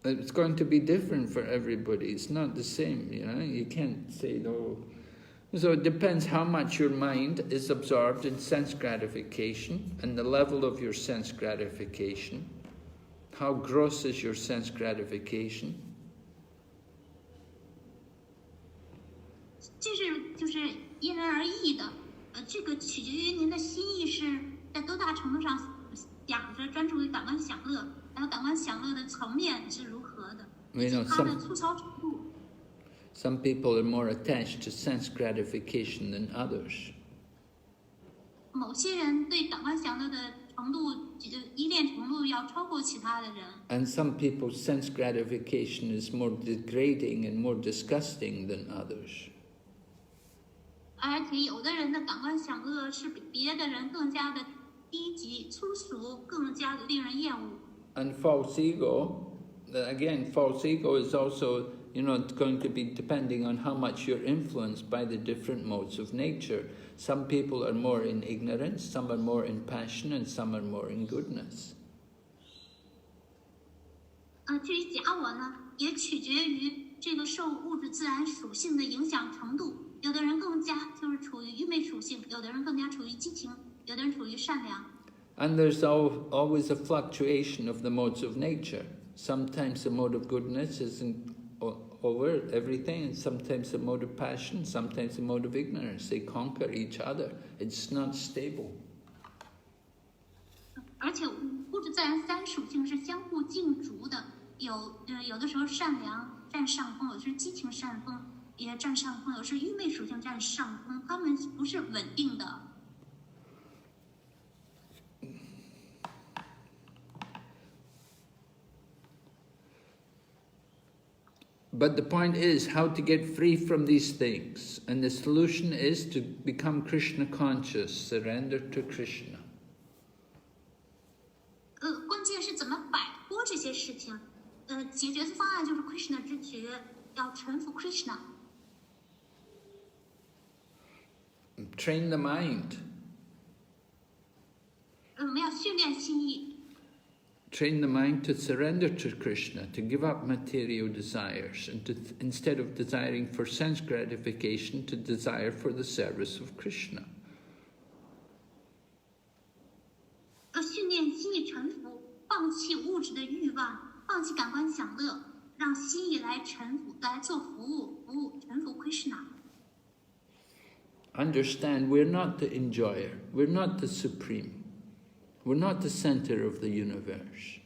[SPEAKER 2] It's going to be different for everybody. It's not the same, you know. You can't say, no. So it depends how much your mind is absorbed in sense gratification and the level of your sense gratification. How gross is your sense gratification?
[SPEAKER 1] 这是就是因人而异的，这个取决于您的心意是在多大程度上想着专注于感官享乐，还有感官享乐的层面是如何的，它的粗糙程度。
[SPEAKER 2] Some people are more attached to sense gratification than others.
[SPEAKER 1] 某些人对感官享乐的程度要超过其他的人。
[SPEAKER 2] And some people's sense gratification is more degrading and more disgusting than others.
[SPEAKER 1] 而且有的人的感官享乐是比别的人更加的低级、粗俗，更加的令人厌恶。
[SPEAKER 2] And false ego, again, false ego is also, going to be depending on how much you're influenced by the different modes of nature. Some people are more in ignorance, some are more in passion, and some are more in goodness.
[SPEAKER 1] 至于假我呢，也取决于这个受物质自然属性的影响程度。有的人更加就是处于愚昧属性，有的人更加处于激情，有的人处于善良。
[SPEAKER 2] And there's always a fluctuation of the modes of nature. Sometimes the mode of goodness is over everything, and sometimes the mode of passion, sometimes the mode of ignorance. They conquer each other. It's not stable.
[SPEAKER 1] 而且物质自然三属性是相互竞逐的，有的时候善良占上风，有的是激情善风也占上风，有的是愚昧属性占上风，他们不是稳定的。
[SPEAKER 2] But the point is how to get free from these things. And the solution is to become Krishna conscious, surrender to Krishna.
[SPEAKER 1] 关键是怎么摆脱这些事情？解决的方案就是 Krishna 之觉，要臣服 Krishna。
[SPEAKER 2] Train the mind.
[SPEAKER 1] 我们要训练心意。
[SPEAKER 2] Train the mind to surrender to Krishna, to give up material desires, and to, instead of desiring for sense gratification, to desire for the service of Krishna.
[SPEAKER 1] 训练心意臣服，放弃物质的欲望，放弃感官享乐，让心意来臣服，来做服务臣服 Krishna。
[SPEAKER 2] Understand, we're not the enjoyer, we're not the supreme. We're not the center of the universe.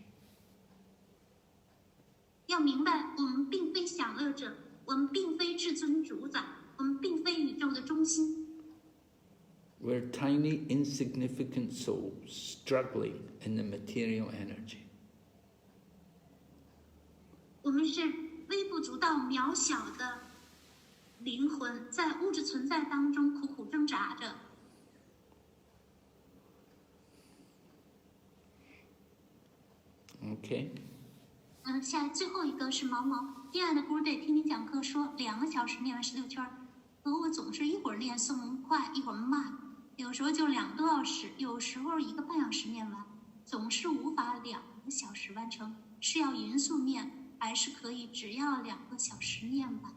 [SPEAKER 1] 要明白，我们并非享乐者，我们并非至尊主宰，我们并非宇宙的中心。
[SPEAKER 2] We're tiny, insignificant souls struggling in the material energy.
[SPEAKER 1] 我们是微不足道、渺小的灵魂，在物质存在当中苦苦挣扎着。
[SPEAKER 2] Okay.
[SPEAKER 1] 最后一个是毛毛，亲爱的 Brhad， 听你讲课说2个小时念完16圈，可我总是一会儿念诵快，一会儿慢，有时候就2个多小时，有时候1个半小时念完，总是无法2个小时完成。是要匀速念，还是可以只要2个小时念完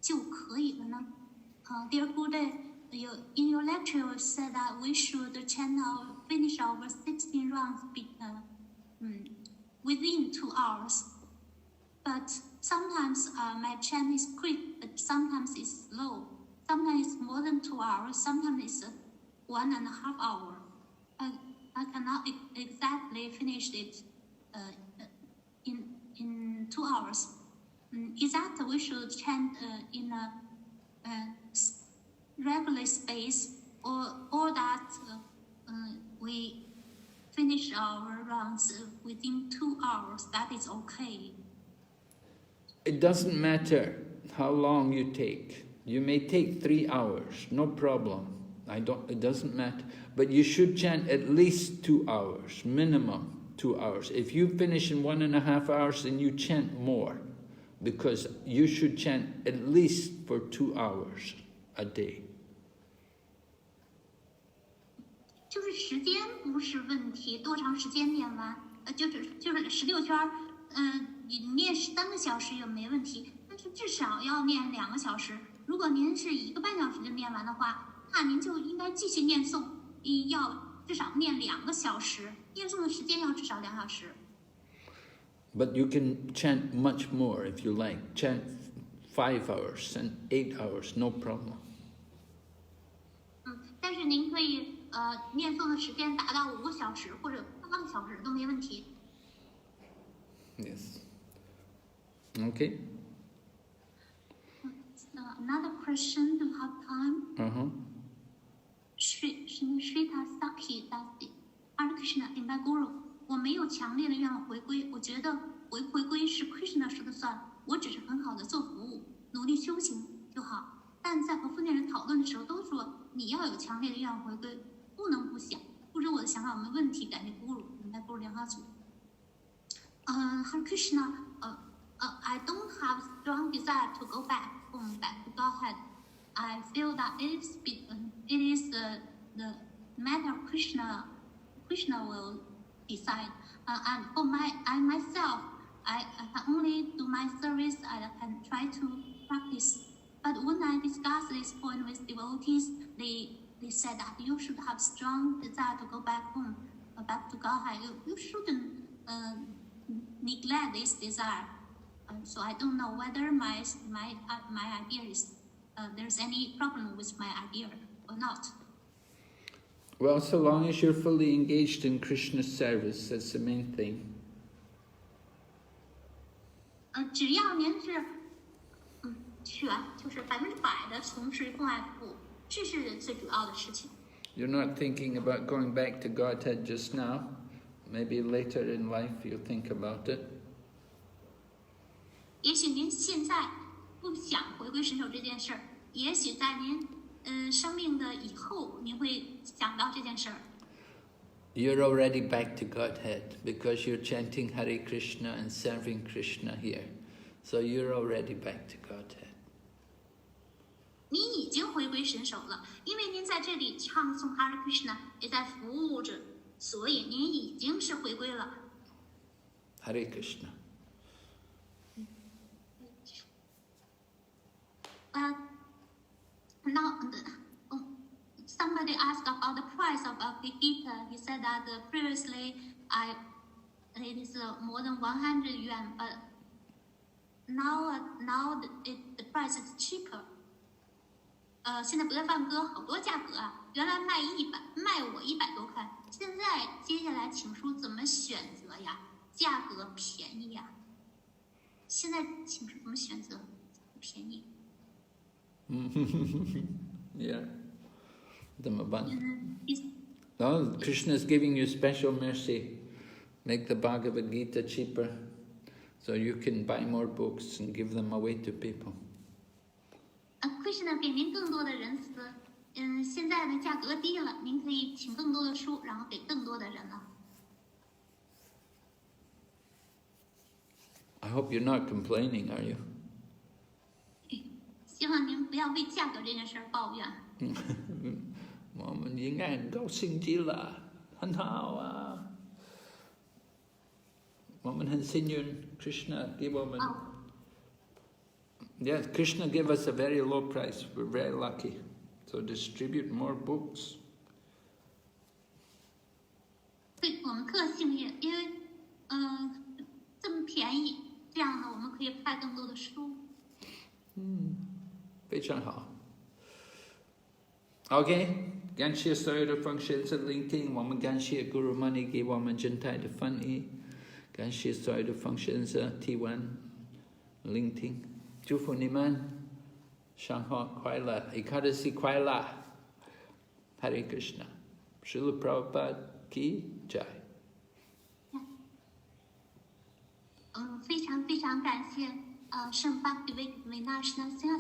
[SPEAKER 1] 就可以了呢？Dear Brhad, in your lecture you said that we should finish our 16 rounds within 2 hours. But sometimes my chant is quick, but sometimes it's slow. Sometimes it's more than 2 hours, sometimes it's 1.5 hours. I cannot exactly finish it in 2 hours. Is that we should chant in a regular space, or that we finish our rounds within 2 hours? That is okay.
[SPEAKER 2] It doesn't matter how long you take. You may take 3 hours, no problem. It doesn't matter. But you should chant at least 2 hours, minimum 2 hours. If you finish in 1.5 hours, then you chant more, because you should chant at least for 2 hours a day.
[SPEAKER 1] 就是时间不是问题，多长时间念完，就是16圈，你念3个小时也没问题，但是至少要念2个小时。如果您是1个半小时就念完的话，那您就应该继续念诵，要至少念2个小时，念诵的时间要至少2小时。
[SPEAKER 2] But you can chant much more if you like. Chant 5 hours and 8 hours, no problem.
[SPEAKER 1] 但是您可以念诵的时间达到5个小时或者8个小时都没问题。
[SPEAKER 2] Yes. Okay.
[SPEAKER 1] Another question, do you have time? Shrita Sakhi Dasi, Hare Krishna, in my guru. 我没有强烈的愿望回归，我觉得回归是 Krishna 说的算，我只是很好的做服务，努力修行就好。但在和封建人讨论的时候，都说你要有强烈的愿望回归，不能不想，不知我的想法有没有问题，感谢咕噜，明白咕噜良好组。Hare Krishna, I don't have strong desire to go back to Godhead. I feel that it is the matter of Krishna will decide. And for myself, I can only do my service and I can try to practice. But when I discuss this point with devotees, they said that you should have strong desire to go back home, back to Godhead. You shouldn't neglect this desire. So I don't know whether my idea is there's any problem with my idea or not.
[SPEAKER 2] Well, so long as you're fully engaged in Krishna's service, that's the main thing.
[SPEAKER 1] 只要您是就是100%的从事供爱服务，这是最主要的事情。
[SPEAKER 2] You're not thinking about going back to Godhead just now. Maybe later in life you'll think about it.
[SPEAKER 1] 也许您现在不想回归神手这件事儿，也许在您生命的以后，您会想到这件事儿。
[SPEAKER 2] You're already back to Godhead because you're chanting Hare Krishna and serving Krishna here. So you're already back to Godhead.
[SPEAKER 1] 你已经回归神手了，因为您在这里唱诵 Hare Krishna， 也在服务着，所以您已经是回归了。
[SPEAKER 2] Hare Krishna.
[SPEAKER 1] Now, somebody asked about the price of Gita. He said that previously it is more than 100 yuan, but now the price is cheaper. 现在不在梵歌好多价格啊，原来卖我100多块，现在接下来请说怎么选择呀？价格便宜呀？现在请说怎么选择便宜
[SPEAKER 2] Yeah. No, Krishna is giving you special mercy. Make the Bhagavad Gita cheaper so you can buy more books and give them away to people.
[SPEAKER 1] Krishna 给您更多的仁慈，现在的价格低了，您可以请更多的书，然后给更多的人了。
[SPEAKER 2] I hope you're not complaining, are you?
[SPEAKER 1] 希望您不要为价格这件事儿抱怨。
[SPEAKER 2] 我们应该很高兴极了，很好啊。我们很幸运 ，Krishna 给我们。Yeah, Krishna gave us a very low price. We're very lucky. So distribute more books.
[SPEAKER 1] 对，我们特幸运，因为这么便宜，这样呢，我们可以派更多的书。
[SPEAKER 2] 非常好。OK， 感谢所有的奉献者聆听，我们感谢 Guru Mani 给我们精彩的翻译，感谢所有的奉献者提问、聆听，祝福你们生活快乐，Ekadasi快乐 ，Hare Krishna， Srila Prabhupada ki jai。
[SPEAKER 1] 非常非常感谢圣巴比维纳什纳